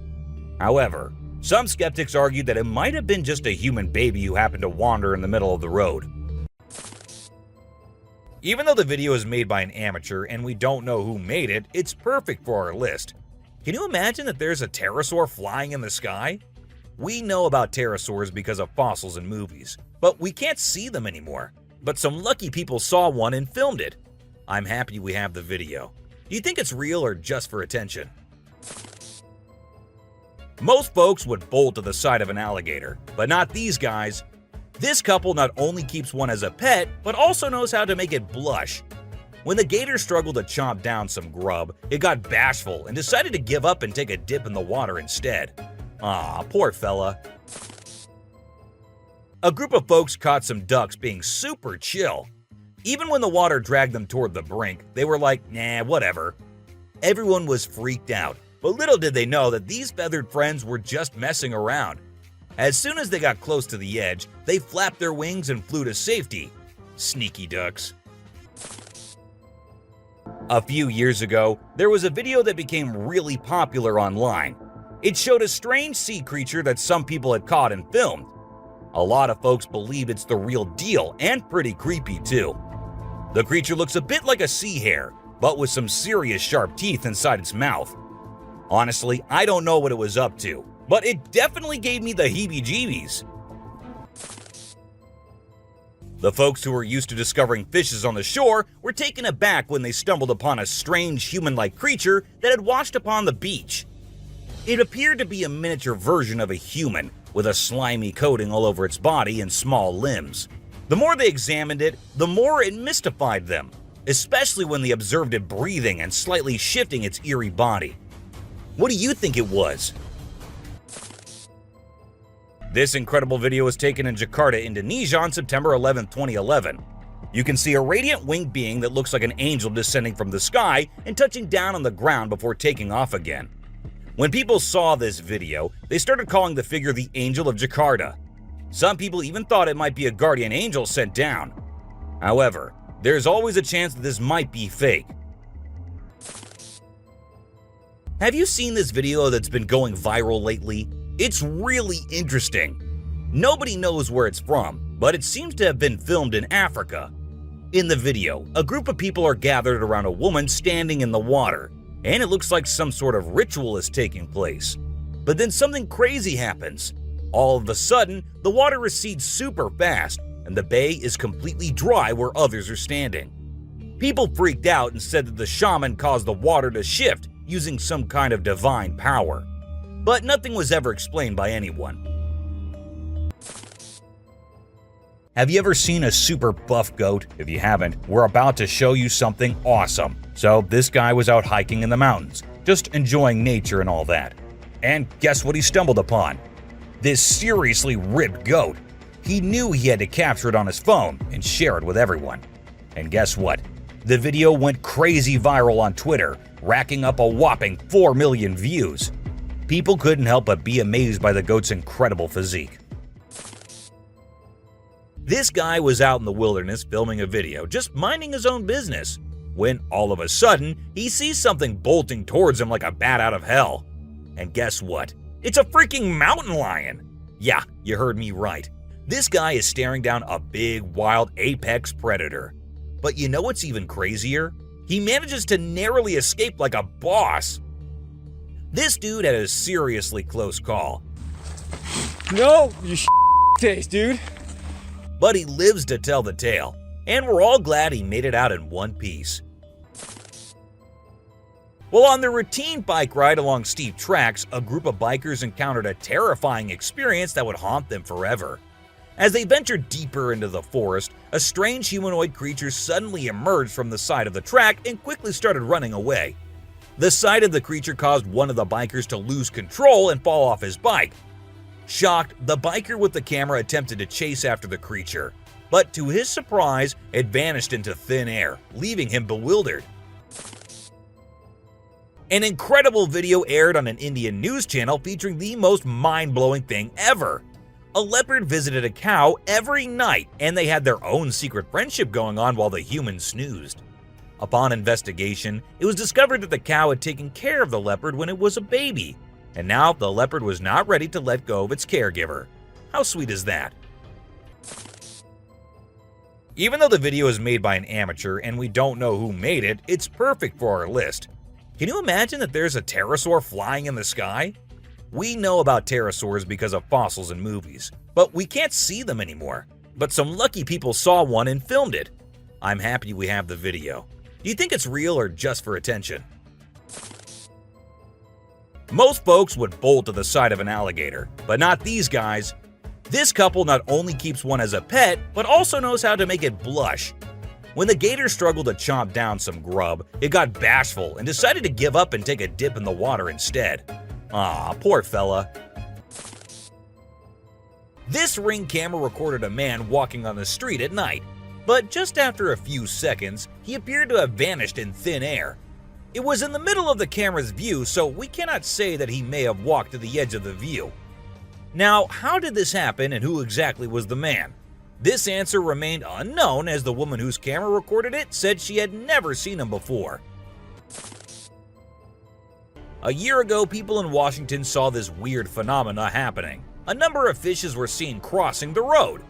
However, some skeptics argued that it might have been just a human baby who happened to wander in the middle of the road. Even though the video is made by an amateur and we don't know who made it, it's perfect for our list. Can you imagine that there's a pterosaur flying in the sky? We know about pterosaurs because of fossils in movies, but we can't see them anymore. But some lucky people saw one and filmed it. I'm happy we have the video. Do you think it's real or just for attention? Most folks would bolt to the side of an alligator, but not these guys. This couple not only keeps one as a pet, but also knows how to make it blush. When the gator struggled to chomp down some grub, it got bashful and decided to give up and take a dip in the water instead. Aw, poor fella. A group of folks caught some ducks being super chill. Even when the water dragged them toward the brink, they were like, nah, whatever. Everyone was freaked out, but little did they know that these feathered friends were just messing around. As soon as they got close to the edge, they flapped their wings and flew to safety. Sneaky ducks. A few years ago, there was a video that became really popular online. It showed a strange sea creature that some people had caught and filmed. A lot of folks believe it's the real deal, and pretty creepy too. The creature looks a bit like a sea hare, but with some serious sharp teeth inside its mouth. Honestly, I don't know what it was up to, but it definitely gave me the heebie-jeebies. The folks who were used to discovering fishes on the shore were taken aback when they stumbled upon a strange human-like creature that had washed upon the beach. It appeared to be a miniature version of a human, with a slimy coating all over its body and small limbs. The more they examined it, the more it mystified them, especially when they observed it breathing and slightly shifting its eerie body. What do you think it was? This incredible video was taken in Jakarta, Indonesia on September 11, 2011. You can see a radiant winged being that looks like an angel descending from the sky and touching down on the ground before taking off again. When people saw this video, they started calling the figure the Angel of Jakarta. Some people even thought it might be a guardian angel sent down. However, there's always a chance that this might be fake. Have you seen this video that's been going viral lately? It's really interesting. Nobody knows where it's from, but it seems to have been filmed in Africa. In the video, a group of people are gathered around a woman standing in the water, and it looks like some sort of ritual is taking place. But then something crazy happens. All of a sudden, the water recedes super fast, and the bay is completely dry where others are standing. People freaked out and said that the shaman caused the water to shift using some kind of divine power. But nothing was ever explained by anyone. Have you ever seen a super buff goat? If you haven't, we're about to show you something awesome. So this guy was out hiking in the mountains, just enjoying nature and all that. And guess what he stumbled upon? This seriously ripped goat. He knew he had to capture it on his phone and share it with everyone. And guess what? The video went crazy viral on Twitter, racking up a whopping 4 million views. People couldn't help but be amazed by the goat's incredible physique. This guy was out in the wilderness filming a video, just minding his own business, when all of a sudden, he sees something bolting towards him like a bat out of hell. And guess what? It's a freaking mountain lion! Yeah, you heard me right. This guy is staring down a big, wild apex predator. But you know what's even crazier? He manages to narrowly escape like a boss. This dude had a seriously close call. No, you taste, dude. But he lives to tell the tale, and we're all glad he made it out in one piece. Well, on their routine bike ride along steep tracks, a group of bikers encountered a terrifying experience that would haunt them forever. As they ventured deeper into the forest, a strange humanoid creature suddenly emerged from the side of the track and quickly started running away. The sight of the creature caused one of the bikers to lose control and fall off his bike. Shocked, the biker with the camera attempted to chase after the creature, but to his surprise, it vanished into thin air, leaving him bewildered. An incredible video aired on an Indian news channel featuring the most mind-blowing thing ever. A leopard visited a cow every night, and they had their own secret friendship going on while the human snoozed. Upon investigation, it was discovered that the cow had taken care of the leopard when it was a baby, and now the leopard was not ready to let go of its caregiver. How sweet is that? Even though the video is made by an amateur and we don't know who made it, it's perfect for our list. Can you imagine that there's a pterosaur flying in the sky? We know about pterosaurs because of fossils in movies, but we can't see them anymore. But some lucky people saw one and filmed it. I'm happy we have the video. Do you think it's real or just for attention? Most folks would bolt to the side of an alligator, but not these guys. This couple not only keeps one as a pet, but also knows how to make it blush. When the gator struggled to chomp down some grub, it got bashful and decided to give up and take a dip in the water instead. Aw, poor fella. This Ring camera recorded a man walking on the street at night, but just after a few seconds, he appeared to have vanished in thin air. It was in the middle of the camera's view, so we cannot say that he may have walked to the edge of the view. Now, how did this happen and who exactly was the man? This answer remained unknown, as the woman whose camera recorded it said she had never seen him before. A year ago, people in Washington saw this weird phenomena happening. A number of fishes were seen crossing the road.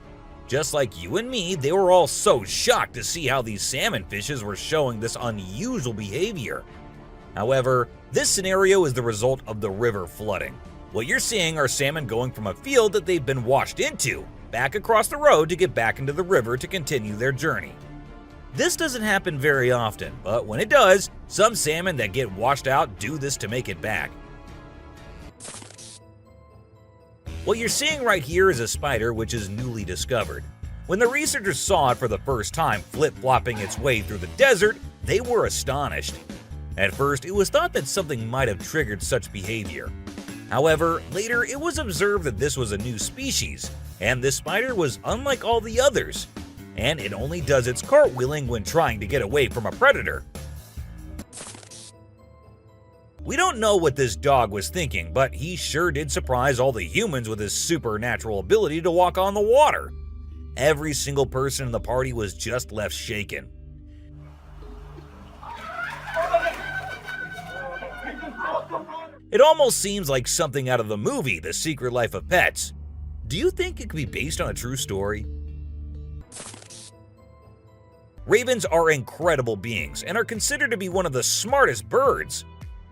Just like you and me, they were all so shocked to see how these salmon fishes were showing this unusual behavior. However, this scenario is the result of the river flooding. What you're seeing are salmon going from a field that they've been washed into, back across the road to get back into the river to continue their journey. This doesn't happen very often, but when it does, some salmon that get washed out do this to make it back. What you're seeing right here is a spider which is newly discovered. When the researchers saw it for the first time flip-flopping its way through the desert, they were astonished. At first, it was thought that something might have triggered such behavior. However, later it was observed that this was a new species, and this spider was unlike all the others, and it only does its cartwheeling when trying to get away from a predator. We don't know what this dog was thinking, but he sure did surprise all the humans with his supernatural ability to walk on the water. Every single person in the party was just left shaken. It almost seems like something out of the movie The Secret Life of Pets. Do you think it could be based on a true story? Ravens are incredible beings and are considered to be one of the smartest birds.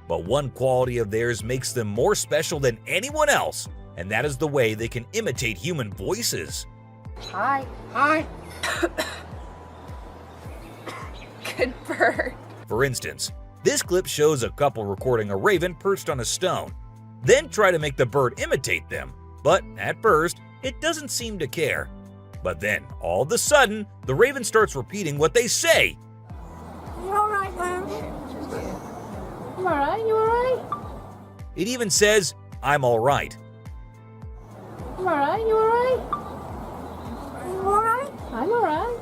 But one quality of theirs makes them more special than anyone else, and that is the way they can imitate human voices. Hi. Hi. Good bird. For instance, this clip shows a couple recording a raven perched on a stone, then try to make the bird imitate them, but at first, it doesn't seem to care. But then, all of a sudden, the raven starts repeating what they say. You alright, Lamb? You alright? You alright? It even says, "I'm alright." You alright? You alright? You alright? I'm alright.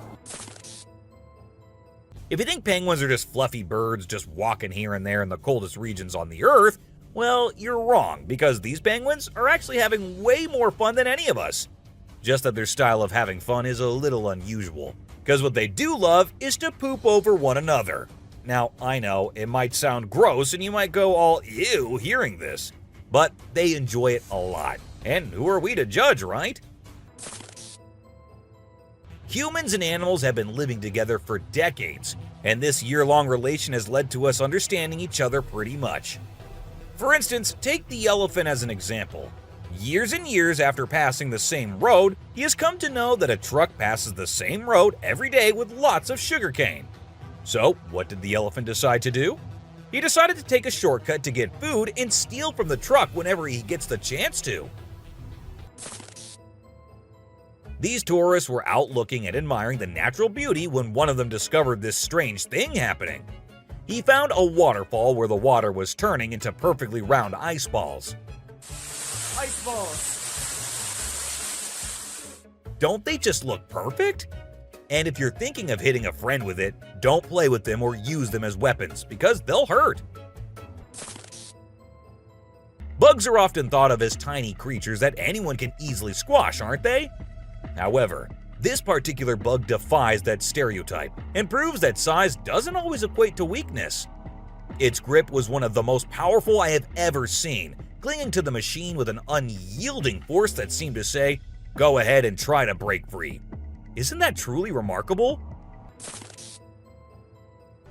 If you think penguins are just fluffy birds just walking here and there in the coldest regions on the Earth, well, you're wrong, because these penguins are actually having way more fun than any of us. Just that their style of having fun is a little unusual, because what they do love is to poop over one another. Now, I know, it might sound gross and you might go all ew hearing this, but they enjoy it a lot. And who are we to judge, right? Humans and animals have been living together for decades, and this year-long relation has led to us understanding each other pretty much. For instance, take the elephant as an example. Years and years after passing the same road, he has come to know that a truck passes the same road every day with lots of sugarcane. So, what did the elephant decide to do? He decided to take a shortcut to get food and steal from the truck whenever he gets the chance to. These tourists were out looking and admiring the natural beauty when one of them discovered this strange thing happening. He found a waterfall where the water was turning into perfectly round ice balls. Ice balls! Don't they just look perfect? And if you're thinking of hitting a friend with it, don't play with them or use them as weapons, because they'll hurt. Bugs are often thought of as tiny creatures that anyone can easily squash, aren't they? However, this particular bug defies that stereotype and proves that size doesn't always equate to weakness. Its grip was one of the most powerful I have ever seen, clinging to the machine with an unyielding force that seemed to say, "Go ahead and try to break free." Isn't that truly remarkable?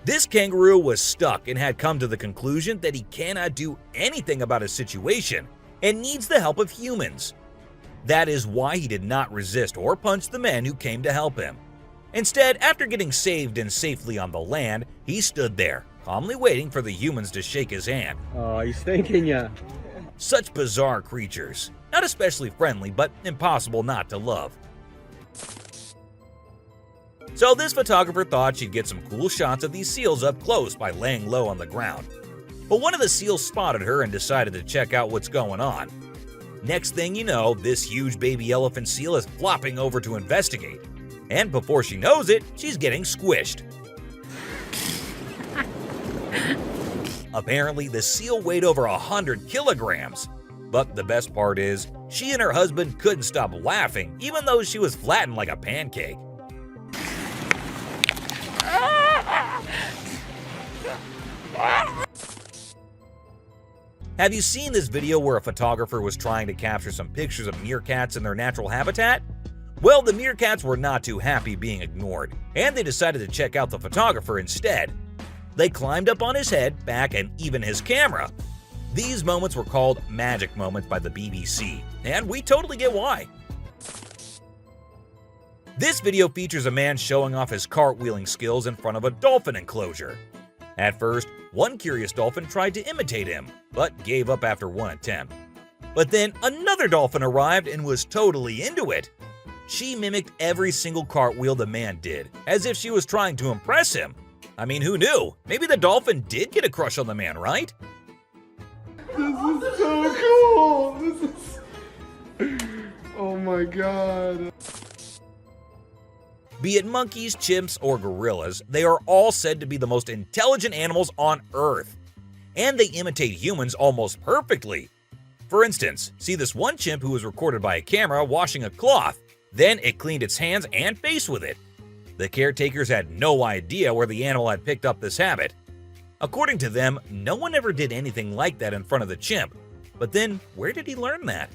This kangaroo was stuck and had come to the conclusion that he cannot do anything about his situation and needs the help of humans. That is why he did not resist or punch the men who came to help him. Instead, after getting saved and safely on the land, he stood there, calmly waiting for the humans to shake his hand. Oh, he's thanking ya. Such bizarre creatures. Not especially friendly, but impossible not to love. So this photographer thought she'd get some cool shots of these seals up close by laying low on the ground. But one of the seals spotted her and decided to check out what's going on. Next thing you know, this huge baby elephant seal is flopping over to investigate. And before she knows it, she's getting squished. Apparently, the seal weighed over 100 kilograms. But the best part is, she and her husband couldn't stop laughing even though she was flattened like a pancake. Have you seen this video where a photographer was trying to capture some pictures of meerkats in their natural habitat? Well, the meerkats were not too happy being ignored, and they decided to check out the photographer instead. They climbed up on his head, back, and even his camera. These moments were called magic moments by the BBC, and we totally get why. This video features a man showing off his cartwheeling skills in front of a dolphin enclosure. At first, one curious dolphin tried to imitate him, but gave up after one attempt. But then another dolphin arrived and was totally into it. She mimicked every single cartwheel the man did, as if she was trying to impress him. I mean, who knew? Maybe the dolphin did get a crush on the man, right? This is so cool! This is... Oh my god. Be it monkeys, chimps, or gorillas, they are all said to be the most intelligent animals on Earth. And they imitate humans almost perfectly. For instance, see this one chimp who was recorded by a camera washing a cloth. Then it cleaned its hands and face with it. The caretakers had no idea where the animal had picked up this habit. According to them, no one ever did anything like that in front of the chimp. But then, where did he learn that?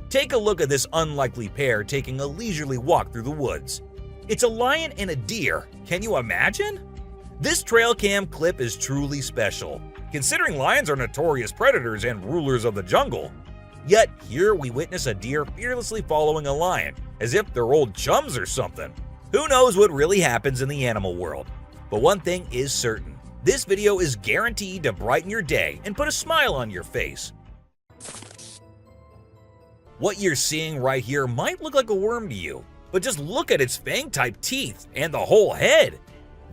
Take a look at this unlikely pair taking a leisurely walk through the woods. It's a lion and a deer. Can you imagine? This trail cam clip is truly special, considering lions are notorious predators and rulers of the jungle. Yet here we witness a deer fearlessly following a lion, as if they're old chums or something. Who knows what really happens in the animal world? But one thing is certain, this video is guaranteed to brighten your day and put a smile on your face. What you're seeing right here might look like a worm to you, but just look at its fang-type teeth and the whole head.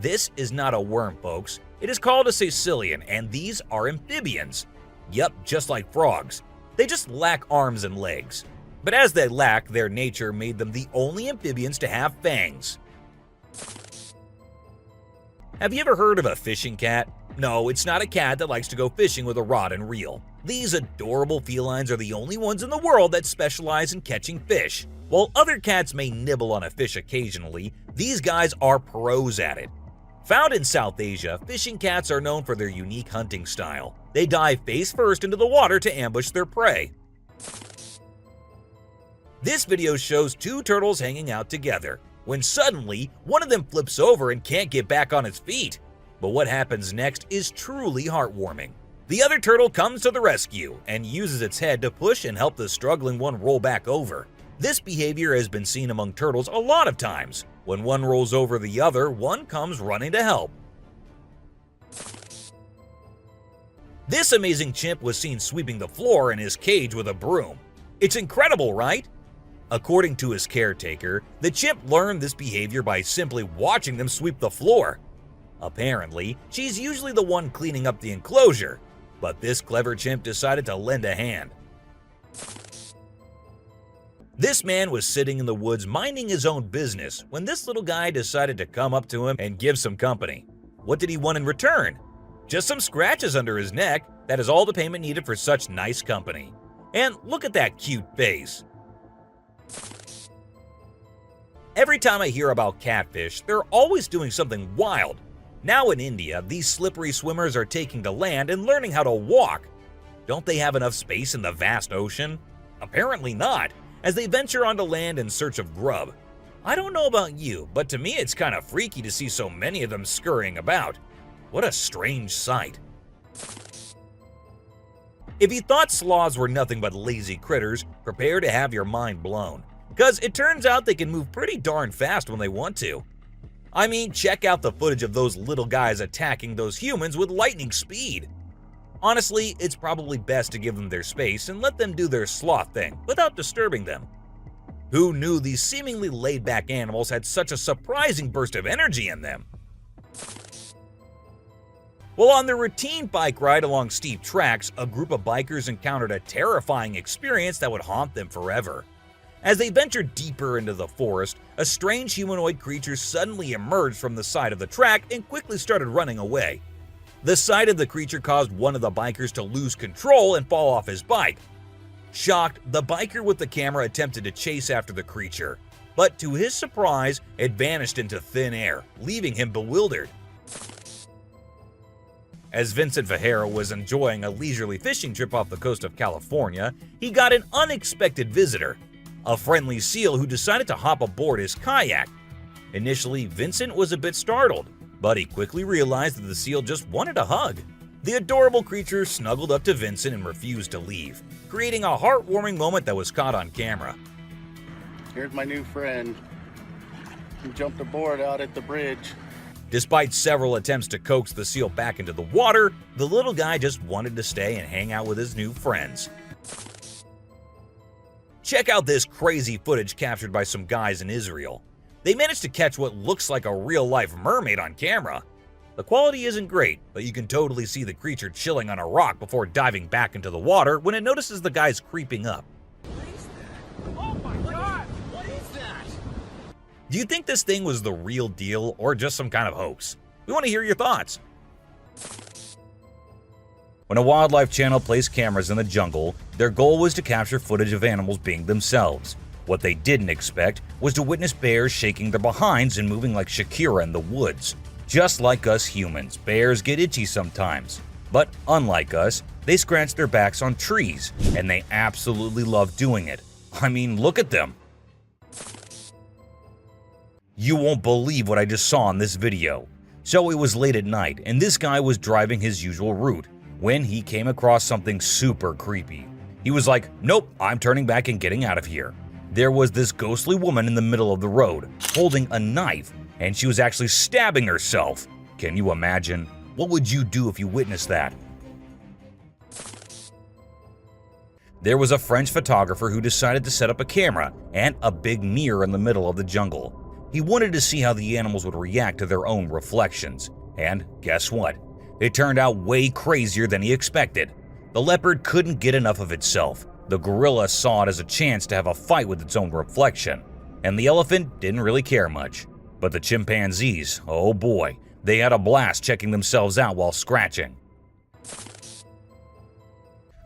This is not a worm, folks. It is called a caecilian, and these are amphibians. Yep, just like frogs. They just lack arms and legs. But as they lack, their nature made them the only amphibians to have fangs. Have you ever heard of a fishing cat? No, it's not a cat that likes to go fishing with a rod and reel. These adorable felines are the only ones in the world that specialize in catching fish. While other cats may nibble on a fish occasionally, these guys are pros at it. Found in South Asia, fishing cats are known for their unique hunting style. They dive face first into the water to ambush their prey. This video shows two turtles hanging out together, when suddenly one of them flips over and can't get back on its feet. But what happens next is truly heartwarming. The other turtle comes to the rescue and uses its head to push and help the struggling one roll back over. This behavior has been seen among turtles a lot of times. When one rolls over the other, one comes running to help. This amazing chimp was seen sweeping the floor in his cage with a broom. It's incredible, right? According to his caretaker, the chimp learned this behavior by simply watching them sweep the floor. Apparently, she's usually the one cleaning up the enclosure, but this clever chimp decided to lend a hand. This man was sitting in the woods minding his own business when this little guy decided to come up to him and give some company. What did he want in return? Just some scratches under his neck. That is all the payment needed for such nice company. And look at that cute face. Every time I hear about catfish, they're always doing something wild. Now in India, these slippery swimmers are taking to land and learning how to walk. Don't they have enough space in the vast ocean? Apparently not, as they venture onto land in search of grub. I don't know about you, but to me it's kind of freaky to see so many of them scurrying about. What a strange sight. If you thought sloths were nothing but lazy critters, prepare to have your mind blown. Because it turns out they can move pretty darn fast when they want to. I mean, check out the footage of those little guys attacking those humans with lightning speed. Honestly, it's probably best to give them their space and let them do their sloth thing without disturbing them. Who knew these seemingly laid-back animals had such a surprising burst of energy in them? Well, on their routine bike ride along steep tracks, a group of bikers encountered a terrifying experience that would haunt them forever. As they ventured deeper into the forest, a strange humanoid creature suddenly emerged from the side of the track and quickly started running away. The sight of the creature caused one of the bikers to lose control and fall off his bike. Shocked, the biker with the camera attempted to chase after the creature, but to his surprise, it vanished into thin air, leaving him bewildered. As Vincent Vajera was enjoying a leisurely fishing trip off the coast of California, he got an unexpected visitor, a friendly seal who decided to hop aboard his kayak. Initially, Vincent was a bit startled, but he quickly realized that the seal just wanted a hug. The adorable creature snuggled up to Vincent and refused to leave, creating a heartwarming moment that was caught on camera. Here's my new friend. He jumped aboard out at the bridge. Despite several attempts to coax the seal back into the water, the little guy just wanted to stay and hang out with his new friends. Check out this crazy footage captured by some guys in Israel. They managed to catch what looks like a real-life mermaid on camera. The quality isn't great, but you can totally see the creature chilling on a rock before diving back into the water when it notices the guys creeping up. Oh my god! What is that? Do you think this thing was the real deal or just some kind of hoax? We want to hear your thoughts. When a wildlife channel placed cameras in the jungle, their goal was to capture footage of animals being themselves. What they didn't expect was to witness bears shaking their behinds and moving like Shakira in the woods. Just like us humans, bears get itchy sometimes. But unlike us, they scratch their backs on trees, and they absolutely love doing it. I mean, look at them. You won't believe what I just saw in this video. So it was late at night, and this guy was driving his usual route when he came across something super creepy. He was like, nope, I'm turning back and getting out of here. There was this ghostly woman in the middle of the road, holding a knife, and she was actually stabbing herself. Can you imagine? What would you do if you witnessed that? There was a French photographer who decided to set up a camera and a big mirror in the middle of the jungle. He wanted to see how the animals would react to their own reflections. And guess what? It turned out way crazier than he expected. The leopard couldn't get enough of itself. The gorilla saw it as a chance to have a fight with its own reflection. And the elephant didn't really care much. But the chimpanzees, oh boy, they had a blast checking themselves out while scratching.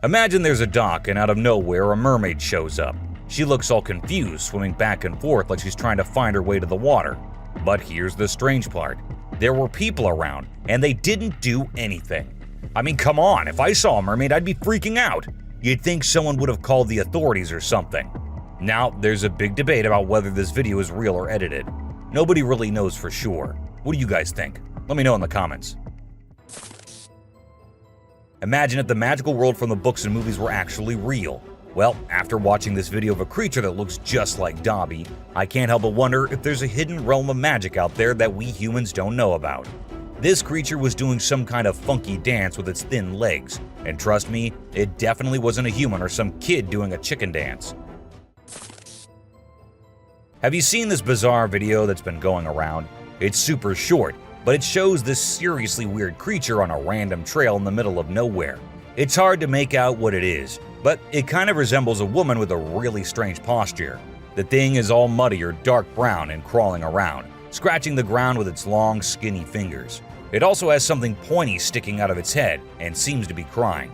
Imagine there's a dock and out of nowhere a mermaid shows up. She looks all confused, swimming back and forth like she's trying to find her way to the water. But here's the strange part. There were people around, and they didn't do anything. I mean, come on, if I saw a mermaid, I'd be freaking out. You'd think someone would have called the authorities or something. Now, there's a big debate about whether this video is real or edited. Nobody really knows for sure. What do you guys think? Let me know in the comments. Imagine if the magical world from the books and movies were actually real. Well, after watching this video of a creature that looks just like Dobby, I can't help but wonder if there's a hidden realm of magic out there that we humans don't know about. This creature was doing some kind of funky dance with its thin legs, and trust me, it definitely wasn't a human or some kid doing a chicken dance. Have you seen this bizarre video that's been going around? It's super short, but it shows this seriously weird creature on a random trail in the middle of nowhere. It's hard to make out what it is, but it kind of resembles a woman with a really strange posture. The thing is all muddy or dark brown and crawling around, scratching the ground with its long, skinny fingers. It also has something pointy sticking out of its head and seems to be crying.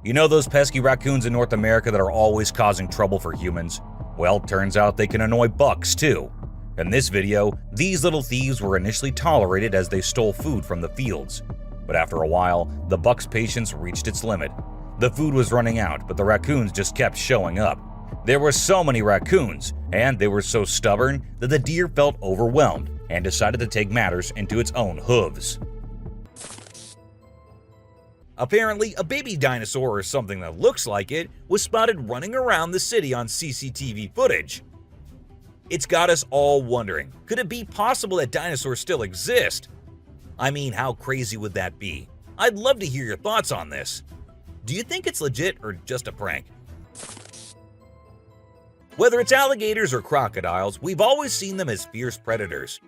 You know those pesky raccoons in North America that are always causing trouble for humans? Well, turns out they can annoy bucks too. In this video, these little thieves were initially tolerated as they stole food from the fields. But after a while, the buck's patience reached its limit. The food was running out, but the raccoons just kept showing up. There were so many raccoons, and they were so stubborn that the deer felt overwhelmed and decided to take matters into its own hooves. Apparently, a baby dinosaur or something that looks like it was spotted running around the city on CCTV footage. It's got us all wondering, could it be possible that dinosaurs still exist? I mean, how crazy would that be? I'd love to hear your thoughts on this. Do you think it's legit or just a prank? Whether it's alligators or crocodiles, we've always seen them as fierce predators.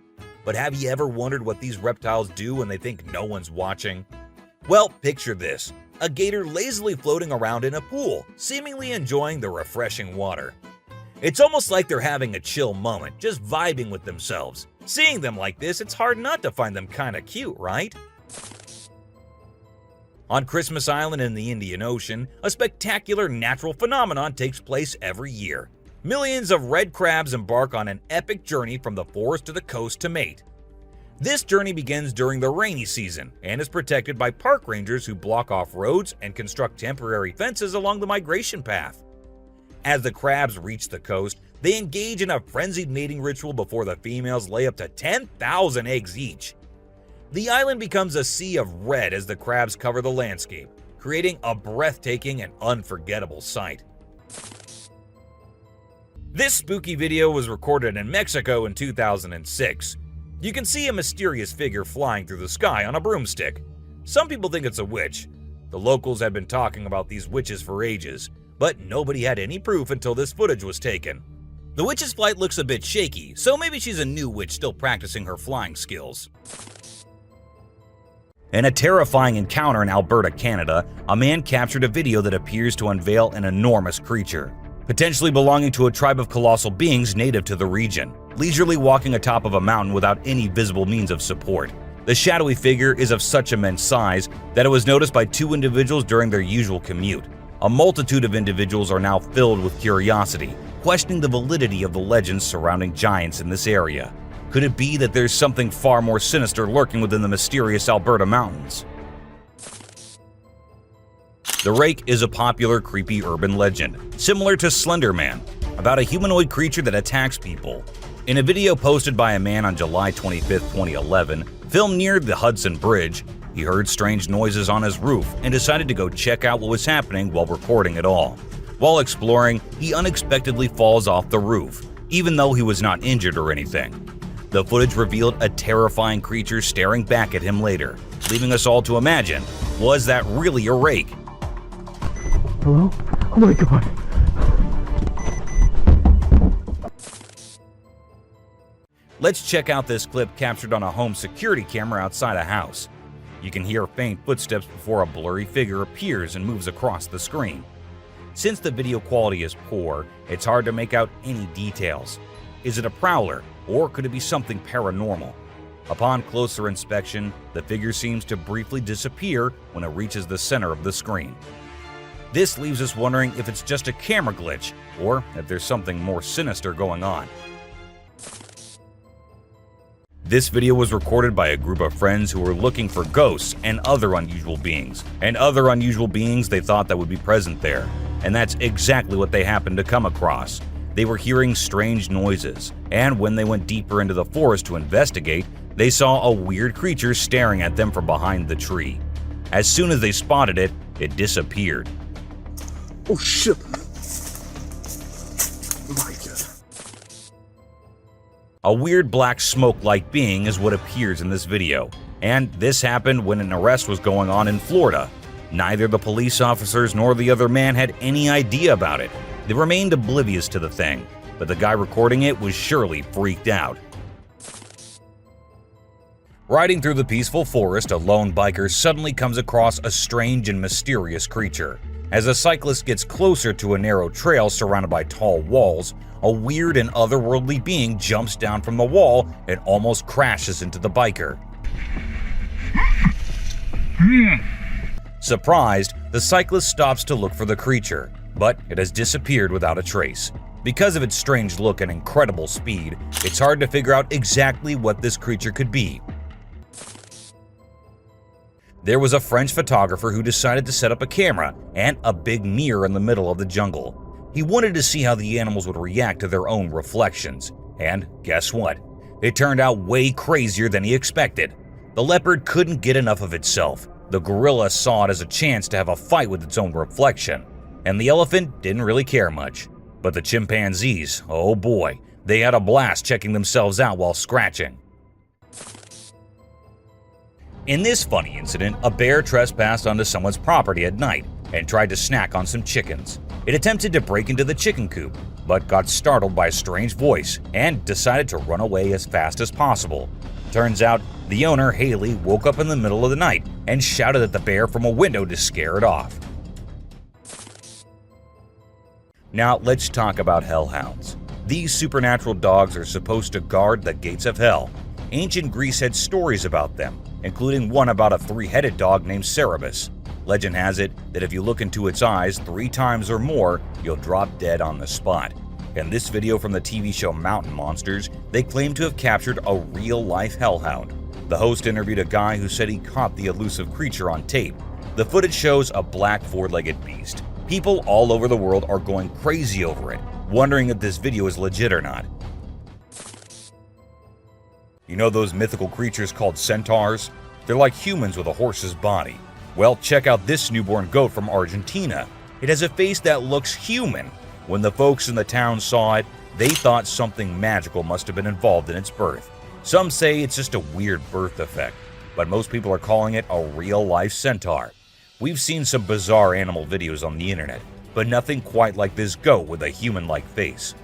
But have you ever wondered what these reptiles do when they think no one's watching? Well, picture this. a gator lazily floating around in a pool, seemingly enjoying the refreshing water. It's almost like they're having a chill moment, just vibing with themselves. Seeing them like this, it's hard not to find them kinda cute, right? On Christmas Island in the Indian Ocean, a spectacular natural phenomenon takes place every year. Millions of red crabs embark on an epic journey from the forest to the coast to mate. This journey begins during the rainy season and is protected by park rangers who block off roads and construct temporary fences along the migration path. As the crabs reach the coast, they engage in a frenzied mating ritual before the females lay up to 10,000 eggs each. The island becomes a sea of red as the crabs cover the landscape, creating a breathtaking and unforgettable sight. This spooky video was recorded in Mexico in 2006. You can see a mysterious figure flying through the sky on a broomstick. Some people think it's a witch. The locals had been talking about these witches for ages, but nobody had any proof until this footage was taken. The witch's flight looks a bit shaky, so maybe she's a new witch still practicing her flying skills. In a terrifying encounter in Alberta, Canada, a man captured a video that appears to unveil an enormous creature, potentially belonging to a tribe of colossal beings native to the region, leisurely walking atop of a mountain without any visible means of support. The shadowy figure is of such immense size that it was noticed by two individuals during their usual commute. A multitude of individuals are now filled with curiosity, questioning the validity of the legends surrounding giants in this area. Could it be that there's something far more sinister lurking within the mysterious Alberta mountains? The Rake is a popular creepy urban legend, similar to Slender Man, about a humanoid creature that attacks people. In a video posted by a man on July 25, 2011, filmed near the Hudson Bridge, he heard strange noises on his roof and decided to go check out what was happening while recording it all. While exploring, he unexpectedly falls off the roof, even though he was not injured or anything. The footage revealed a terrifying creature staring back at him later, leaving us all to imagine, was that really a rake? Hello? Oh my god. Let's check out this clip captured on a home security camera outside a house. You can hear faint footsteps before a blurry figure appears and moves across the screen. Since the video quality is poor, it's hard to make out any details. Is it a prowler, or could it be something paranormal? Upon closer inspection, the figure seems to briefly disappear when it reaches the center of the screen. This leaves us wondering if it's just a camera glitch, or if there's something more sinister going on. This video was recorded by a group of friends who were looking for ghosts and other unusual beings they thought that would be present there. And that's exactly what they happened to come across. They were hearing strange noises, and when they went deeper into the forest to investigate, they saw a weird creature staring at them from behind the tree. As soon as they spotted it, it disappeared. Oh shit. My god. A weird black smoke-like being is what appears in this video, and this happened when an arrest was going on in Florida. Neither the police officers nor the other man had any idea about it. They remained oblivious to the thing, but the guy recording it was surely freaked out. Riding through the peaceful forest, a lone biker suddenly comes across a strange and mysterious creature. As a cyclist gets closer to a narrow trail surrounded by tall walls, a weird and otherworldly being jumps down from the wall and almost crashes into the biker. Surprised, the cyclist stops to look for the creature, but it has disappeared without a trace. Because of its strange look and incredible speed, it's hard to figure out exactly what this creature could be. There was a French photographer who decided to set up a camera and a big mirror in the middle of the jungle. He wanted to see how the animals would react to their own reflections. And guess what? It turned out way crazier than he expected. The leopard couldn't get enough of itself. The gorilla saw it as a chance to have a fight with its own reflection. And the elephant didn't really care much. But the chimpanzees, oh boy, they had a blast checking themselves out while scratching. In this funny incident, a bear trespassed onto someone's property at night and tried to snack on some chickens. It attempted to break into the chicken coop, but got startled by a strange voice and decided to run away as fast as possible. Turns out, the owner, Haley, woke up in the middle of the night and shouted at the bear from a window to scare it off. Now let's talk about hellhounds. These supernatural dogs are supposed to guard the gates of hell. Ancient Greece had stories about them, including one about a three-headed dog named Cerberus. Legend has it that if you look into its eyes 3 times or more, you'll drop dead on the spot. In this video from the TV show Mountain Monsters, they claim to have captured a real-life hellhound. The host interviewed a guy who said he caught the elusive creature on tape. The footage shows a black 4-legged beast. People all over the world are going crazy over it, wondering if this video is legit or not. You know those mythical creatures called centaurs? They're like humans with a horse's body. Well, check out this newborn goat from Argentina. It has a face that looks human. When the folks in the town saw it, they thought something magical must have been involved in its birth. Some say it's just a weird birth effect, but most people are calling it a real-life centaur. We've seen some bizarre animal videos on the internet, but nothing quite like this goat with a human-like face.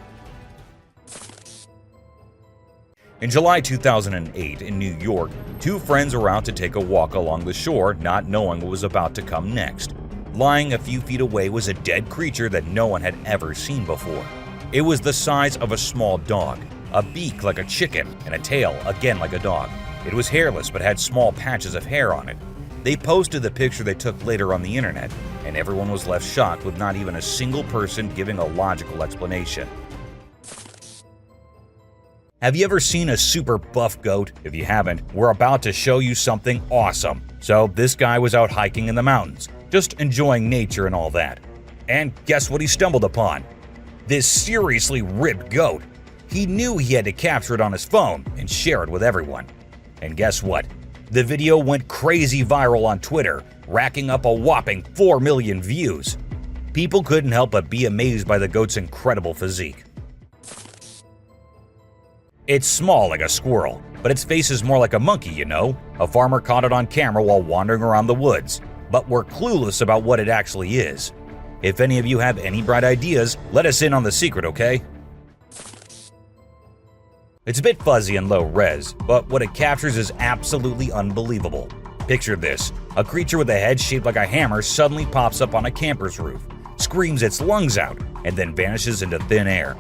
In July 2008 in New York, 2 friends were out to take a walk along the shore, not knowing what was about to come next. Lying a few feet away was a dead creature that no one had ever seen before. It was the size of a small dog, a beak like a chicken, and a tail again like a dog. It was hairless but had small patches of hair on it. They posted the picture they took later on the internet, and everyone was left shocked with not even a single person giving a logical explanation. Have you ever seen a super buff goat? If you haven't, we're about to show you something awesome. So this guy was out hiking in the mountains, just enjoying nature and all that. And guess what he stumbled upon? This seriously ripped goat. He knew he had to capture it on his phone and share it with everyone. And guess what? The video went crazy viral on Twitter, racking up a whopping 4 million views. People couldn't help but be amazed by the goat's incredible physique. It's small like a squirrel, but its face is more like a monkey, you know? A farmer caught it on camera while wandering around the woods, but we're clueless about what it actually is. If any of you have any bright ideas, let us in on the secret, okay? It's a bit fuzzy and low res, but what it captures is absolutely unbelievable. Picture this: a creature with a head shaped like a hammer suddenly pops up on a camper's roof, screams its lungs out, and then vanishes into thin air.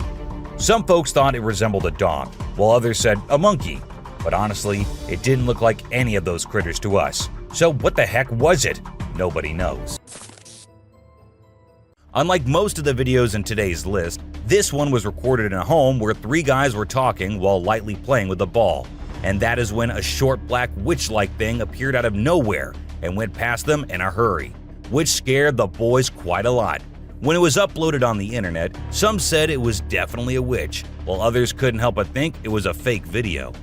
Some folks thought it resembled a dog, while others said a monkey. But honestly, it didn't look like any of those critters to us. So what the heck was it? Nobody knows. Unlike most of the videos in today's list, this one was recorded in a home where 3 guys were talking while lightly playing with a ball. And that is when a short black witch-like thing appeared out of nowhere and went past them in a hurry, which scared the boys quite a lot. When it was uploaded on the internet, some said it was definitely a witch, while others couldn't help but think it was a fake video.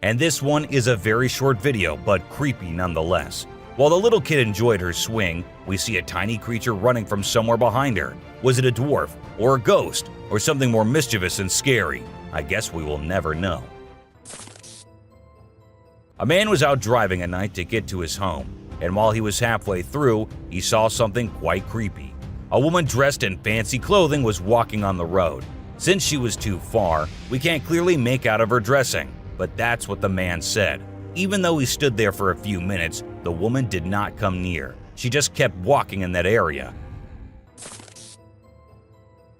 And this one is a very short video, but creepy nonetheless. While the little kid enjoyed her swing, we see a tiny creature running from somewhere behind her. Was it a dwarf, or a ghost, or something more mischievous and scary? I guess we will never know. A man was out driving at night to get to his home, and while he was halfway through, he saw something quite creepy. A woman dressed in fancy clothing was walking on the road. Since she was too far, we can't clearly make out of her dressing, but that's what the man said. Even though he stood there for a few minutes, the woman did not come near. She just kept walking in that area.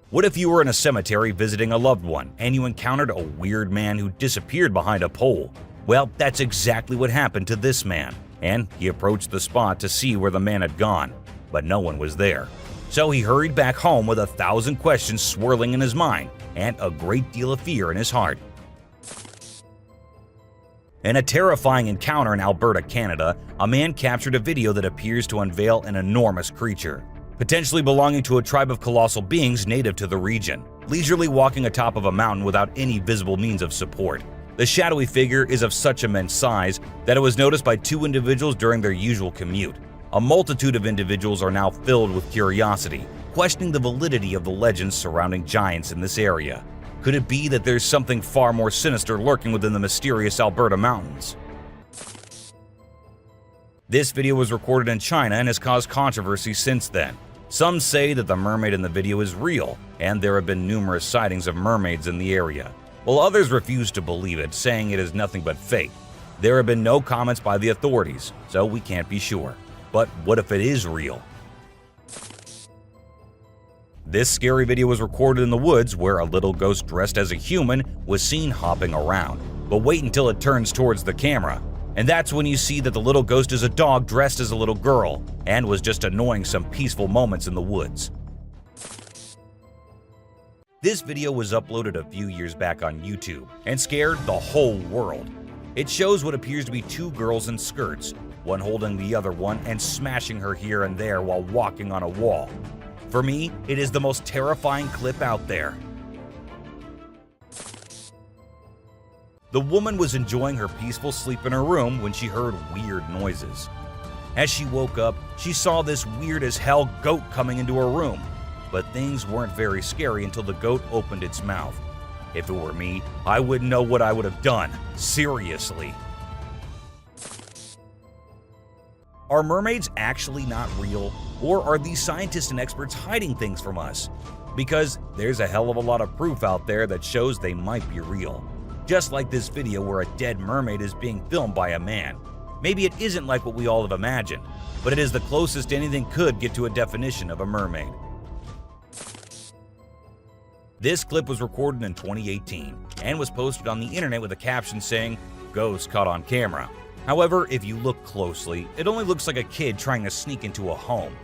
What if you were in a cemetery visiting a loved one and you encountered a weird man who disappeared behind a pole? Well, that's exactly what happened to this man. And he approached the spot to see where the man had gone, but no one was there. So he hurried back home with 1,000 questions swirling in his mind and a great deal of fear in his heart. In a terrifying encounter in Alberta, Canada, a man captured a video that appears to unveil an enormous creature, potentially belonging to a tribe of colossal beings native to the region, leisurely walking atop of a mountain without any visible means of support. The shadowy figure is of such immense size that it was noticed by 2 individuals during their usual commute. A multitude of individuals are now filled with curiosity, questioning the validity of the legends surrounding giants in this area. Could it be that there's something far more sinister lurking within the mysterious Alberta mountains? This video was recorded in China and has caused controversy since then. Some say that the mermaid in the video is real, and there have been numerous sightings of mermaids in the area, while others refuse to believe it, saying it is nothing but fake. There have been no comments by the authorities, so we can't be sure. But what if it is real? This scary video was recorded in the woods where a little ghost dressed as a human was seen hopping around. But wait until it turns towards the camera. And that's when you see that the little ghost is a dog dressed as a little girl and was just annoying some peaceful moments in the woods. This video was uploaded a few years back on YouTube and scared the whole world. It shows what appears to be two girls in skirts, one holding the other one and smashing her here and there while walking on a wall. For me, it is the most terrifying clip out there. The woman was enjoying her peaceful sleep in her room when she heard weird noises. As she woke up, she saw this weird as hell goat coming into her room. But things weren't very scary until the goat opened its mouth. If it were me, I wouldn't know what I would have done. Seriously. Are mermaids actually not real? Or are these scientists and experts hiding things from us? Because there's a hell of a lot of proof out there that shows they might be real. Just like this video where a dead mermaid is being filmed by a man. Maybe it isn't like what we all have imagined, but it is the closest anything could get to a definition of a mermaid. This clip was recorded in 2018 and was posted on the internet with a caption saying, "Ghost caught on camera." However, if you look closely, it only looks like a kid trying to sneak into a home.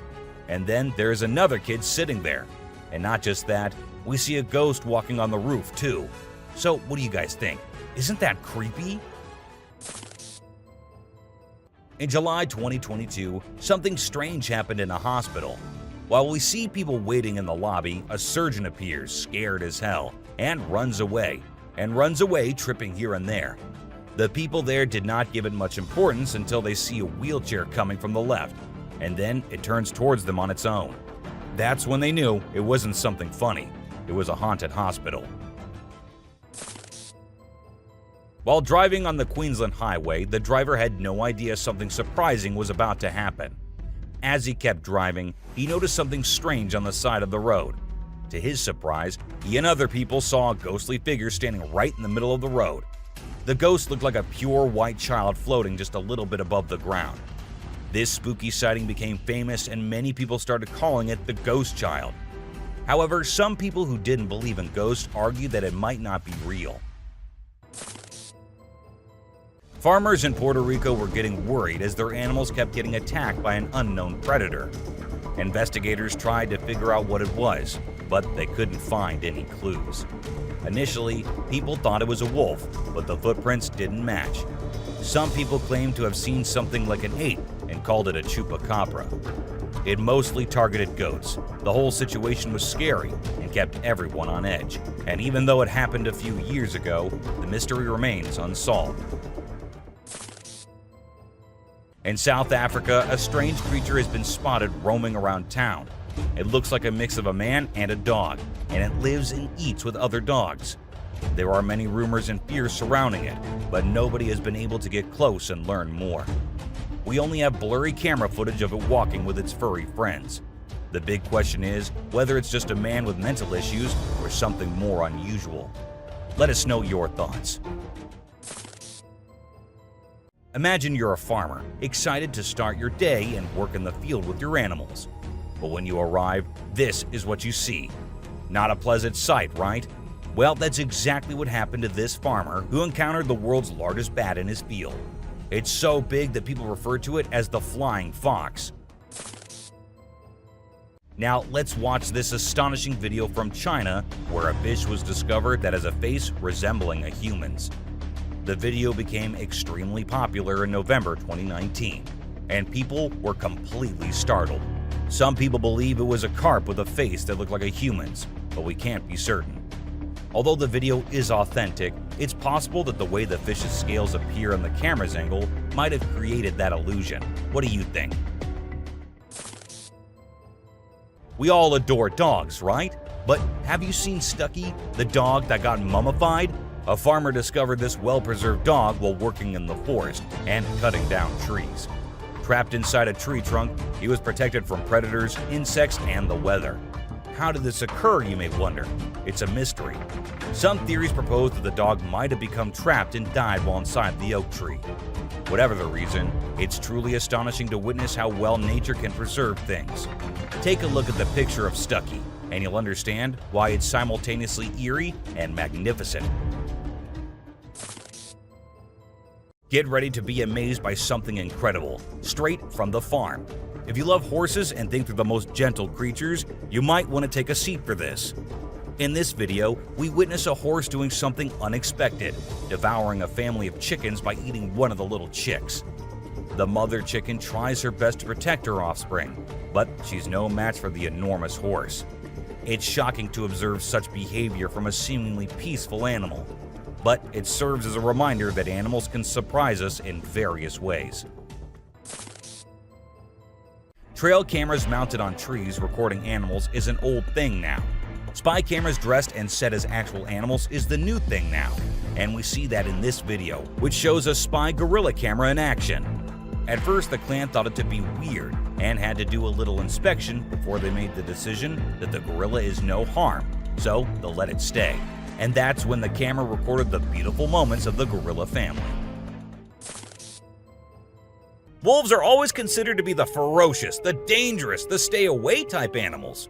And then there's another kid sitting there. And not just that, we see a ghost walking on the roof too. So what do you guys think? Isn't that creepy? In July 2022, something strange happened in a hospital. While we see people waiting in the lobby, a surgeon appears, scared as hell, and runs away, tripping here and there. The people there did not give it much importance until they see a wheelchair coming from the left, and then it turns towards them on its own. That's when they knew it wasn't something funny. It was a haunted hospital. While driving on the Queensland Highway, the driver had no idea something surprising was about to happen. As he kept driving, he noticed something strange on the side of the road. To his surprise, he and other people saw a ghostly figure standing right in the middle of the road. The ghost looked like a pure white child floating just a little bit above the ground. This spooky sighting became famous and many people started calling it the ghost child. However, some people who didn't believe in ghosts argued that it might not be real. Farmers in Puerto Rico were getting worried as their animals kept getting attacked by an unknown predator. Investigators tried to figure out what it was, but they couldn't find any clues. Initially, people thought it was a wolf, but the footprints didn't match. Some people claimed to have seen something like an ape and called it a chupacabra. It mostly targeted goats. The whole situation was scary and kept everyone on edge. And even though it happened a few years ago, the mystery remains unsolved. In South Africa, a strange creature has been spotted roaming around town. It looks like a mix of a man and a dog, and it lives and eats with other dogs. There are many rumors and fears surrounding it, but nobody has been able to get close and learn more. We only have blurry camera footage of it walking with its furry friends. The big question is whether it's just a man with mental issues or something more unusual. Let us know your thoughts. Imagine you're a farmer, excited to start your day and work in the field with your animals. But when you arrive, this is what you see. Not a pleasant sight, right? Well, that's exactly what happened to this farmer who encountered the world's largest bat in his field. It's so big that people refer to it as the flying fox. Now, let's watch this astonishing video from China where a fish was discovered that has a face resembling a human's. The video became extremely popular in November 2019, and people were completely startled. Some people believe it was a carp with a face that looked like a human's, but we can't be certain. Although the video is authentic, it's possible that the way the fish's scales appear on the camera's angle might have created that illusion. What do you think? We all adore dogs, right? But have you seen Stucky, the dog that got mummified? A farmer discovered this well-preserved dog while working in the forest and cutting down trees. Trapped inside a tree trunk, he was protected from predators, insects, and the weather. How did this occur, you may wonder? It's a mystery. Some theories propose that the dog might have become trapped and died while inside the oak tree. Whatever the reason, it's truly astonishing to witness how well nature can preserve things. Take a look at the picture of Stucky, and you'll understand why it's simultaneously eerie and magnificent. Get ready to be amazed by something incredible, straight from the farm. If you love horses and think they're the most gentle creatures, you might want to take a seat for this. In this video, we witness a horse doing something unexpected, devouring a family of chickens by eating one of the little chicks. The mother chicken tries her best to protect her offspring, but she's no match for the enormous horse. It's shocking to observe such behavior from a seemingly peaceful animal, but it serves as a reminder that animals can surprise us in various ways. Trail cameras mounted on trees recording animals is an old thing now. Spy cameras dressed and set as actual animals is the new thing now, and we see that in this video, which shows a spy gorilla camera in action. At first, the clan thought it to be weird and had to do a little inspection before they made the decision that the gorilla is no harm, so they'll let it stay. And that's when the camera recorded the beautiful moments of the gorilla family. Wolves are always considered to be the ferocious, the dangerous, the stay-away type animals.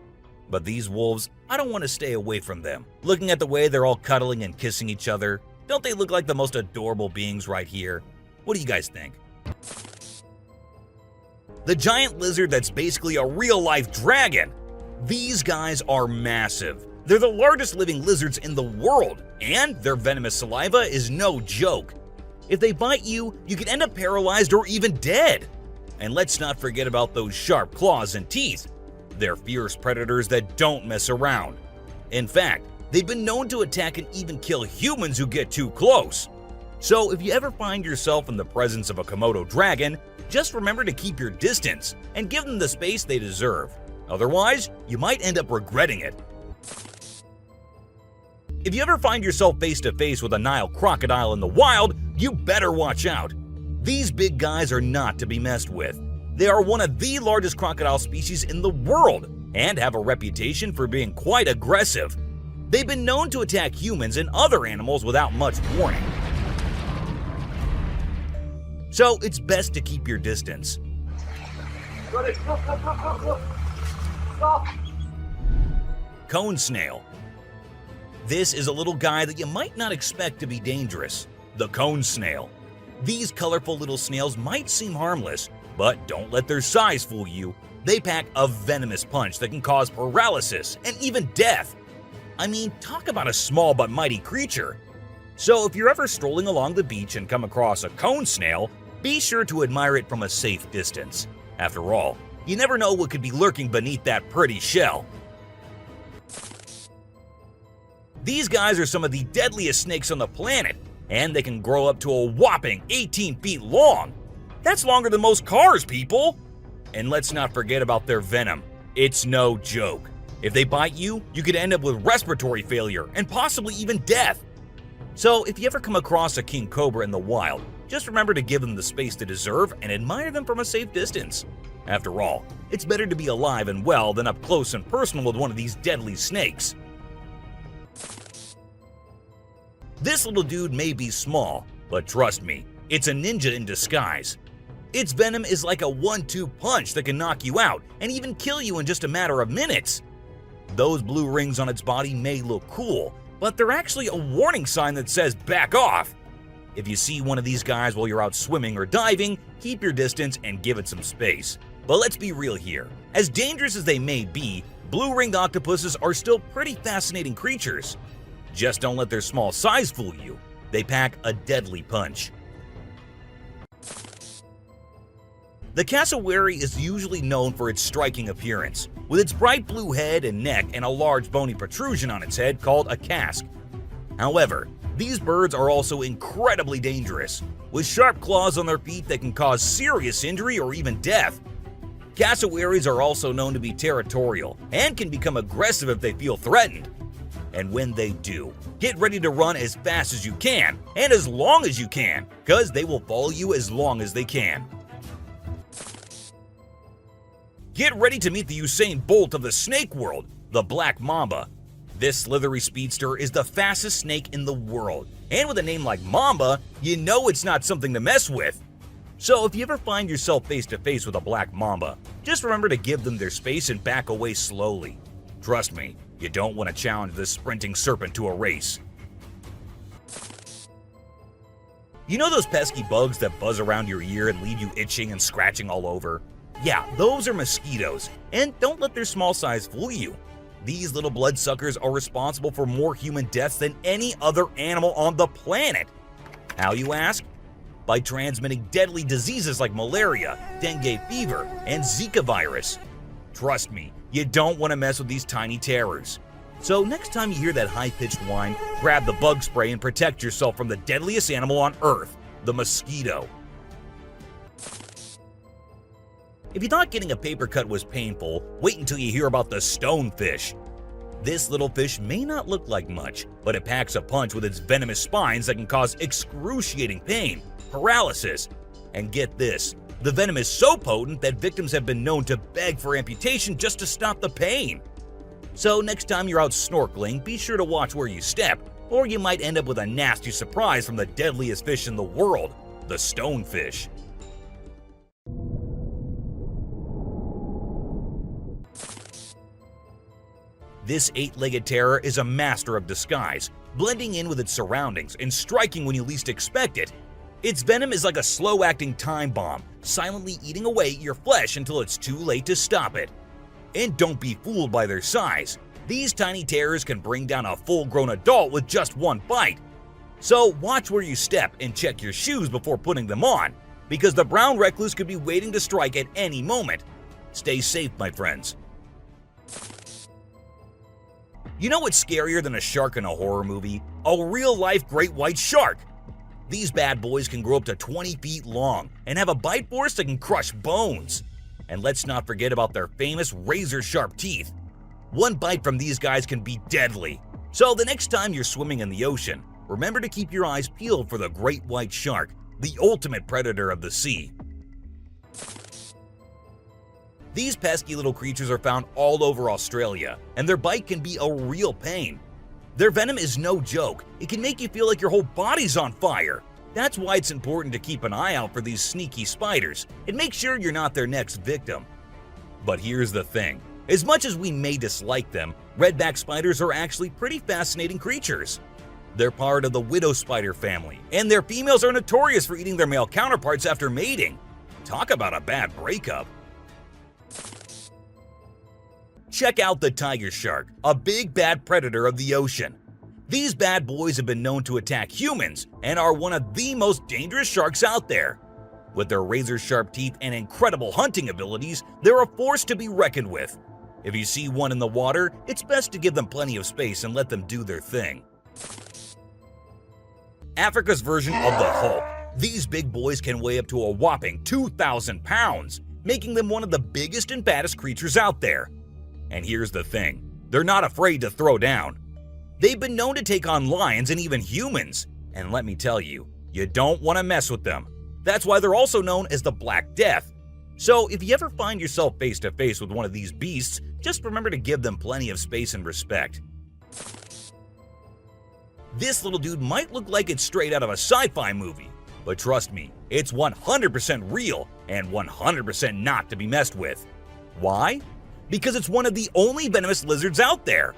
But these wolves, I don't want to stay away from them. Looking at the way they're all cuddling and kissing each other, don't they look like the most adorable beings right here? What do you guys think? The giant lizard that's basically a real-life dragon. These guys are massive. They're the largest living lizards in the world, and their venomous saliva is no joke. If they bite you, you can end up paralyzed or even dead. And let's not forget about those sharp claws and teeth. They're fierce predators that don't mess around. In fact, they've been known to attack and even kill humans who get too close. So if you ever find yourself in the presence of a Komodo dragon, just remember to keep your distance and give them the space they deserve. Otherwise, you might end up regretting it. If you ever find yourself face to face with a Nile crocodile in the wild, you better watch out. These big guys are not to be messed with. They are one of the largest crocodile species in the world and have a reputation for being quite aggressive. They've been known to attack humans and other animals without much warning. So it's best to keep your distance. Cone snail. This is a little guy that you might not expect to be dangerous. The cone snail. These colorful little snails might seem harmless, but don't let their size fool you. They pack a venomous punch that can cause paralysis and even death. I mean, talk about a small but mighty creature. So if you're ever strolling along the beach and come across a cone snail, be sure to admire it from a safe distance. After all, you never know what could be lurking beneath that pretty shell. These guys are some of the deadliest snakes on the planet, and they can grow up to a whopping 18 feet long. That's longer than most cars, people! And let's not forget about their venom. It's no joke. If they bite you, you could end up with respiratory failure and possibly even death. So if you ever come across a king cobra in the wild, just remember to give them the space they deserve and admire them from a safe distance. After all, it's better to be alive and well than up close and personal with one of these deadly snakes. This little dude may be small, but trust me, it's a ninja in disguise. Its venom is like a 1-2 punch that can knock you out and even kill you in just a matter of minutes. Those blue rings on its body may look cool, but they're actually a warning sign that says back off. If you see one of these guys while you're out swimming or diving, keep your distance and give it some space. But let's be real here. As dangerous as they may be, blue-ringed octopuses are still pretty fascinating creatures. Just don't let their small size fool you. They pack a deadly punch. The cassowary is usually known for its striking appearance, with its bright blue head and neck and a large bony protrusion on its head called a casque. However, these birds are also incredibly dangerous, with sharp claws on their feet that can cause serious injury or even death. Cassowaries are also known to be territorial and can become aggressive if they feel threatened. And when they do, get ready to run as fast as you can and as long as you can, because they will follow you as long as they can. Get ready to meet the Usain Bolt of the snake world. the black mamba. This slithery speedster is the fastest snake in the world, and with a name like Mamba, you know it's not something to mess with. So if you ever find yourself face to face with a black mamba, just remember to give them their space and back away slowly. Trust me, you don't want to challenge this sprinting serpent to a race. You know those pesky bugs that buzz around your ear and leave you itching and scratching all over? Yeah, those are mosquitoes, and don't let their small size fool you. These little bloodsuckers are responsible for more human deaths than any other animal on the planet. How, you ask? By transmitting deadly diseases like malaria, dengue fever, and Zika virus. Trust me, you don't want to mess with these tiny terrors. So next time you hear that high-pitched whine, grab the bug spray and protect yourself from the deadliest animal on Earth, the mosquito. If you thought getting a paper cut was painful, wait until you hear about the stonefish. This little fish may not look like much, but it packs a punch with its venomous spines that can cause excruciating pain, paralysis, and get this, the venom is so potent that victims have been known to beg for amputation just to stop the pain. So next time you're out snorkeling, be sure to watch where you step, or you might end up with a nasty surprise from the deadliest fish in the world, the stonefish. This 8-legged terror is a master of disguise, blending in with its surroundings and striking when you least expect it. Its venom is like a slow-acting time bomb, silently eating away at your flesh until it's too late to stop it. And don't be fooled by their size. These tiny terrors can bring down a full-grown adult with just one bite. So watch where you step and check your shoes before putting them on, because the brown recluse could be waiting to strike at any moment. Stay safe, my friends. You know what's scarier than a shark in a horror movie? A real-life great white shark. These bad boys can grow up to 20 feet long and have a bite force that can crush bones. And let's not forget about their famous razor-sharp teeth. One bite from these guys can be deadly. So the next time you're swimming in the ocean, remember to keep your eyes peeled for the great white shark, the ultimate predator of the sea. These pesky little creatures are found all over Australia, and their bite can be a real pain. Their venom is no joke. It can make you feel like your whole body's on fire. That's why it's important to keep an eye out for these sneaky spiders and make sure you're not their next victim. But here's the thing. As much as we may dislike them, redback spiders are actually pretty fascinating creatures. They're part of the widow spider family, and their females are notorious for eating their male counterparts after mating. Talk about a bad breakup. Check out the tiger shark, a big bad predator of the ocean. These bad boys have been known to attack humans and are one of the most dangerous sharks out there. With their razor-sharp teeth and incredible hunting abilities, they're a force to be reckoned with. If you see one in the water, it's best to give them plenty of space and let them do their thing. Africa's version of the Hulk. These big boys can weigh up to a whopping 2,000 pounds, making them one of the biggest and baddest creatures out there. And here's the thing, they're not afraid to throw down. They've been known to take on lions and even humans, and let me tell you, you don't want to mess with them. That's why they're also known as the Black Death. So if you ever find yourself face to face with one of these beasts, just remember to give them plenty of space and respect. This little dude might look like it's straight out of a sci-fi movie, but trust me, it's 100% real and 100% not to be messed with. Why? Because it's one of the only venomous lizards out there.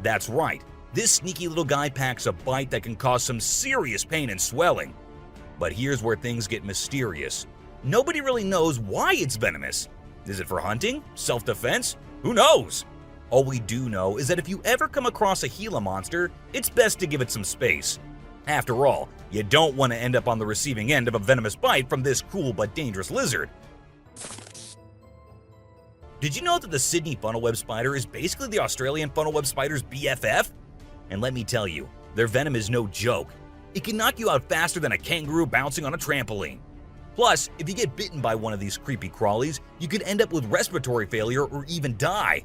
That's right, this sneaky little guy packs a bite that can cause some serious pain and swelling. But here's where things get mysterious. Nobody really knows why it's venomous. Is it for hunting? Self-defense? Who knows? All we do know is that if you ever come across a Gila monster, it's best to give it some space. After all, you don't want to end up on the receiving end of a venomous bite from this cool but dangerous lizard. Did you know that the Sydney funnel-web spider is basically the Australian funnel-web spider's BFF? And let me tell you, their venom is no joke. It can knock you out faster than a kangaroo bouncing on a trampoline. Plus, if you get bitten by one of these creepy crawlies, you could end up with respiratory failure or even die.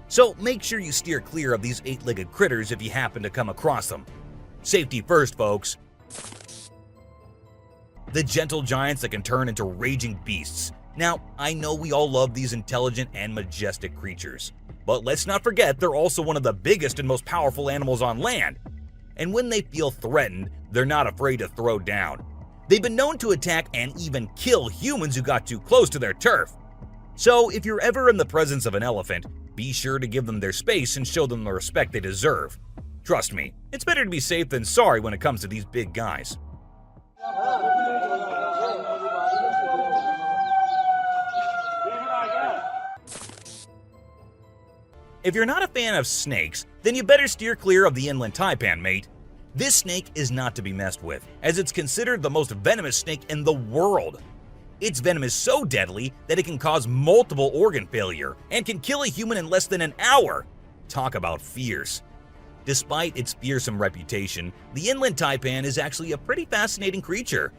So make sure you steer clear of these 8-legged critters if you happen to come across them. Safety first, folks. The gentle giants that can turn into raging beasts. Now, I know we all love these intelligent and majestic creatures, but let's not forget they're also one of the biggest and most powerful animals on land. And when they feel threatened, they're not afraid to throw down. They've been known to attack and even kill humans who got too close to their turf. So if you're ever in the presence of an elephant, be sure to give them their space and show them the respect they deserve. Trust me, it's better to be safe than sorry when it comes to these big guys. If you're not a fan of snakes, then you better steer clear of the inland taipan, mate. This snake is not to be messed with, as it's considered the most venomous snake in the world. Its venom is so deadly that it can cause multiple organ failure and can kill a human in less than an hour. Talk about fierce. Despite its fearsome reputation, the inland taipan is actually a pretty fascinating creature.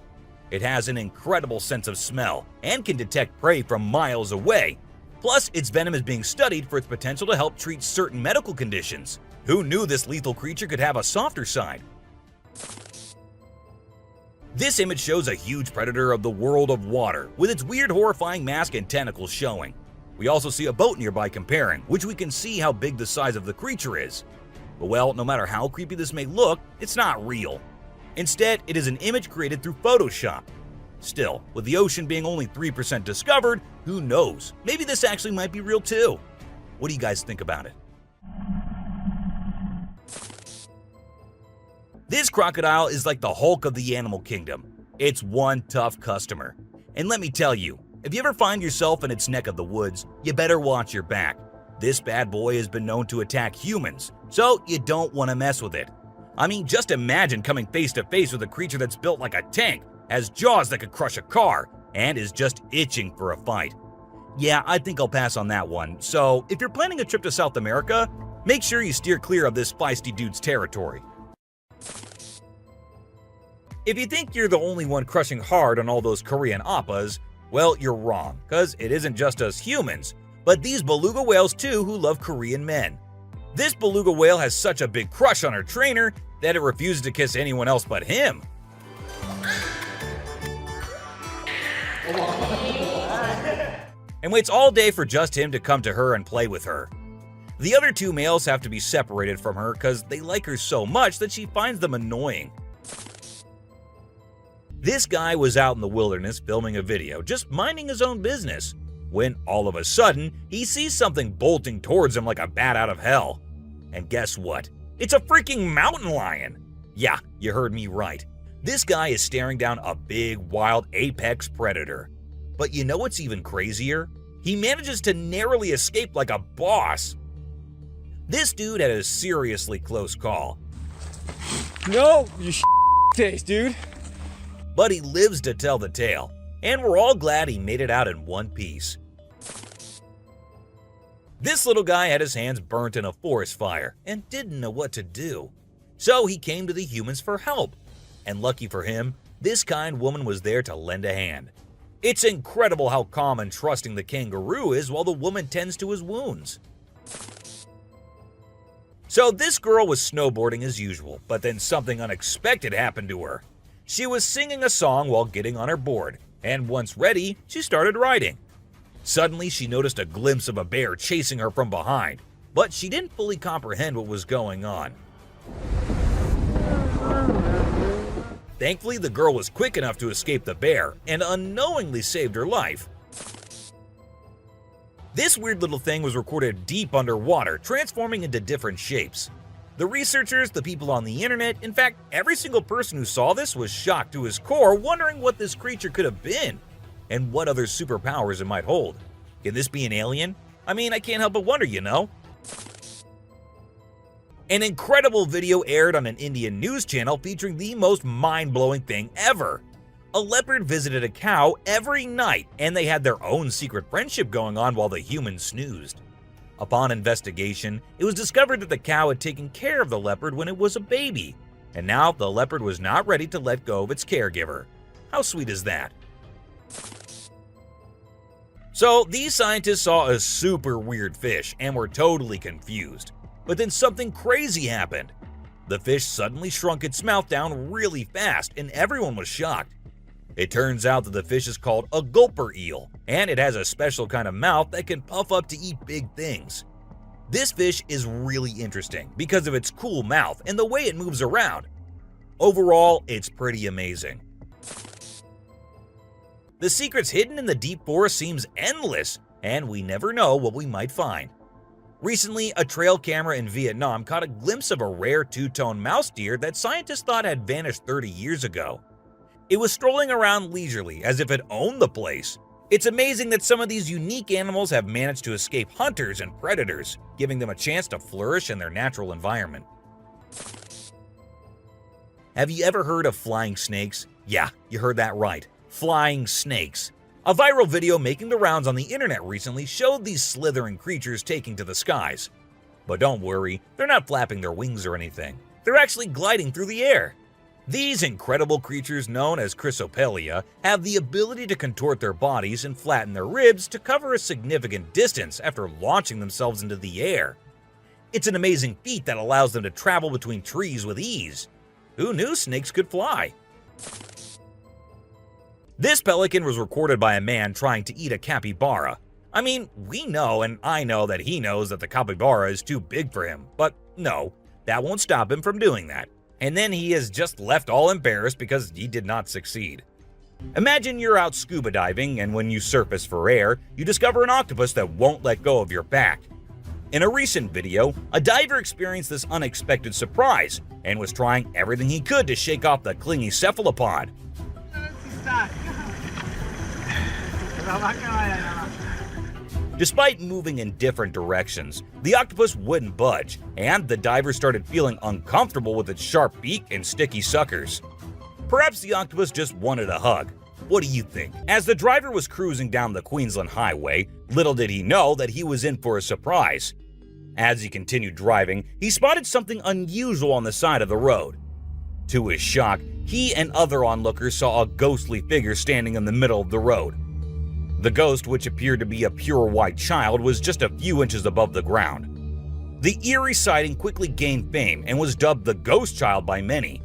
It has an incredible sense of smell and can detect prey from miles away. Plus, its venom is being studied for its potential to help treat certain medical conditions. Who knew this lethal creature could have a softer side? This image shows a huge predator of the world of water, with its weird horrifying mask and tentacles showing. We also see a boat nearby comparing, which we can see how big the size of the creature is. But well, no matter how creepy this may look, it's not real. Instead, it is an image created through Photoshop. Still, with the ocean being only 3% discovered, who knows? Maybe this actually might be real too. What do you guys think about it? This crocodile is like the Hulk of the animal kingdom. It's one tough customer. And let me tell you, if you ever find yourself in its neck of the woods, you better watch your back. This bad boy has been known to attack humans, so you don't want to mess with it. I mean, just imagine coming face to face with a creature that's built like a tank, has jaws that could crush a car, and is just itching for a fight. Yeah, I think I'll pass on that one. So, if you're planning a trip to South America, make sure you steer clear of this feisty dude's territory. If you think you're the only one crushing hard on all those Korean oppas, well, you're wrong, because it isn't just us humans, but these beluga whales too who love Korean men. This beluga whale has such a big crush on her trainer that it refuses to kiss anyone else but him. And waits all day for just him to come to her and play with her. The other two males have to be separated from her because they like her so much that she finds them annoying. This guy was out in the wilderness filming a video, just minding his own business, when all of a sudden, he sees something bolting towards him like a bat out of hell. And guess what? It's a freaking mountain lion! Yeah, you heard me right. This guy is staring down a big, wild apex predator. But you know what's even crazier? He manages to narrowly escape like a boss. This dude had a seriously close call. No, you taste, dude. But he lives to tell the tale, and we're all glad he made it out in one piece. This little guy had his hands burnt in a forest fire and didn't know what to do. So he came to the humans for help. And lucky for him, this kind woman was there to lend a hand. It's incredible how calm and trusting the kangaroo is while the woman tends to his wounds. So this girl was snowboarding as usual, but then something unexpected happened to her. She was singing a song while getting on her board, and once ready, she started riding. Suddenly, she noticed a glimpse of a bear chasing her from behind, but she didn't fully comprehend what was going on. Thankfully, the girl was quick enough to escape the bear and unknowingly saved her life. This weird little thing was recorded deep underwater, transforming into different shapes. The researchers, the people on the internet, in fact, every single person who saw this was shocked to his core, wondering what this creature could have been and what other superpowers it might hold. Can this be an alien? I mean, I can't help but wonder, you know? An incredible video aired on an Indian news channel featuring the most mind-blowing thing ever. A leopard visited a cow every night, and they had their own secret friendship going on while the humans snoozed. Upon investigation, it was discovered that the cow had taken care of the leopard when it was a baby, and now the leopard was not ready to let go of its caregiver. How sweet is that? So these scientists saw a super weird fish and were totally confused. But then something crazy happened. The fish suddenly shrunk its mouth down really fast and everyone was shocked. It turns out that the fish is called a gulper eel, and it has a special kind of mouth that can puff up to eat big things. This fish is really interesting because of its cool mouth and the way it moves around. Overall, it's pretty amazing. The secrets hidden in the deep forest seems endless, and we never know what we might find. Recently, a trail camera in Vietnam caught a glimpse of a rare two-tone mouse deer that scientists thought had vanished 30 years ago. It was strolling around leisurely as if it owned the place. It's amazing that some of these unique animals have managed to escape hunters and predators, giving them a chance to flourish in their natural environment. Have you ever heard of flying snakes? Yeah, you heard that right. Flying snakes. A viral video making the rounds on the internet recently showed these slithering creatures taking to the skies. But don't worry, they're not flapping their wings or anything. They're actually gliding through the air. These incredible creatures, known as Chrysopelia, have the ability to contort their bodies and flatten their ribs to cover a significant distance after launching themselves into the air. It's an amazing feat that allows them to travel between trees with ease. Who knew snakes could fly? This pelican was recorded by a man trying to eat a capybara. I mean, we know and I know that he knows that the capybara is too big for him, but no, that won't stop him from doing that. And then he is just left all embarrassed because he did not succeed. Imagine you're out scuba diving and when you surface for air, you discover an octopus that won't let go of your back. In a recent video, a diver experienced this unexpected surprise and was trying everything he could to shake off the clingy cephalopod. Despite moving in different directions, the octopus wouldn't budge, and the diver started feeling uncomfortable with its sharp beak and sticky suckers. Perhaps the octopus just wanted a hug. What do you think? As the driver was cruising down the Queensland highway, little did he know that he was in for a surprise. As he continued driving, he spotted something unusual on the side of the road. To his shock, he and other onlookers saw a ghostly figure standing in the middle of the road. The ghost, which appeared to be a pure white child, was just a few inches above the ground. The eerie sighting quickly gained fame and was dubbed the Ghost Child by many.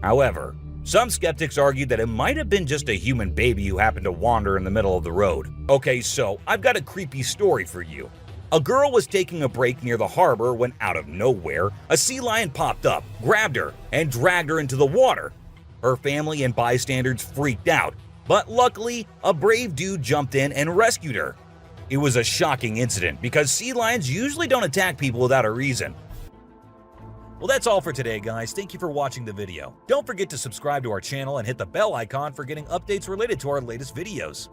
However, some skeptics argued that it might have been just a human baby who happened to wander in the middle of the road. Okay, so I've got a creepy story for you. A girl was taking a break near the harbor when, out of nowhere, a sea lion popped up, grabbed her, and dragged her into the water. Her family and bystanders freaked out, but luckily, a brave dude jumped in and rescued her. It was a shocking incident because sea lions usually don't attack people without a reason. Well, that's all for today, guys. Thank you for watching the video. Don't forget to subscribe to our channel and hit the bell icon for getting updates related to our latest videos.